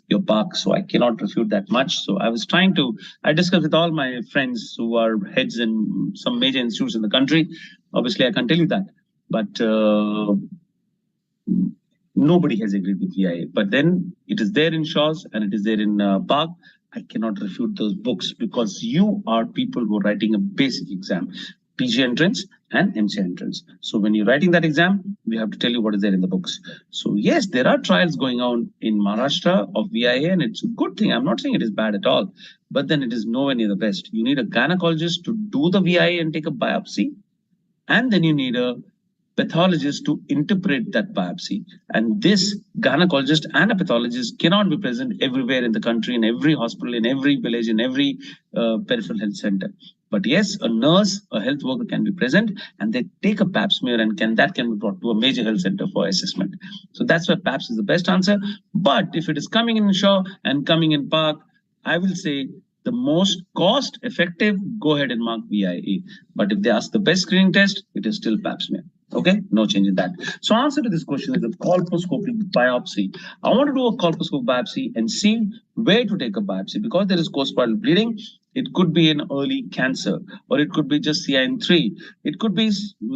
your Park. So I cannot refute that much. So I was trying to, I discussed with all my friends who are heads in some major institutes in the country. Obviously, I can't tell you that. But nobody has agreed with VIA. But then it is there in Shaw's and it is there in Park. I cannot refute those books, because you are people who are writing a basic exam. PG entrance and MC entrance. So when you're writing that exam, we have to tell you what is there in the books. So yes, there are trials going on in Maharashtra of VIA, and it's a good thing. I'm not saying it is bad at all, but then it is nowhere near the best. You need a gynecologist to do the VIA and take a biopsy, and then you need a pathologist to interpret that biopsy. And this gynecologist and a pathologist cannot be present everywhere in the country, in every hospital, in every village, in every peripheral health center. But yes, a nurse, a health worker can be present, and they take a pap smear, and that can be brought to a major health center for assessment. So that's why PAPS is the best answer. But if it is coming in Shaw and coming in Park, I will say the most cost effective, go ahead and mark VIA. But if they ask the best screening test, it is still pap smear. Okay, no change in that. So answer to this question is a colposcopic biopsy. I want to do a colposcopic biopsy and see where to take a biopsy, because there is postpartum bleeding. It could be an early cancer, or it could be just CIN3. It could be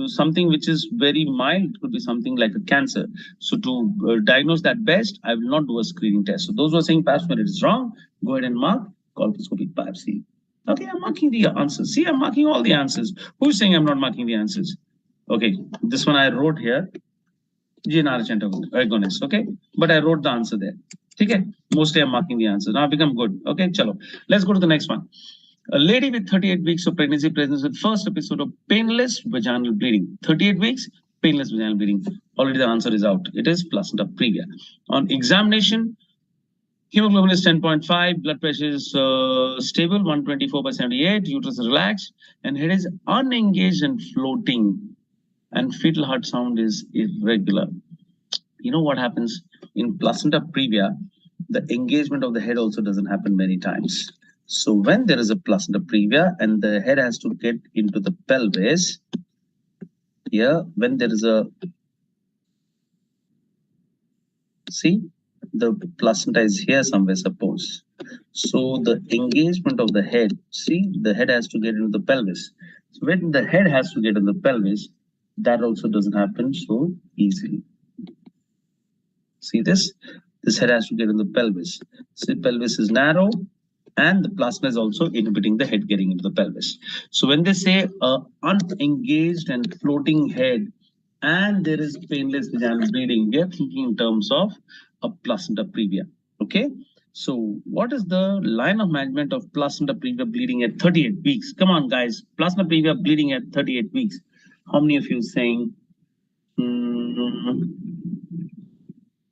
something which is very mild. It could be something like a cancer. So to diagnose that best, I will not do a screening test. So those who are saying pap smear, it is wrong, go ahead and mark colposcopic biopsy. Okay, I'm marking the answers. See, I'm marking all the answers. Who's saying I'm not marking the answers? Okay, this one I wrote here. Okay, but I wrote the answer there. Okay, mostly I'm marking the answers. Now I become good. Okay, chalo. Let's go to the next one. A lady with 38 weeks of pregnancy presents with first episode of painless vaginal bleeding. 38 weeks, painless vaginal bleeding. Already the answer is out. It is placenta previa. On examination, hemoglobin is 10.5, blood pressure is stable, 124/78, uterus is relaxed, and head is unengaged and floating, and fetal heart sound is irregular. You know what happens in placenta previa? The engagement of the head also doesn't happen many times. So when there is a placenta previa and the head has to get into the pelvis, here, when there is a, see, the placenta is here somewhere, suppose. So the engagement of the head, see, the head has to get into the pelvis. So when the head has to get in the pelvis, that also doesn't happen so easily. See this? This head has to get in the pelvis. See, pelvis is narrow, and the plasma is also inhibiting the head getting into the pelvis. So when they say unengaged and floating head and there is painless vaginal bleeding, we are thinking in terms of a placenta previa. Okay. So what is the line of management of placenta previa bleeding at 38 weeks? Come on, guys. Placenta previa bleeding at 38 weeks. How many of you saying,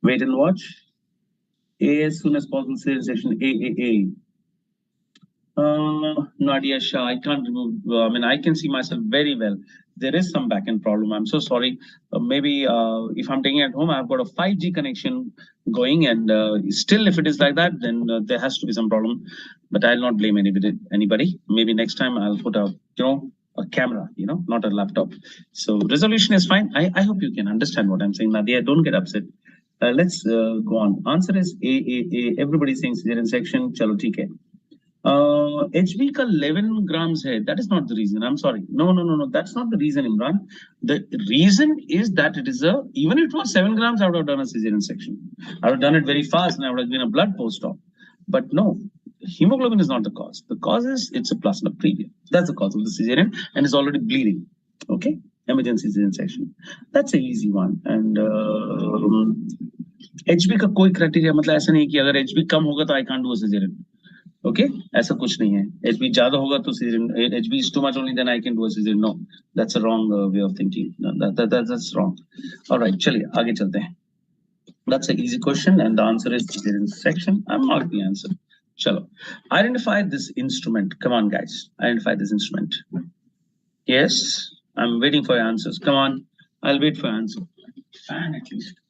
wait and watch? A as soon as possible, section A. Nadia Shah, I can't remove. I mean, I can see myself very well. There is some backend problem. I'm so sorry. Maybe if I'm taking it at home, I've got a 5G connection going, and still, if it is like that, then there has to be some problem. But I'll not blame anybody. Maybe next time I'll put a camera, not a laptop. So resolution is fine. I hope you can understand what I'm saying, Nadia. Don't get upset. Let's go on. Answer is A. Everybody's saying cesarean section. Chalo, theek hai. HB ka 11 grams hai. That is not the reason. I'm sorry. No. That's not the reason, Imran. The reason is that it is even if it was 7 grams, I would have done a cesarean section. I would have done it very fast and I would have been a blood post-op. But no, hemoglobin is not the cause. The cause is it's a placenta previa. That's the cause of the cesarean and it's already bleeding. Okay. Emergency cesarean section. That's an easy one. And HB का कोई criteria मतलब ऐसा नहीं कि अगर HB कम होगा तो I can't do a cesarean. Okay, ऐसा कुछ नहीं है. HB ज़्यादा होगा तो cesarean. HB is too much only, then I can do a cesarean. No, that's a wrong way of thinking. No, that's wrong. All right, चलिए आगे चलते हैं. That's an easy question, and the answer is cesarean section. I'm not the answer. Chalo. Identify this instrument. Come on, guys. Identify this instrument. Yes, I'm waiting for your answers. Come on, I'll wait for your answer. Fan at least.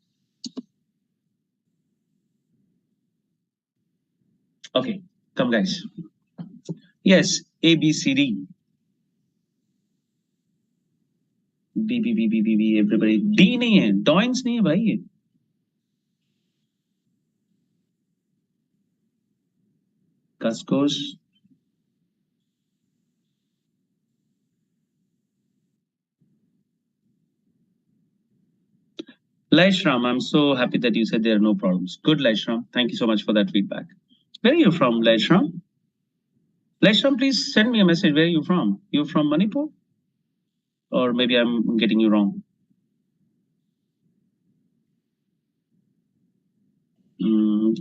Okay. Come, guys. Yes, A, B, C, D. B, everybody. D नहीं है, Doyens नहीं है भाई ये. Cascos. Laishram, I'm so happy that you said there are no problems. Good, Laishram. Thank you so much for that feedback. Where are you from, Laishram? Laishram, please send me a message. Where are you from? You're from Manipur? Or maybe I'm getting you wrong.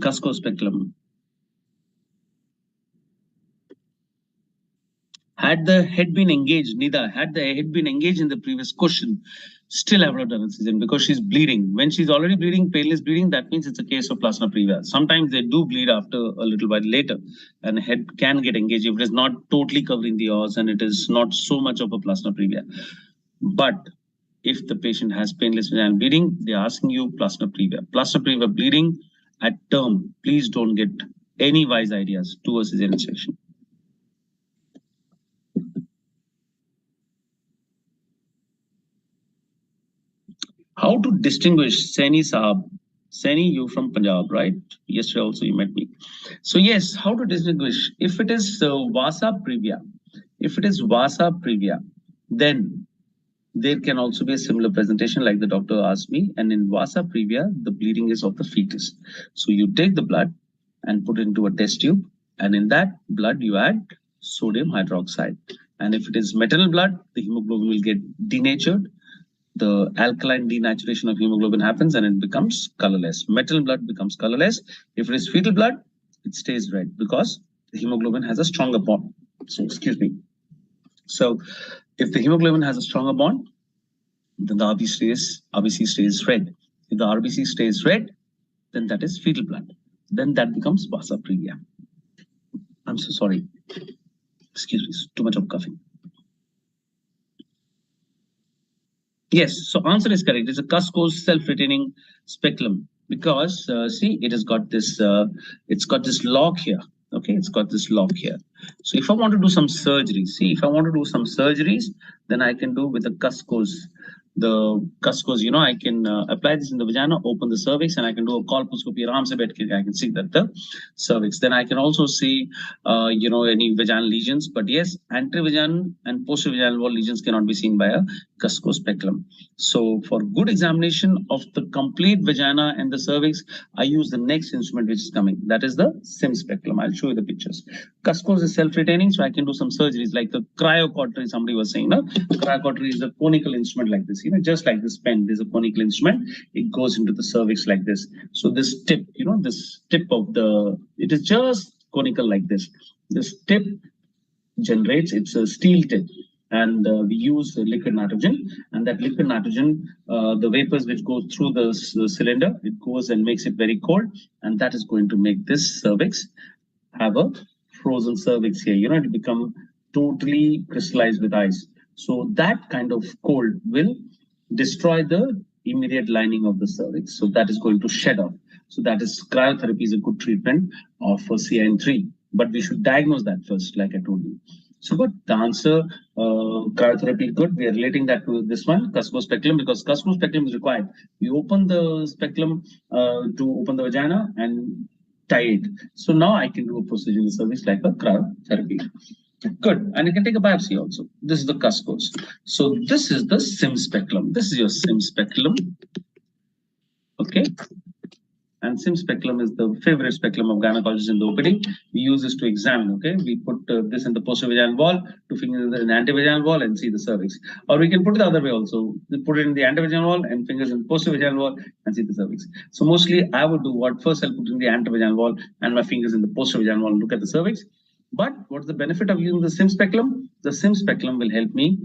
Casco speculum. Had the head been engaged, Nida, had the head been engaged in the previous question, still I would have done a cesarean because she's bleeding. When she's already bleeding, painless bleeding, that means it's a case of placenta previa. Sometimes they do bleed after a little while later, and head can get engaged if it is not totally covering the os and it is not so much of a placenta previa. But if the patient has painless vaginal bleeding, they're asking you placenta previa. Placenta previa bleeding at term, please don't get any wise ideas to a cesarean section. How to distinguish Saini Saab? Saini, you from Punjab, right? Yesterday also you met me. So yes, how to distinguish? If it is Vasa previa, then there can also be a similar presentation like the doctor asked me. And in Vasa previa, the bleeding is of the fetus. So you take the blood and put it into a test tube. And in that blood, you add sodium hydroxide. And if it is maternal blood, the hemoglobin will get denatured. The alkaline denaturation of hemoglobin happens and it becomes colorless. Maternal blood becomes colorless. If it is fetal blood, it stays red because the hemoglobin has a stronger bond. So, excuse me. So, if the hemoglobin has a stronger bond, then the RBC stays red. If the RBC stays red, then that is fetal blood. Then that becomes Vasa previa. I'm so sorry. Excuse me, too much of coughing. Yes, so answer is correct. It's a Casco's self-retaining speculum because see, it has got this. It's got this lock here. Okay, it's got this lock here. So if I want to do some surgeries, then I can do with the Casco's. The Casco's, I can apply this in the vagina, open the cervix, and I can do a colposcopy. I can see that the cervix. Then I can also see, any vaginal lesions. But yes, anterovaginal and posterior vaginal wall lesions cannot be seen by a Cusco-speculum. So for good examination of the complete vagina and the cervix, I use the next instrument which is coming. That is the sim speculum. I'll show you the pictures. Cusco is self-retaining, so I can do some surgeries like the cryocautery. Somebody was saying, no, cryocautery is a conical instrument like this. Just like this pen, there's a conical instrument. It goes into the cervix like this. So this tip, this tip of it is just conical like this. This tip generates, it's a steel tip, and we use liquid nitrogen, and that liquid nitrogen, the vapors which go through the cylinder, it goes and makes it very cold, and that is going to make this cervix have a frozen cervix here. It become totally crystallized with ice. So that kind of cold will destroy the immediate lining of the cervix. So that is going to shed off. So that is cryotherapy is a good treatment of CIN3. But we should diagnose that first, like I told you. So good. The answer, cryotherapy, good. We are relating that to this one, Cusco speculum, because Cusco speculum is required. You open the speculum to open the vagina and tie it. So now I can do a procedure in the cervix like a cryotherapy. Good. And you can take a biopsy also. This is the Cuscos. So this is the sim speculum. This is your sim speculum. Okay. And sim speculum is the favorite speculum of gynecologists in the OPD. We use this to examine, okay? We put this in the posterior wall, two fingers in the antevaginal wall and see the cervix. Or we can put it the other way also. We put it in the antevaginal wall and fingers in the posterior wall and see the cervix. So mostly I would do what? First I'll put in the antevaginal wall and my fingers in the posterior wall and look at the cervix. But what's the benefit of using the sim speculum? The sim speculum will help me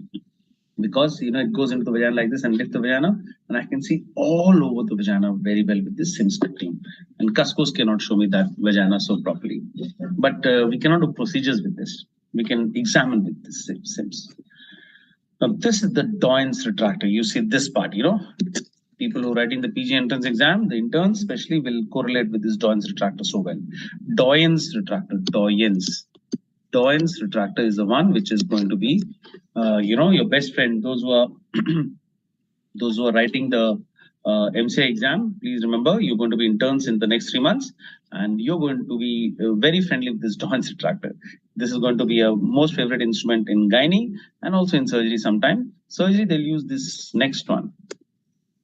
because it goes into the vagina like this and lift the vagina, and I can see all over the vagina very well with this sim speculum. And Cuscos cannot show me that vagina so properly. But we cannot do procedures with this. We can examine with this sims. Now this is the Doyens retractor. You see this part, people who are writing the PG entrance exam, the interns especially, will correlate with this Doyens retractor so well. Doyens retractor, Doyens retractor is the one which is going to be, your best friend. Those who are writing the MCA exam, please remember you're going to be interns in the next 3 months, and you're going to be very friendly with this Doyens retractor. This is going to be a most favorite instrument in gynae and also in surgery sometime. Surgery, they'll use this next one,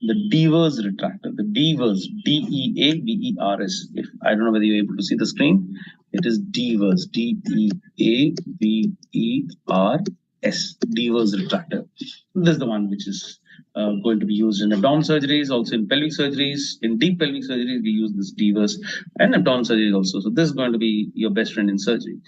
the Devers retractor, the Devers, D-E-A-V-E-R-S. If I don't know whether you're able to see the screen, it is Devers, D-E-A-V-E-R-S, Devers retractor. This is the one which is going to be used in abdominal surgeries, also in pelvic surgeries. In deep pelvic surgeries, we use this Devers, and abdominal surgeries also. So this is going to be your best friend in surgery.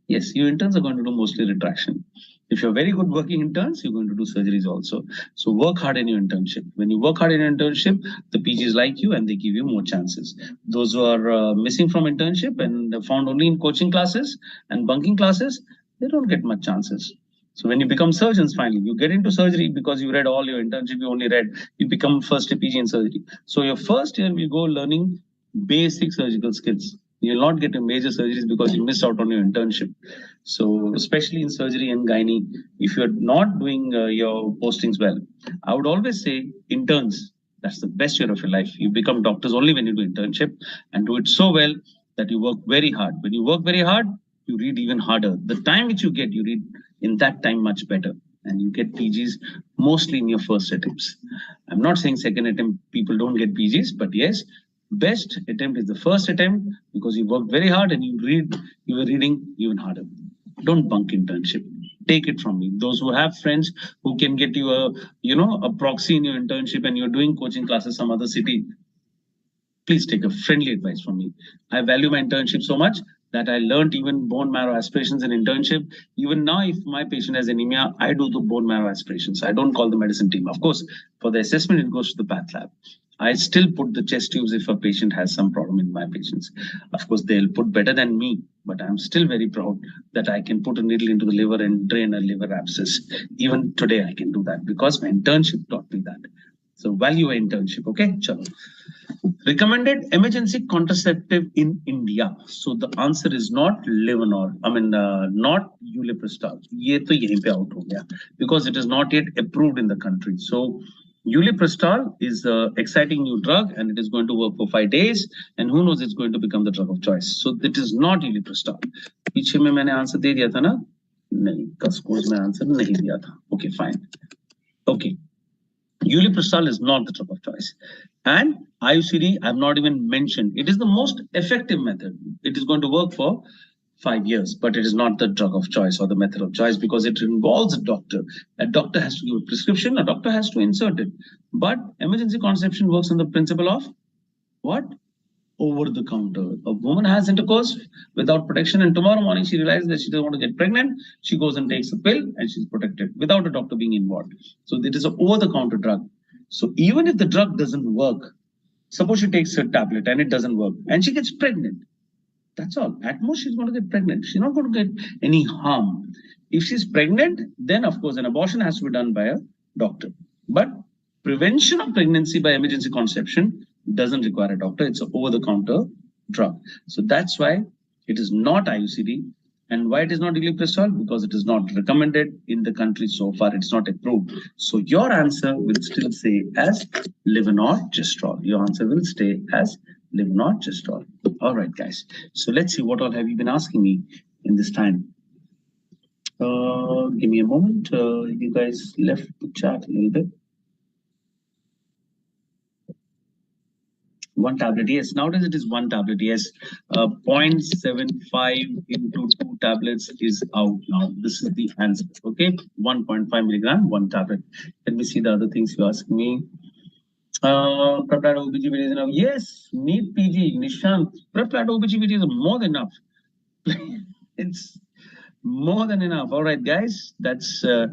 Yes, your interns are going to do mostly retraction. If you're very good working interns, you're going to do surgeries also. So work hard in your internship. When you work hard in your internship, the PGs like you and they give you more chances. Those who are missing from internship and found only in coaching classes and bunking classes, they don't get much chances. So when you become surgeons, finally, you get into surgery because you read all your internship, you only read, you become first year PG in surgery. So your first year, we go learning basic surgical skills. You'll not get to major surgeries because you missed out on your internship. So especially in surgery and gynae, if you're not doing your postings well, I would always say interns, that's the best year of your life. You become doctors only when you do internship and do it so well that you work very hard. When you work very hard, you read even harder. The time which you get, you read in that time much better. And you get PGs mostly in your first attempts. I'm not saying second attempt people don't get PGs, but yes, best attempt is the first attempt because you worked very hard and you were reading even harder. Don't bunk internship. Take it from me. Those who have friends who can get you a proxy in your internship and you're doing coaching classes some other city, please take a friendly advice from me. I value my internship so much that I learned even bone marrow aspirations in internship. Even now, if my patient has anemia, I do the bone marrow aspirations. I don't call the medicine team. Of course, for the assessment, it goes to the path lab. I still put the chest tubes if a patient has some problem in my patients. Of course, they'll put better than me, but I'm still very proud that I can put a needle into the liver and drain a liver abscess. Even today, I can do that because my internship taught me that. So value an internship, okay? Chalo. Recommended emergency contraceptive in India. So the answer is not Levonorm. Not Ulipristal. Ye to yahin pe out ho gaya because it is not yet approved in the country. So Ulipristal is an exciting new drug and it is going to work for 5 days. And who knows, it's going to become the drug of choice. So it is not Ulipristal. पीछे में मैंने answer दे दिया था ना? नहीं, Cuscos में answer नहीं दिया था. Okay, fine. Okay. Ulipristal is not the drug of choice. And IUCD, I've not even mentioned. It is the most effective method. It is going to work for 5 years, but it is not the drug of choice or the method of choice because it involves a doctor. A doctor has to give a prescription, a doctor has to insert it. But emergency conception works on the principle of what? Over the counter. A woman has intercourse without protection, and tomorrow morning she realizes that she doesn't want to get pregnant. She goes and takes a pill and she's protected without a doctor being involved. So it is an over the counter drug. So even if the drug doesn't work, suppose she takes a tablet and it doesn't work and she gets pregnant. That's all. At most, she's going to get pregnant. She's not going to get any harm. If she's pregnant, then of course an abortion has to be done by a doctor. But prevention of pregnancy by emergency conception doesn't require a doctor. It's an over-the-counter drug. So that's why it is not IUCD. And why it is not ulipristal? Because it is not recommended in the country so far. It's not approved. So your answer will still say as levonorgestrel. Your answer will stay as levonorgestrel. All right, guys. So let's see what all have you been asking me in this time. Give me a moment. You guys left the chat a little bit. One tablet, yes. Nowadays it is one tablet, yes. 0.75 into 2 tablets is out now. This is the answer, okay? 1.5 milligram, 1 tablet. Let me see the other things you ask me. Prepladder OBGYN is enough. Yes, NEET PG, Nishant. Prepladder OBGYN is more than enough. It's more than enough. All right, guys. That's, I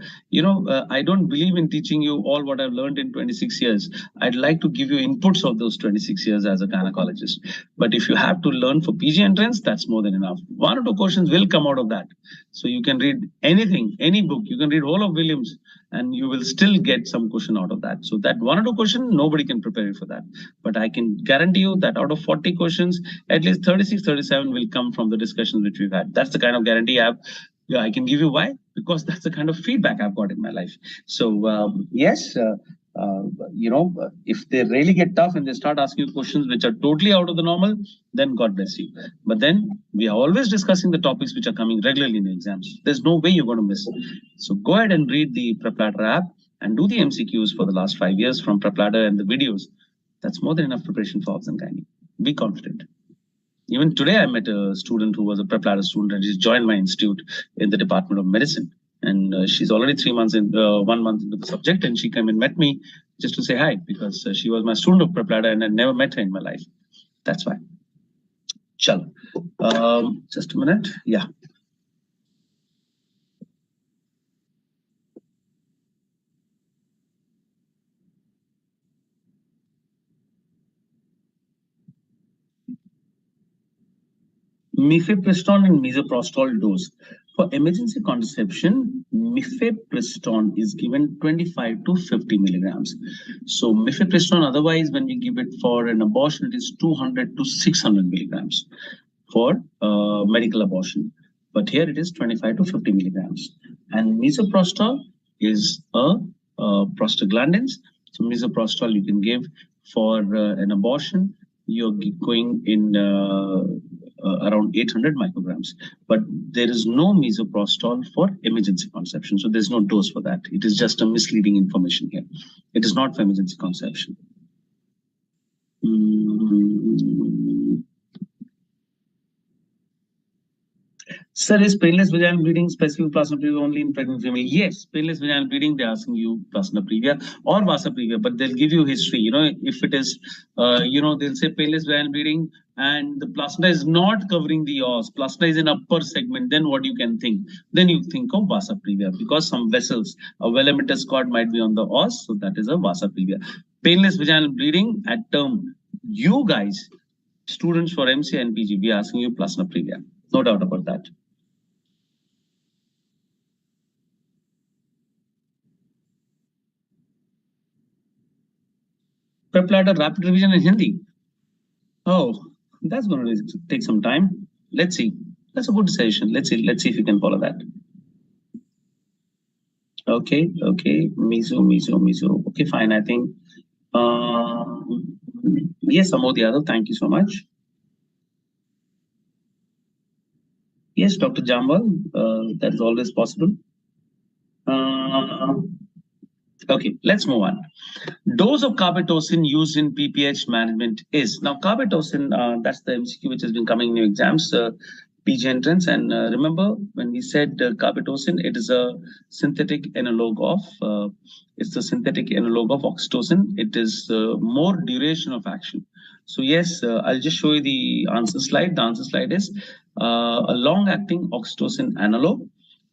don't believe in teaching you all what I've learned in 26 years. I'd like to give you inputs of those 26 years as a gynecologist. But if you have to learn for PG entrance, that's more than enough. 1 or 2 questions will come out of that. So you can read anything, any book. You can read whole of Williams and you will still get some question out of that. So that 1 or 2 questions, nobody can prepare you for that. But I can guarantee you that out of 40 questions, at least 36, 37 will come from the discussions which we've had. That's the kind of guarantee I have. Yeah, I can give you why, because that's the kind of feedback I've got in my life. So yes, if they really get tough and they start asking you questions which are totally out of the normal, then God bless you. But then we are always discussing the topics which are coming regularly in the exams. There's no way you're going to miss. So go ahead and read the Prepladder app and do the MCQs for the last 5 years from Prepladder and the videos. That's more than enough preparation for obs and gynae. Be confident. Even today, I met a student who was a Prepladder student and she's joined my institute in the Department of Medicine. And she's already 3 months in, 1 month into the subject, and she came and met me just to say hi because she was my student of Prepladder and I never met her in my life. That's why. Chalo. Just a minute. Yeah. Mifepristone and misoprostol dose. For emergency conception, mifepristone is given 25 to 50 milligrams. So mifepristone, otherwise, when we give it for an abortion, it is 200 to 600 milligrams for medical abortion. But here it is 25 to 50 milligrams. And misoprostol is a prostaglandins. So misoprostol you can give for an abortion. You're going in around 800 micrograms. But there is no misoprostol for emergency conception. So there's no dose for that. It is just a misleading information here. It is not for emergency conception. Sir, is painless vaginal bleeding specific placenta previa only in pregnant female? Yes, painless vaginal bleeding, they're asking you placenta previa or vasa previa, but they'll give you history. If it is, they'll say painless vaginal bleeding and the placenta is not covering the os, placenta is in upper segment, then what you can think? Then you think of vasa previa because some vessels, a well-emitted cord might be on the os, so that is a vasa previa. Painless vaginal bleeding at term, you guys, students for MC and PG, we are asking you placenta previa. No doubt about that. Prepladder rapid revision in Hindi. Oh, that's going to take some time. Let's see. That's a good suggestion. Let's see if you can follow that. Okay. Miso. Okay, fine. I think. Yes, Amod Yadav. Thank you so much. Yes, Dr. Jambal. That is always possible. Okay, let's move on. Dose of carbetocin used in PPH management is now carbetocin. That's the MCQ which has been coming in your exams, PG entrance. And remember when we said carbetocin, it is a synthetic analog of oxytocin. It is more duration of action. So yes, I'll just show you the answer slide. The answer slide is a long-acting oxytocin analog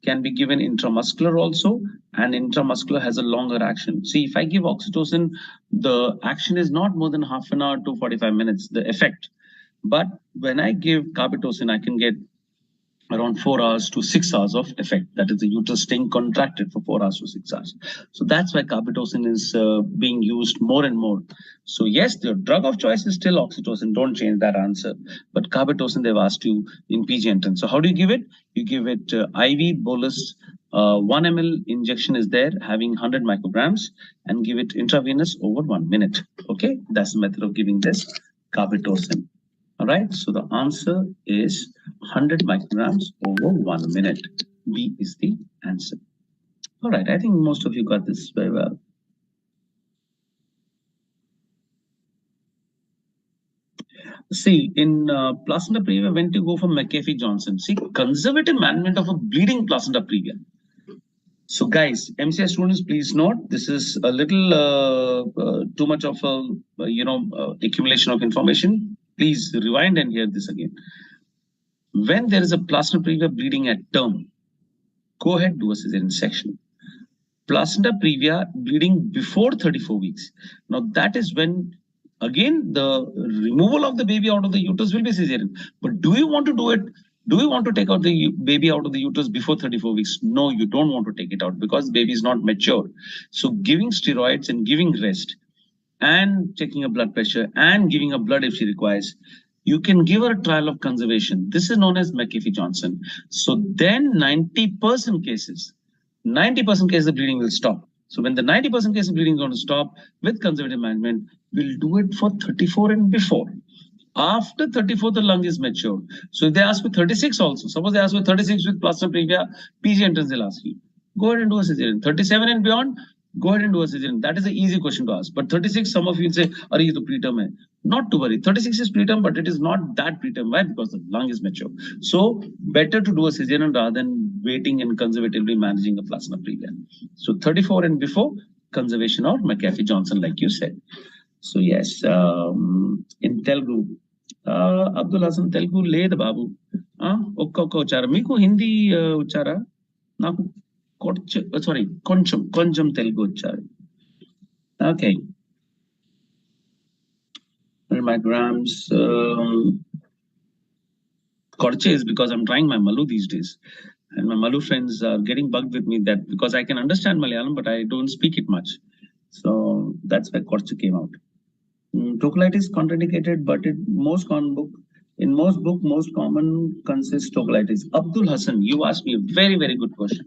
can be given intramuscular also, and intramuscular has a longer action. See, if I give oxytocin, the action is not more than half an hour to 45 minutes, the effect. But when I give carbetocin, I can get around 4 hours to 6 hours of effect. That is the uterus staying contracted for 4 hours to 6 hours. So that's why carbetocin is being used more and more. So yes, the drug of choice is still oxytocin. Don't change that answer. But carbetocin, they've asked you in PG entrance. So how do you give it? You give it IV bolus. 1 ml injection is there having 100 micrograms and give it intravenous over 1 minute. Okay, that's the method of giving this carbetocin. All right, so the answer is 100 micrograms over 1 minute. B is the answer. All right, I think most of you got this very well. See, in placenta previa, when to go for McAfee-Johnson? See, conservative management of a bleeding placenta previa. So guys, MCI students, please note, this is a little too much of a, accumulation of information. Please rewind and hear this again. When there is a placenta previa bleeding at term, go ahead, do a cesarean section. Placenta previa bleeding before 34 weeks. Now that is when, again, the removal of the baby out of the uterus will be cesarean. But do you want to do it? Do you want to take out the baby out of the uterus before 34 weeks? No, you don't want to take it out because the baby is not mature. So giving steroids and giving rest and checking her blood pressure and giving her blood if she requires, you can give her a trial of conservation. This is known as McAfee-Johnson. So then 90% cases, the bleeding will stop. So when the 90% case of bleeding is going to stop with conservative management, we'll do it for 34 and before. After 34, the lung is mature. So if they ask for 36 also, suppose they ask for 36 with placenta previa, PG entrance they'll ask you. Go ahead and do a cesarean. 37 and beyond, go ahead and do a cesarean. That is an easy question to ask. But 36, some of you will say, are you the preterm hai? Not to worry. 36 is preterm, but it is not that preterm. Why? Because the lung is mature. So better to do a cesarean rather than waiting and conservatively managing a placenta previa. So 34 and before, conservation or McAfee-Johnson, like you said. So yes, in Telugu, Abdul Hasan Telugu led babu. Okka uchara. Meeku Hindi uchara. Naku koncham Telugu uchara. Okay. Micrograms. Korche is because I'm trying my Malu these days. And my Malu friends are getting bugged with me that because I can understand Malayalam, but I don't speak it much. So that's why Korche came out. Tocolitis contraindicated, but most common consists tocolitis. Abdul Hasan, you asked me a very, very good question.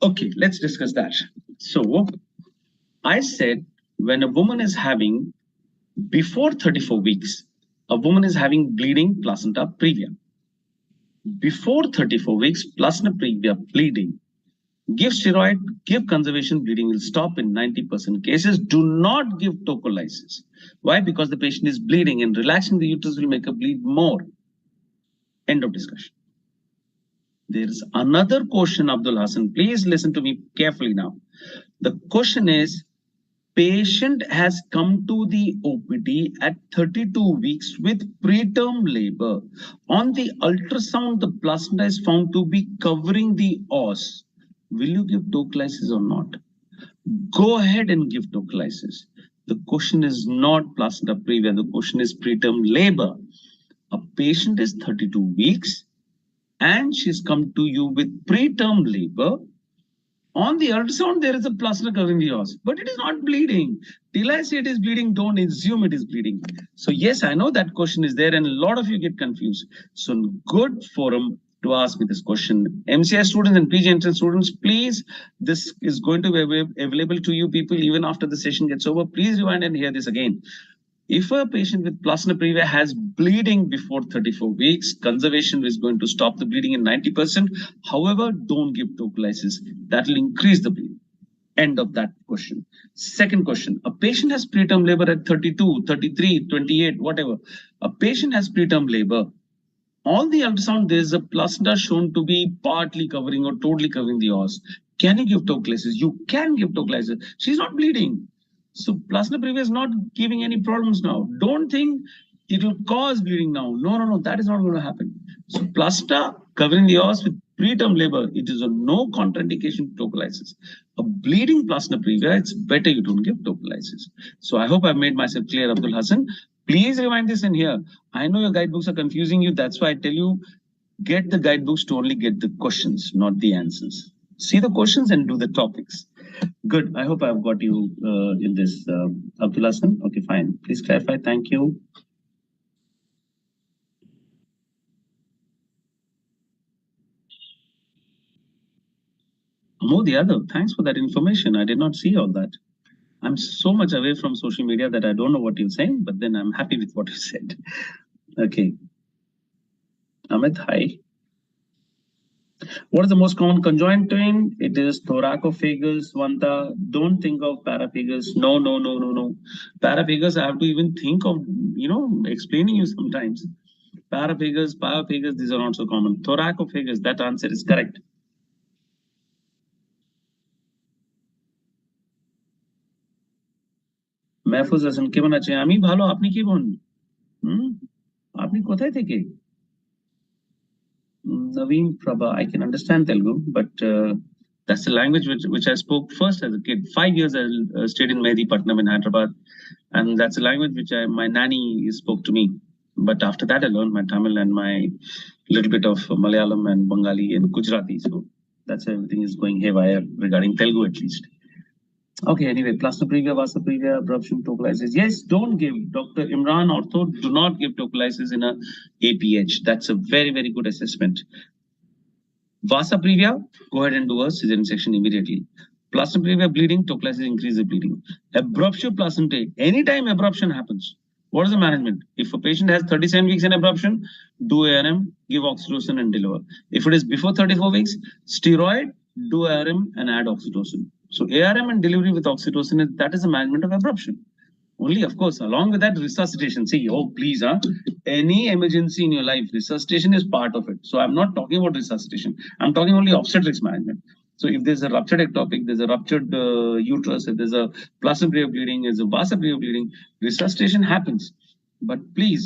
Okay, let's discuss that. So I said when a woman is having before 34 weeks, a woman is having bleeding placenta previa. Before 34 weeks, placenta previa bleeding. Give steroid, give conservation, bleeding will stop in 90% cases. Do not give tocolysis. Why? Because the patient is bleeding and relaxing the uterus will make her bleed more. End of discussion. There is another question, Abdul Hasan. Please listen to me carefully now. The question is, patient has come to the OPD at 32 weeks with preterm labor. On the ultrasound, the placenta is found to be covering the os. Will you give tocolysis or not? Go ahead and give tocolysis. The question is not placenta previa. The question is preterm labor. A patient is 32 weeks and she's come to you with preterm labor. On the ultrasound, there is a placenta covering the os, but it is not bleeding. Till I say it is bleeding, don't assume it is bleeding. So yes, I know that question is there and a lot of you get confused. So good forum to ask me this question. MCI students and PG entrance students, please, this is going to be available to you people even after the session gets over. Please rewind and hear this again. If a patient with placenta previa has bleeding before 34 weeks, conservation is going to stop the bleeding in 90%. However, don't give tocolysis. That will increase the bleeding. End of that question. Second question, a patient has preterm labor at 32, 33, 28, whatever. A patient has preterm labor. On the ultrasound, there is a placenta shown to be partly covering or totally covering the os. Can you give tocolysis? You can give tocolysis. She's not bleeding. So placenta previa is not giving any problems now. Don't think it will cause bleeding now. No, that is not going to happen. So placenta covering the os with preterm labor, it is a no contraindication to tocolysis. A bleeding placenta previa, it's better you don't give tocolysis. So I hope I've made myself clear, Abdul Hassan. Please remind this in here. I know your guidebooks are confusing you. That's why I tell you, get the guidebooks to only get the questions, not the answers. See the questions and do the topics. Good. I hope I've got you in this, Abdul Hassan. Okay, fine. Please clarify. Thank you. Modi Yadav, thanks for that information. I did not see all that. I'm so much away from social media that I don't know what you're saying, but then I'm happy with what you said. Okay. Amit, hi. What is the most common conjoined twin? It is thoracophagous, Vanta. Don't think of paraphagus. No. Paraphagus, I have to even think of, explaining you sometimes. Paraphagus, these are not so common. Thoracophagous, that answer is correct. Mahfuz Hasan, কেমন আছে? আমি ভালো, আপনি কি বোন? আপনি কোথায় থেকে? Naveen Prabha, I can understand Telugu, but that's the language which I spoke first as a kid. 5 years I stayed in Mehdipatnam in Hyderabad, and that's a language which my nanny spoke to me. But after that, I learned my Tamil and my little bit of Malayalam and Bengali and Gujarati. So that's everything is going haywire regarding Telugu at least. Okay, anyway, plasma previa, vasa previa, abruption, tocolysis. Yes, don't give. Dr. Imran Ortho, do not give tocolysis in a APH. That's a very, very good assessment. Vasa previa, go ahead and do a cesarean section immediately. Plasma previa bleeding, tocolysis increases bleeding. Abruptio placentae, anytime abruption happens, what is the management? If a patient has 37 weeks in abruption, do ARM, give oxytocin and deliver. If it is before 34 weeks, steroid, do ARM and add oxytocin. So ARM and delivery with oxytocin, that is the management of abruption. Only, of course, along with that, resuscitation. See, oh, please, any emergency in your life, resuscitation is part of it. So I'm not talking about resuscitation. I'm talking only obstetrics management. So if there's a ruptured ectopic, there's a ruptured uterus, if there's a plasma previa bleeding, there's a vasa previa bleeding, resuscitation happens. But please,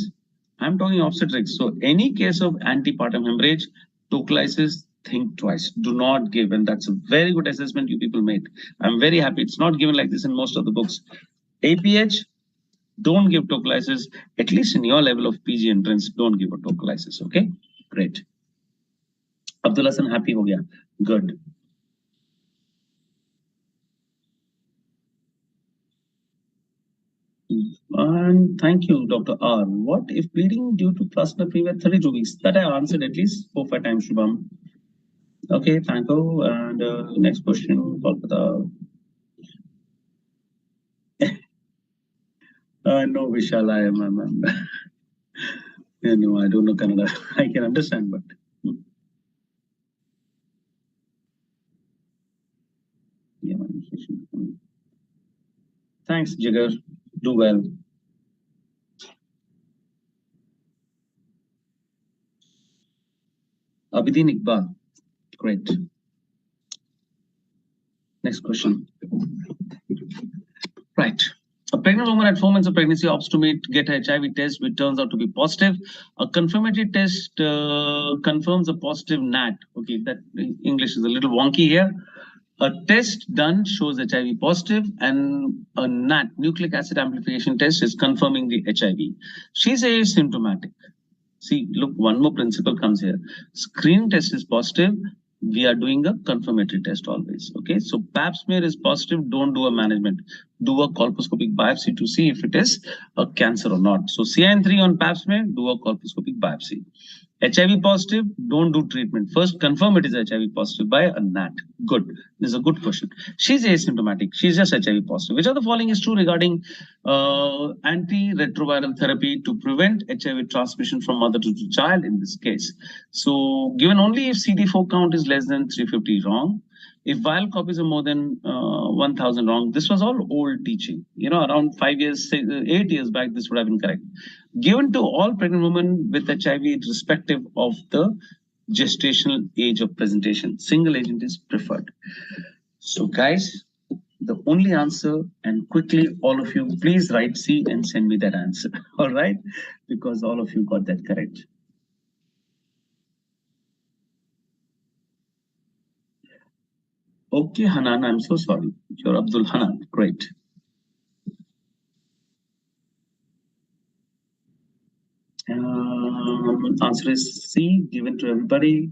I'm talking obstetrics. So any case of antepartum hemorrhage, tocolysis, think twice. Do not give. And that's a very good assessment you people made. I'm very happy. It's not given like this in most of the books. APH, don't give tocolysis. At least in your level of PG entrance, don't give a tocolysis. Okay, great. Abdul Hassan, happy ho gaya. Good. And thank you, Dr. R. What if bleeding due to plasma previa 32 weeks? That I answered at least 4-5 times, Shubham. Okay, thank you. And next question, Kolkata. No, Vishal, I am. No, I don't know Kannada. I can understand, but. Thanks, Jigar. Do well. Abidin Iqbal. Great. Next question. Right. A pregnant woman at 4 months of pregnancy opts to get a HIV test, which turns out to be positive. A confirmatory test confirms a positive NAT. Okay, that English is a little wonky here. A test done shows HIV positive, and a NAT, nucleic acid amplification test, is confirming the HIV. She's asymptomatic. See, look, one more principle comes here. Screening test is positive. We are doing a confirmatory test always. Okay, so pap smear is positive. Don't do a management. Do a colposcopic biopsy to see if it is a cancer or not. So CIN3 on pap smear, do a colposcopic biopsy. HIV positive, don't do treatment. First, confirm it is HIV positive by a NAT. Good. This is a good question. She's asymptomatic. She's just HIV positive. Which of the following is true regarding antiretroviral therapy to prevent HIV transmission from mother to child in this case. So given only if CD4 count is less than 350, wrong. If viral copies are more than 1,000, wrong. This was all old teaching. Around 8 years back, this would have been correct. Given to all pregnant women with HIV, irrespective of the gestational age of presentation, single agent is preferred. So guys, the only answer, and quickly all of you please write C and send me that answer. All right, because all of you got that correct. Okay, Hanan, I'm so sorry. You're Abdul Hanan. Great. Answer is C, given to everybody.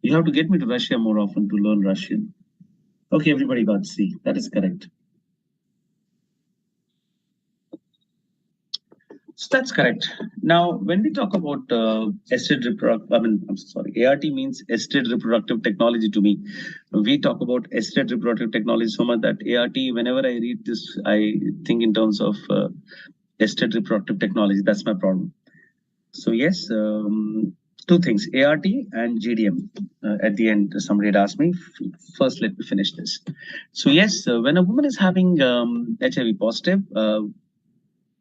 You have to get me to Russia more often to learn Russian. Okay, everybody got C. That is correct. So that's correct. Now, when we talk about assisted reproductive, ART means assisted reproductive technology to me. We talk about assisted reproductive technology so much that ART, whenever I read this, I think in terms of assisted reproductive technology. That's my problem. So yes, two things, ART and GDM. At the end, somebody had asked me. First, let me finish this. So yes, when a woman is having HIV positive,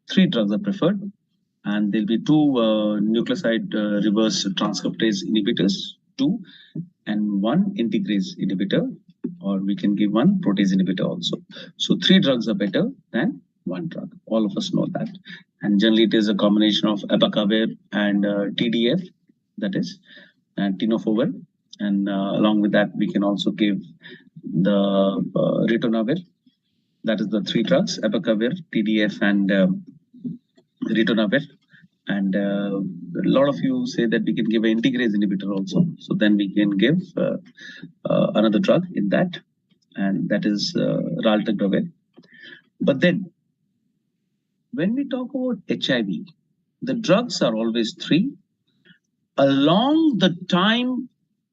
3 drugs are preferred, and there'll be 2 nucleoside reverse transcriptase inhibitors, 2, and 1 integrase inhibitor, or we can give 1 protease inhibitor also. So 3 drugs are better than 1 drug. All of us know that. And generally, it is a combination of abacavir and TDF, that is, and tenofovir. And along with that, we can also give the ritonavir. That is the 3 drugs: abacavir, TDF, and ritonavir. And a lot of you say that we can give an integrase inhibitor also. So then we can give another drug in that, and that is raltegravir. But then, when we talk about HIV, the drugs are always 3. Along the time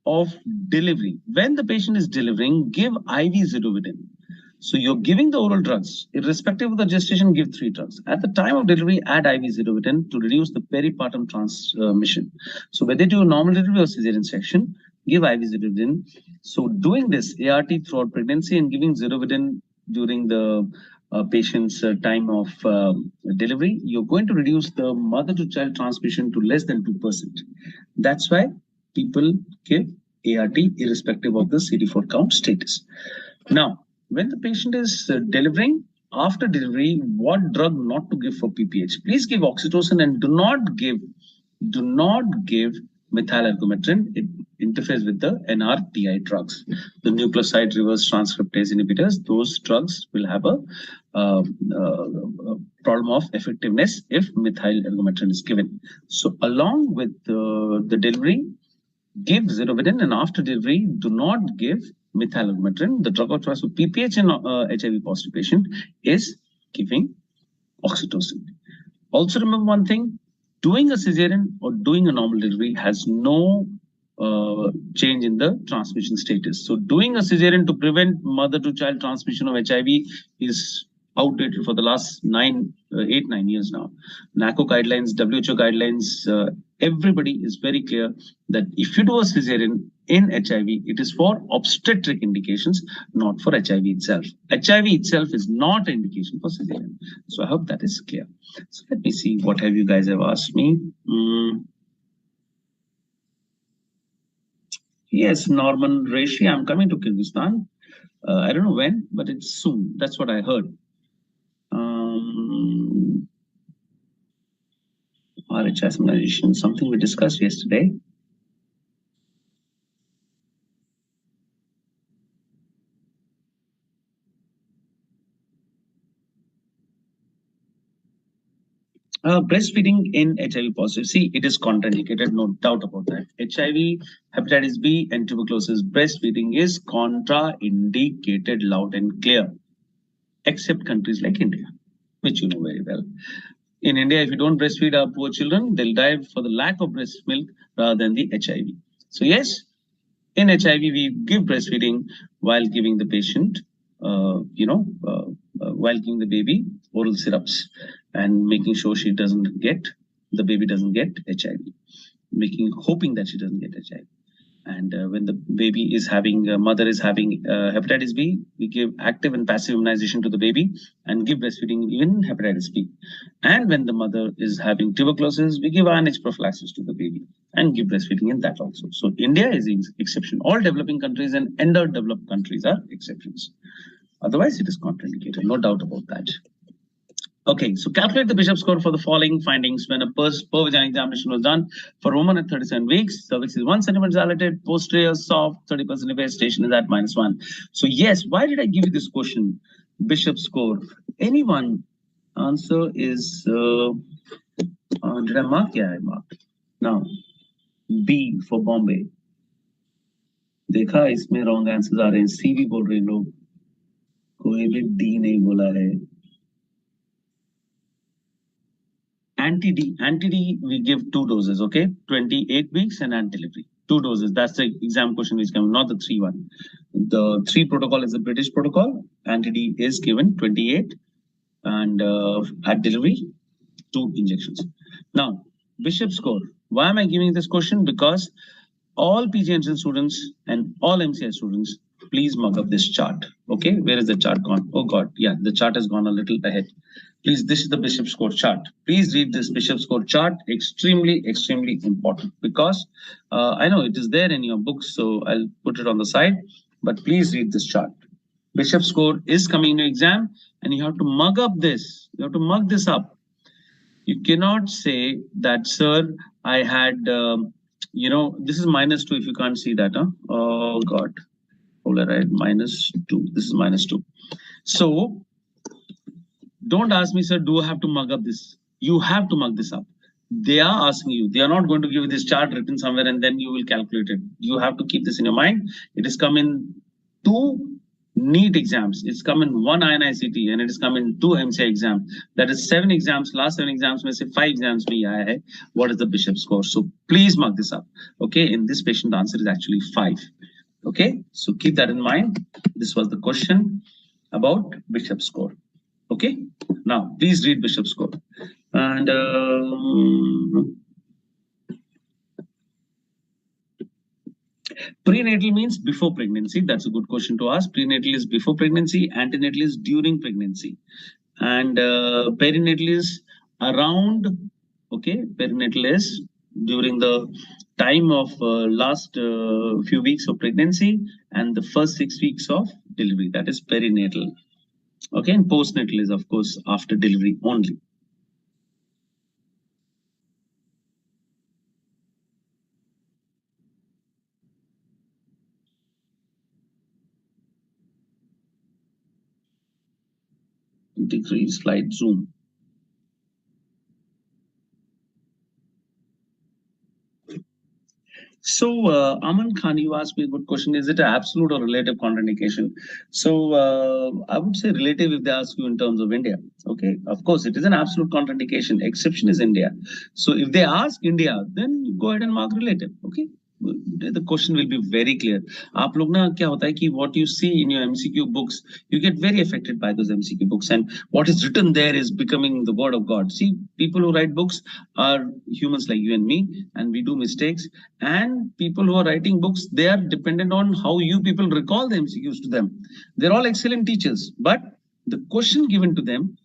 of delivery, when the patient is delivering, give IV zidovudin. So you're giving the oral drugs, irrespective of the gestation, give 3 drugs. At the time of delivery, add IV zidovudin to reduce the peripartum transmission. So whether you do a normal delivery or cesarean section, give IV zidovudin. So doing this ART throughout pregnancy and giving zidovudin during the patient's time of delivery, you're going to reduce the mother-to-child transmission to less than 2%. That's why people give ART irrespective of the CD4 count status. Now, when the patient is delivering, after delivery, what drug not to give for PPH? Please give oxytocin and do not give methylergometrin. It interferes with the NRTI drugs. The nucleoside reverse transcriptase inhibitors, those drugs will have a problem of effectiveness if methylergometrin is given. So along with the delivery, give zidovudin, and after delivery, do not give methylergometrin. The drug of choice for PPH in HIV positive patient is giving oxytocin. Also remember one thing, doing a cesarean or doing a normal delivery has no change in the transmission status. So doing a cesarean to prevent mother-to-child transmission of HIV is outdated for the last 8-9 years now. NACO guidelines, WHO guidelines, everybody is very clear that if you do a cesarean in HIV, it is for obstetric indications, not for HIV itself. HIV itself is not an indication for cesarean. So I hope that is clear. So let me see what have you guys have asked me. Yes, Norman Reishi, I'm coming to Kyrgyzstan. I don't know when, but it's soon. That's what I heard. RHI summarization, something we discussed yesterday. Breastfeeding in HIV positive. See, it is contraindicated, no doubt about that. HIV, hepatitis B, and tuberculosis, breastfeeding is contraindicated loud and clear, except countries like India, which you know very well. In India, if you don't breastfeed our poor children, they'll die for the lack of breast milk rather than the HIV. So yes, In HIV, we give breastfeeding while giving the patient, while giving the baby oral syrups and making sure the baby doesn't get HIV, hoping that she doesn't get HIV. And when the mother is having hepatitis B, we give active and passive immunization to the baby and give breastfeeding even hepatitis B. And when the mother is having tuberculosis, we give INH prophylaxis to the baby and give breastfeeding in that also. So India is the exception. All developing countries and underdeveloped countries are exceptions. Otherwise, it is contraindicated, no doubt about that. Okay, so calculate the Bishop score for the following findings when a per vaginal examination was done for woman at 37 weeks. Cervix is 1 centimeter dilated, posterior soft, 30% infestation is at -1. So yes, why did I give you this question? Bishop score. Anyone? Answer is did I mark? Yeah, I marked. Now B for Bombay. देखा इसमें wrong answers आ रहे हैं. C भी बोल रहे हैं लोग. कोई भी D नहीं बोला है. Anti-D, we give 2 doses, okay? 28 weeks and anti-delivery. 2 doses. That's the exam question which came, not the 3-1. The 3 protocol is the British protocol. Anti-D is given 28 and at delivery, 2 injections. Now, Bishop score. Why am I giving this question? Because all PG entrance students and all MCI students, please mug up this chart. Okay, where is the chart gone? Oh God, yeah, the chart has gone a little ahead. Please, this is the Bishop score chart. Please read this Bishop score chart. Extremely, extremely important because I know it is there in your books, so I'll put it on the side. But please read this chart. Bishop score is coming in your exam, and you have to mug up this. You have to mug this up. You cannot say that, sir, I had, this is -2 if you can't see that. Huh? Oh God. Polarized -2. This is -2. So don't ask me, sir, do I have to mug up this? You have to mug this up. They are asking you. They are not going to give you this chart written somewhere and then you will calculate it. You have to keep this in your mind. It is come in 2 NEET exams. It's come in 1 INI-CET and it is come in 2 MCI exams. That is 7 exams. Last 7 exams, may say 5 exams. What is the Bishop score? So please mark this up. Okay, in this patient, the answer is actually 5. Okay, so keep that in mind. This was the question about Bishop score. Okay, now please read Bishop score. And prenatal means before pregnancy. That's a good question to ask. Prenatal is before pregnancy. Antenatal is during pregnancy. And perinatal is around, okay, perinatal is during the time of last few weeks of pregnancy and the first 6 weeks of delivery. That is perinatal. Okay, and postnatal is, of course, after delivery only. Decrease slide zoom. So, Aman Khan, you asked me a good question. Is it an absolute or relative contraindication? So, I would say relative if they ask you in terms of India. Okay, of course, it is an absolute contraindication. Exception is India. So, if they ask India, then go ahead and mark relative. Okay, the question will be very clear. आप लोग ना क्या होता है कि what you see in your MCQ books, you get very affected by those MCQ books, and what is written there is becoming the word of God. See, people who write books are humans like you and me, and we do mistakes. And people who are writing books, they are dependent on how you people recall the MCQs to them. They're all excellent teachers, but the question given to them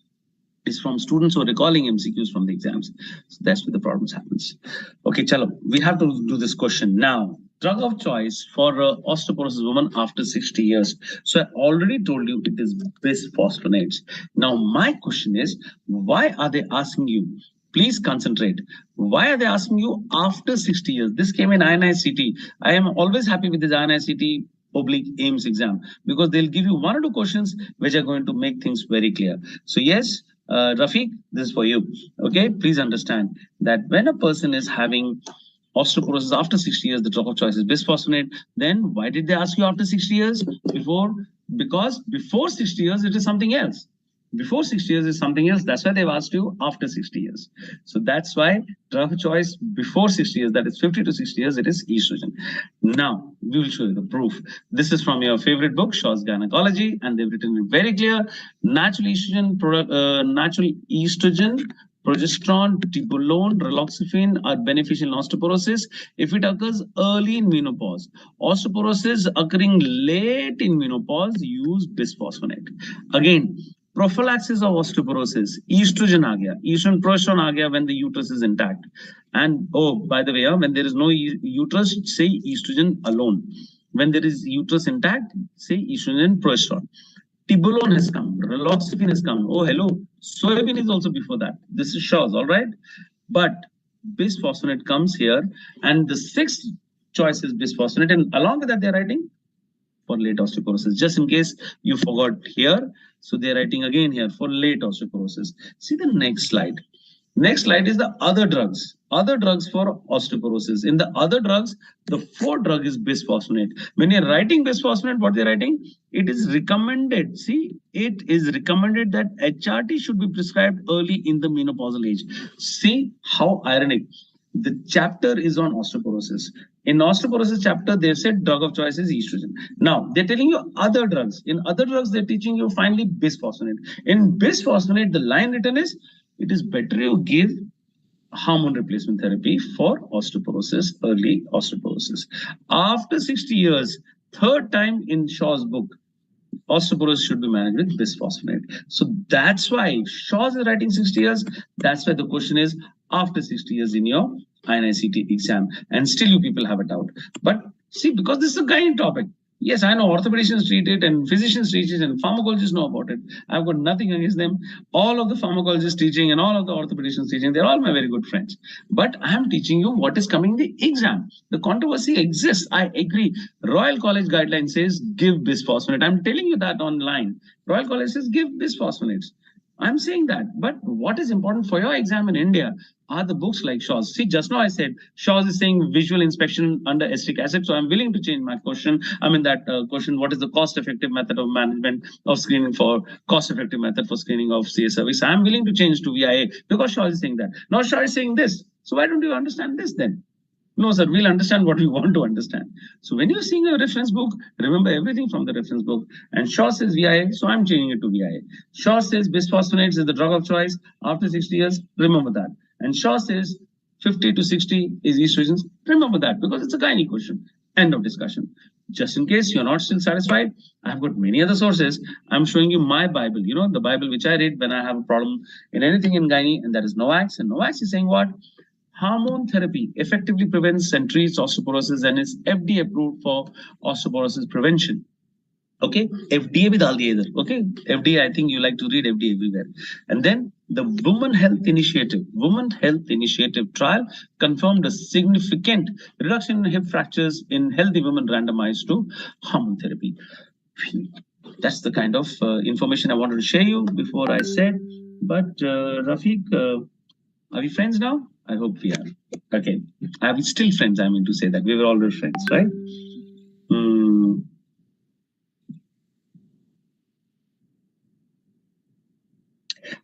is from students who are recalling MCQs from the exams. So that's where the problems happens. Okay, chalo, we have to do this question now. Drug of choice for osteoporosis woman after 60 years. So I already told you it is bisphosphonates. Now my question is, why are they asking you? Please concentrate. Why are they asking you after 60 years? This came in INI-CET. I am always happy with this INI-CET /AIMS exam because they'll give you 1 or 2 questions which are going to make things very clear. So yes, Rafiq, this is for you. Okay, please understand that when a person is having osteoporosis after 60 years, the drug of choice is bisphosphonate. Then why did they ask you after 60 years? Because before 60 years, it is something else. Before 60 years is something else. That's why they've asked you after 60 years. So that's why drug of choice before 60 years, that is 50 to 60 years, it is estrogen. Now, we will show you the proof. This is from your favorite book, Shaw's Gynecology, and they've written it very clear. Natural estrogen, progesterone, tibolone, raloxifene are beneficial in osteoporosis if it occurs early in menopause. Osteoporosis occurring late in menopause, use bisphosphonate. Again, prophylaxis of osteoporosis, estrogen aa gaya, estrogen progesterone aa gaya when the uterus is intact. And oh, by the way, when there is no uterus, say estrogen alone. When there is uterus intact, say estrogen and progesterone. Tibolone has come, raloxifene has come. Oh, hello. Soybean is also before that. This is Shaw's, all right? But bisphosphonate comes here, and the sixth choice is bisphosphonate. And along with that, they're writing for late osteoporosis, just in case you forgot here. So they're writing again here for late osteoporosis. See the next slide. Next slide is the other drugs for osteoporosis. In the other drugs, the fourth drug is bisphosphonate. When you're writing bisphosphonate, what they're writing, it is recommended. See, it is recommended that HRT should be prescribed early in the menopausal age. See how ironic. The chapter is on osteoporosis. In osteoporosis chapter, they said drug of choice is estrogen. Now, they're telling you other drugs. In other drugs, they're teaching you finally bisphosphonate. In bisphosphonate, the line written is, it is better you give hormone replacement therapy for osteoporosis, early osteoporosis. After 60 years, third time in Shaw's book, osteoporosis should be managed with bisphosphonate. So that's why Shaw's is writing 60 years. That's why the question is after 60 years in your INI-CET exam. And still you people have a doubt. But see, because this is a gynae topic. Yes, I know orthopedicians treat it and physicians treat it and pharmacologists know about it. I've got nothing against them. All of the pharmacologists teaching and all of the orthopedicians teaching, they're all my very good friends. But I'm teaching you what is coming in the exam. The controversy exists. I agree. Royal College guideline says give bisphosphonate. I'm telling you that online. Royal College says give bisphosphonates. I'm saying that. But what is important for your exam in India are the books like Shaw's. See, just now I said Shaw's is saying visual inspection under acetic acid. So I'm willing to change my question. I mean that question, what is the cost-effective method of management of screening for cost-effective method for screening of CA cervix? I'm willing to change to VIA because Shaw's is saying that. Now Shaw is saying this. So why don't you understand this then? No, sir, we'll understand what we want to understand. So when you're seeing a reference book, remember everything from the reference book. And Shaw says VIA, so I'm changing it to VIA. Shaw says bisphosphonates is the drug of choice after 60 years. Remember that. And Shaw says 50 to 60 is estrogens. Remember that because it's a gynae question. End of discussion. Just in case you're not still satisfied, I've got many other sources. I'm showing you my Bible, you know, the Bible which I read when I have a problem in anything in gynae, and that is Novax. And Novax is saying what? Hormone therapy effectively prevents and treats osteoporosis and is FDA approved for osteoporosis prevention. Okay, FDA with all the other. Okay, FDA, I think you like to read FDA everywhere. And then the Women Health Initiative trial confirmed a significant reduction in hip fractures in healthy women randomized to hormone therapy. That's the kind of information I wanted to share you before I said. But Rafiq, are we friends now? I hope we are. Okay. Are we still friends? I mean to say that we were always friends, right?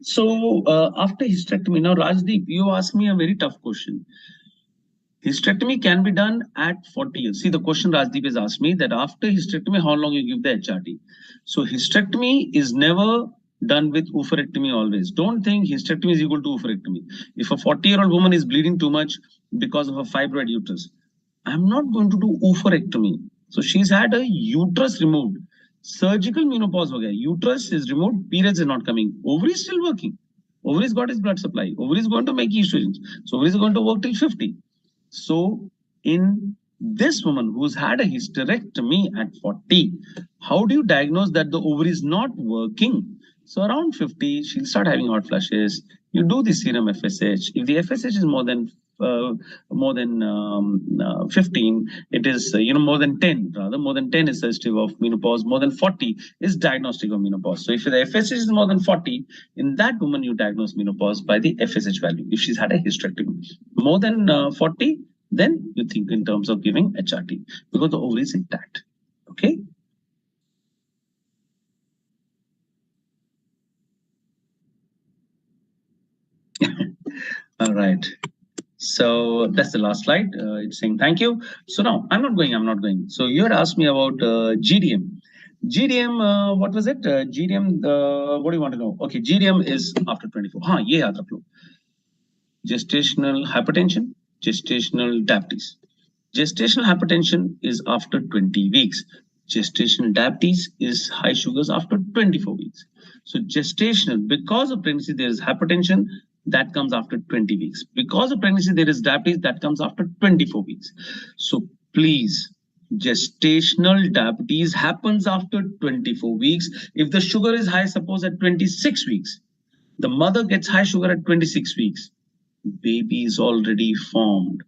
So after hysterectomy, now Rajdeep, you asked me a very tough question. Hysterectomy can be done at 40 years. See, the question Rajdeep has asked me that after hysterectomy, how long you give the HRT? So hysterectomy is never done with oophorectomy always. Don't think hysterectomy is equal to oophorectomy. If a 40-year-old woman is bleeding too much because of a fibroid uterus, I'm not going to do oophorectomy. So she's had a uterus removed. Surgical menopause ho gaya. Uterus is removed, periods are not coming. Ovary is still working. Ovary has got its blood supply. Ovary is going to make estrogens. So ovary is going to work till 50. So in this woman who's had a hysterectomy at 40, how do you diagnose that the ovary is not working? So around 50, she'll start having hot flashes. You do the serum FSH. If the FSH is more than 15, it is more than 10 rather. More than 10 is suggestive of menopause. More than 40 is diagnostic of menopause. So if the FSH is more than 40, in that woman you diagnose menopause by the FSH value if she's had a hysterectomy. More than 40, then you think in terms of giving HRT because the ovary is intact. Okay. All right. So that's the last slide. It's saying thank you. So now I'm not going. So you had asked me about GDM. GDM, what was it? GDM, what do you want to know? Okay, GDM is after 24. Ye yaad rakh lo. Gestational hypertension, gestational diabetes. Gestational hypertension is after 20 weeks. Gestational diabetes is high sugars after 24 weeks. So gestational, because of pregnancy, there is hypertension that comes after 20 weeks. Because of pregnancy, there is diabetes that comes after 24 weeks. So please, gestational diabetes happens after 24 weeks. If the sugar is high, suppose at 26 weeks, the mother gets high sugar at 26 weeks, baby is already formed.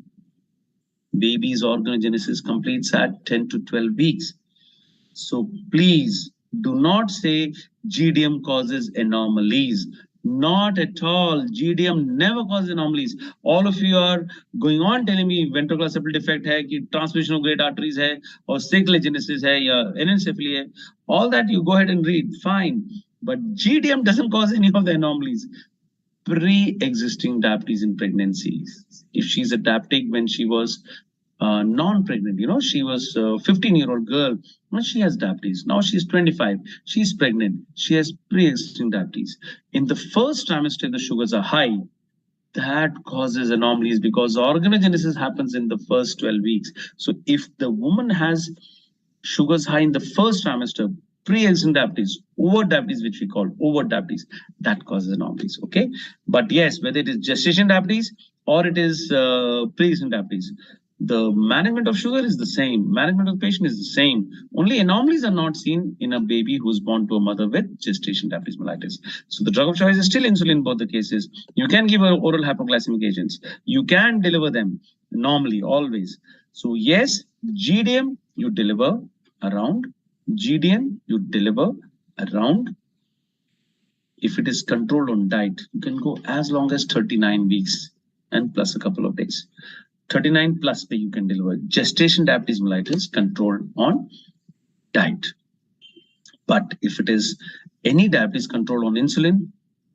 Baby's organogenesis completes at 10 to 12 weeks. So please do not say GDM causes anomalies. Not at all. GDM never causes anomalies. All of you are going on telling me ventricular septal defect hai, ki transmission of great arteries hai, or cyclogenesis hai, ya anencephaly hai. All that you go ahead and read, fine. But GDM doesn't cause any of the anomalies. Pre-existing diabetes in pregnancy. If she's a diabetic when she was non-pregnant, she was a 15-year-old girl, she has diabetes. Now she's 25, she's pregnant, she has pre-existing diabetes. In the first trimester, the sugars are high. That causes anomalies because organogenesis happens in the first 12 weeks. So if the woman has sugars high in the first trimester, pre-existing diabetes, overt diabetes, which we call overt diabetes, that causes anomalies. Okay, but yes, whether it is gestation diabetes or it is pre-existing diabetes, the management of sugar is the same. Management of the patient is the same. Only anomalies are not seen in a baby who's born to a mother with gestation diabetes mellitus. So the drug of choice is still insulin in both the cases. You can give oral hypoglycemic agents. You can deliver them normally, always. So yes, GDM, you deliver around. GDM, you deliver around. If it is controlled on diet, you can go as long as 39 weeks and plus a couple of days. 39 plus where you can deliver. Gestation diabetes mellitus controlled on diet. But if it is any diabetes controlled on insulin,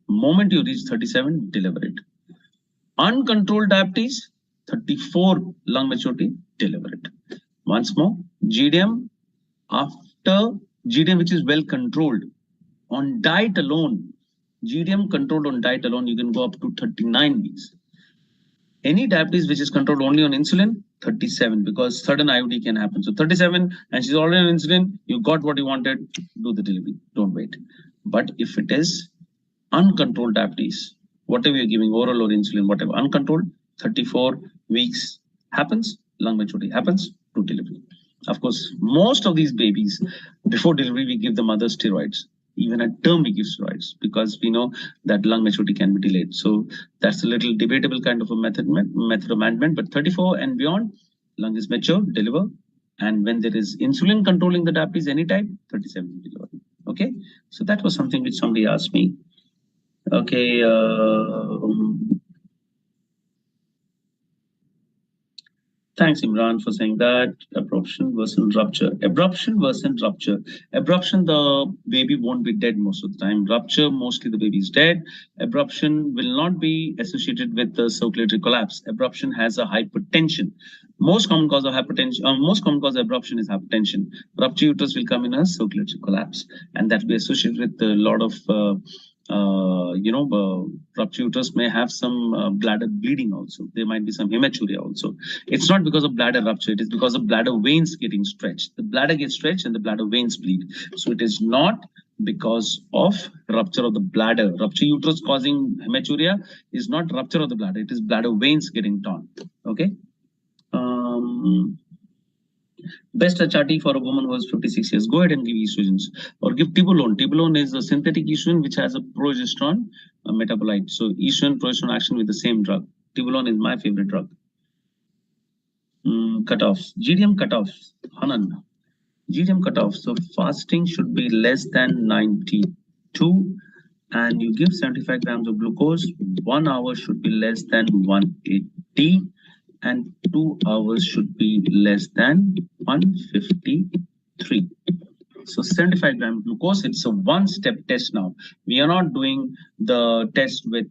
moment you reach 37, deliver it. Uncontrolled diabetes, 34 lung maturity, deliver it. Once more, GDM, after GDM which is well controlled on diet alone, GDM controlled on diet alone, you can go up to 39 weeks. Any diabetes which is controlled only on insulin, 37, because sudden IUD can happen. So 37, and she's already on insulin, you got what you wanted, do the delivery, don't wait. But if it is uncontrolled diabetes, whatever you're giving, oral or insulin, whatever, uncontrolled, 34 weeks happens, lung maturity happens, do delivery. Of course, most of these babies, before delivery, we give the mother steroids. Even at term, we give steroids because we know that lung maturity can be delayed. So that's a little debatable kind of a method of management. But 34 and beyond, lung is mature, deliver. And when there is insulin controlling the diabetes any type, 37 deliver. Okay, so that was something which somebody asked me. Okay. Thanks, Imran, for saying that. Abruption versus rupture. Abruption versus rupture. Abruption, the baby won't be dead most of the time. Rupture, mostly the baby is dead. Abruption will not be associated with the circulatory collapse. Abruption has a hypertension. Most common cause of hypertension, most common cause of abruption is hypertension. Rupture uterus will come in a circulatory collapse, and that will be associated with a lot of rupture uterus may have some bladder bleeding also. There might be some hematuria also. It's not because of bladder rupture, it is because of bladder veins getting stretched. The bladder gets stretched and the bladder veins bleed. So it is not because of rupture of the bladder. Rupture uterus causing hematuria is not rupture of the bladder, it is bladder veins getting torn. Okay. Best HRT for a woman who is 56 years. Go ahead and give estrogens or give tibolone. Tibolone is a synthetic estrogen which has a progesterone metabolite. So estrogen, progesterone action with the same drug. Tibolone is my favorite drug. Cutoffs. GDM cutoffs. Hanan. GDM cutoff. So fasting should be less than 92 and you give 75 grams of glucose. 1 hour should be less than 180. And 2 hours should be less than 153. So 75 grams glucose, it's a one-step test now. We are not doing the test with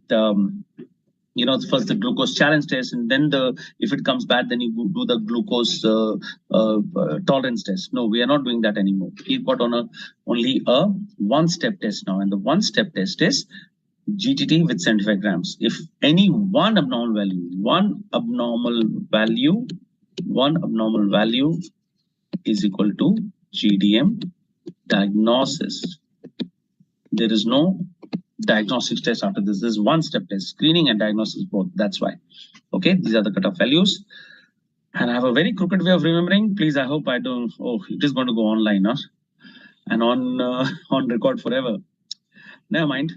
you know, first the glucose challenge test, and then if it comes bad, then you do the glucose tolerance test. No, we are not doing that anymore. We've got only a one-step test now, and the one-step test is GTT with 75 grams. If any one abnormal value is equal to GDM diagnosis. There is no diagnostics test after this. This is one-step test, screening and diagnosis both. That's why. Okay, these are the cutoff values. And I have a very crooked way of remembering. Please, I hope I don't. Oh, it is going to go online, huh? And on record forever. Never mind.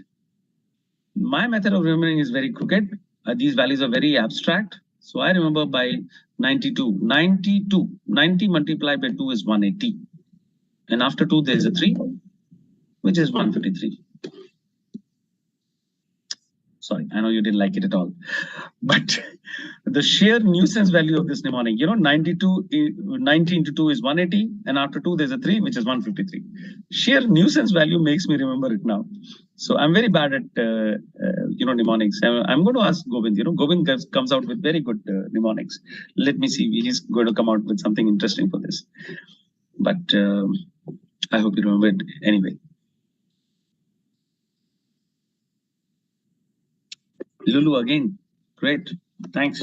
My method of remembering is very crooked. These values are very abstract. So I remember by 92. 90 multiplied by 2 is 180. And after 2, there is a 3, which is 153. Sorry, I know you didn't like it at all. But the sheer nuisance value of this mnemonic, you know, 90 into 2 is 180. And after 2, there's a 3, which is 153. Sheer nuisance value makes me remember it now. So I'm very bad at, you know, mnemonics. I'm going to ask Govind. You know, Govind comes out with very good mnemonics. Let me see. He's going to come out with something interesting for this. But I hope you remember it anyway. Lulu again. Great. Thanks.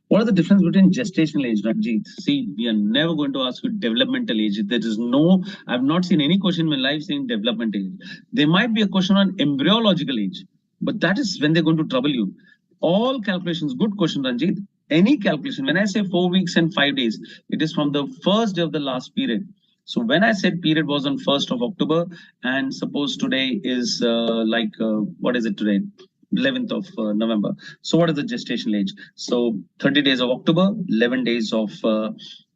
What are the difference between gestational age, Ranjit? See, we are never going to ask you developmental age. There is no, I've not seen any question in my life saying developmental age. There might be a question on embryological age, but that is when they're going to trouble you. All calculations, good question, Ranjit. Any calculation, when I say 4 weeks and 5 days, it is from the first day of the last period. So when I said period was on 1st of October, and suppose today is what is it today? 11th of November. So what is the gestational age? So 30 days of October, 11 days of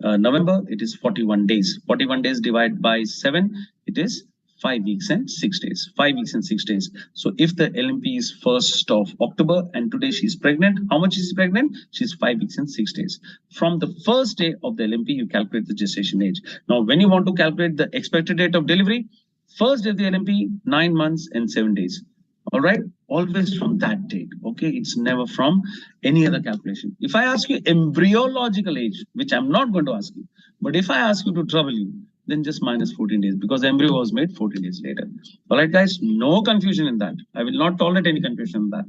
November, it is 41 days. 41 days divided by 7, it is 5 weeks and 6 days. 5 weeks and 6 days. So if the LMP is 1st of October and today she's pregnant, how much is she pregnant? She's 5 weeks and 6 days. From the first day of the LMP, you calculate the gestation age. Now, when you want to calculate the expected date of delivery, first day of the LMP, 9 months and 7 days. All right, always from that date. Okay, it's never from any other calculation. If I ask you embryological age, which I'm not going to ask you, but if I ask you to trouble you, then just minus 14 days because embryo was made 14 days later. All right, guys, no confusion in that. I will not tolerate any confusion in that.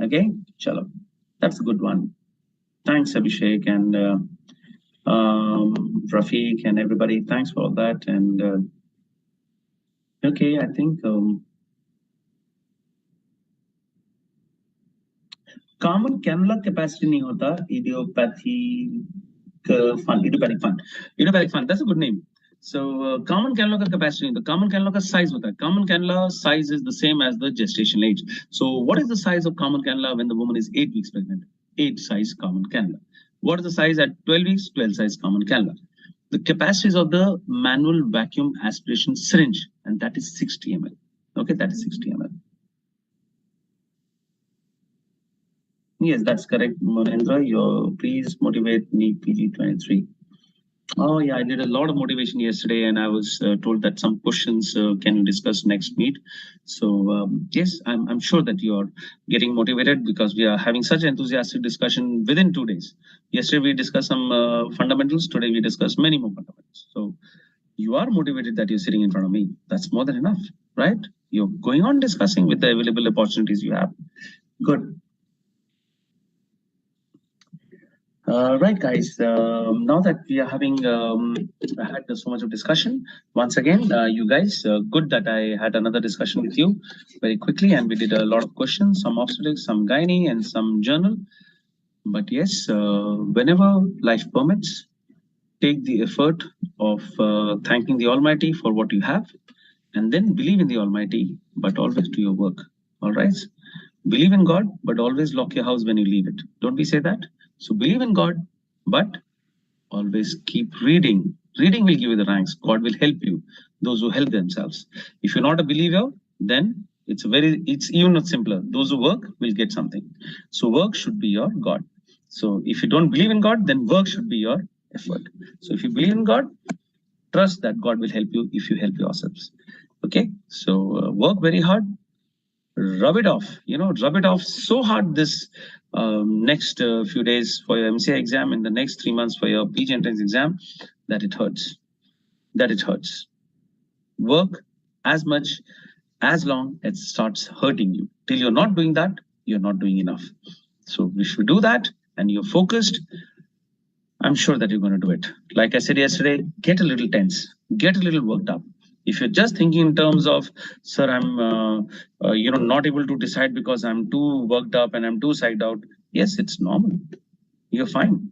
Okay, chalo. That's a good one. Thanks, Abhishek and Rafiq and everybody. Thanks for all that. And okay, I think common cannula capacity नहीं होता, idiopathic fund. That's a good name. So common cannula का capacity, the common cannula का size होता है. Common cannula size is the same as the gestation age. So what is the size of common cannula when the woman is 8 weeks pregnant? 8 size common cannula. What is the size at 12 weeks? 12 size common cannula. The capacities of the manual vacuum aspiration syringe, and that is 60 ml. Okay, that is 60 ml. Yes, that's correct, Monendra. Please motivate NEET PG 23. Oh yeah, I did a lot of motivation yesterday, and I was told that some questions can you discuss next meet. So yes, I'm sure that you are getting motivated because we are having such enthusiastic discussion within 2 days. Yesterday we discussed some fundamentals. Today we discussed many more fundamentals. So you are motivated that you're sitting in front of me. That's more than enough, right? You're going on discussing with the available opportunities you have. Good. Right, guys. Now that we are having had so much of discussion, once again, you guys, good that I had another discussion with you very quickly, and we did a lot of questions, some obstetrics, some gynae, and some journal. But yes, whenever life permits, take the effort of thanking the Almighty for what you have, and then believe in the Almighty, but always do your work. All right. Believe in God, but always lock your house when you leave it. Don't we say that? So believe in God, but always keep reading. Reading will give you the ranks. God will help you, those who help themselves. If you're not a believer, then it's even not simpler. Those who work will get something. So work should be your God. So if you don't believe in God, then work should be your effort. So if you believe in God, trust that God will help you if you help yourselves. Okay, so work very hard, rub it off, rub it off so hard this next few days for your MCA exam and the next 3 months for your PG entrance exam that it hurts, Work as much as long as it starts hurting you. Till you're not doing that, you're not doing enough. So if you do that and you're focused, I'm sure that you're going to do it. Like I said yesterday, get a little tense, get a little worked up. If you're just thinking in terms of, sir, I'm not able to decide because I'm too worked up and I'm too psyched out. Yes, it's normal. You're fine.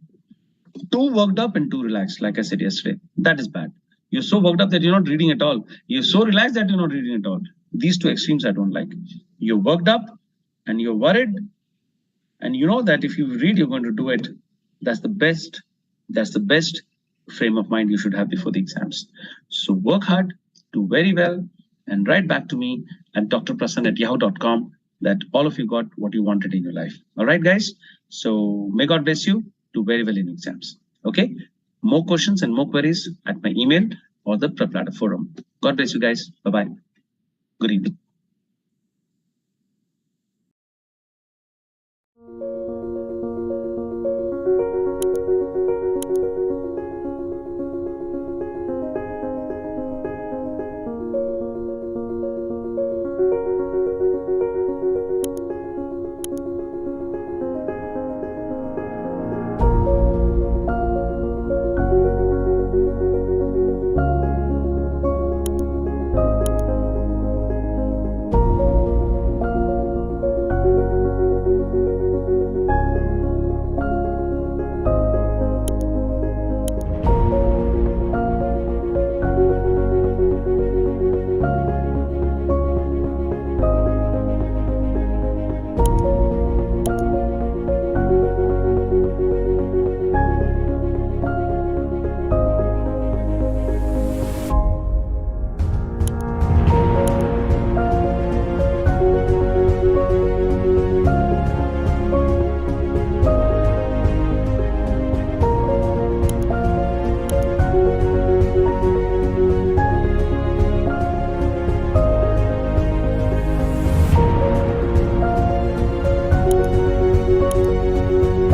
Too worked up and too relaxed, like I said yesterday, that is bad. You're so worked up that you're not reading at all. You're so relaxed that you're not reading at all. These two extremes I don't like. You're worked up and you're worried, and you know that if you read, you're going to do it. That's the best frame of mind you should have before the exams. So work hard, do very well, and write back to me at drprassan@yahoo.com that all of you got what you wanted in your life. All right, guys. So may God bless you. Do very well in exams. Okay. More questions and more queries at my email or the Prepladder forum. God bless you guys. Bye-bye. Good evening.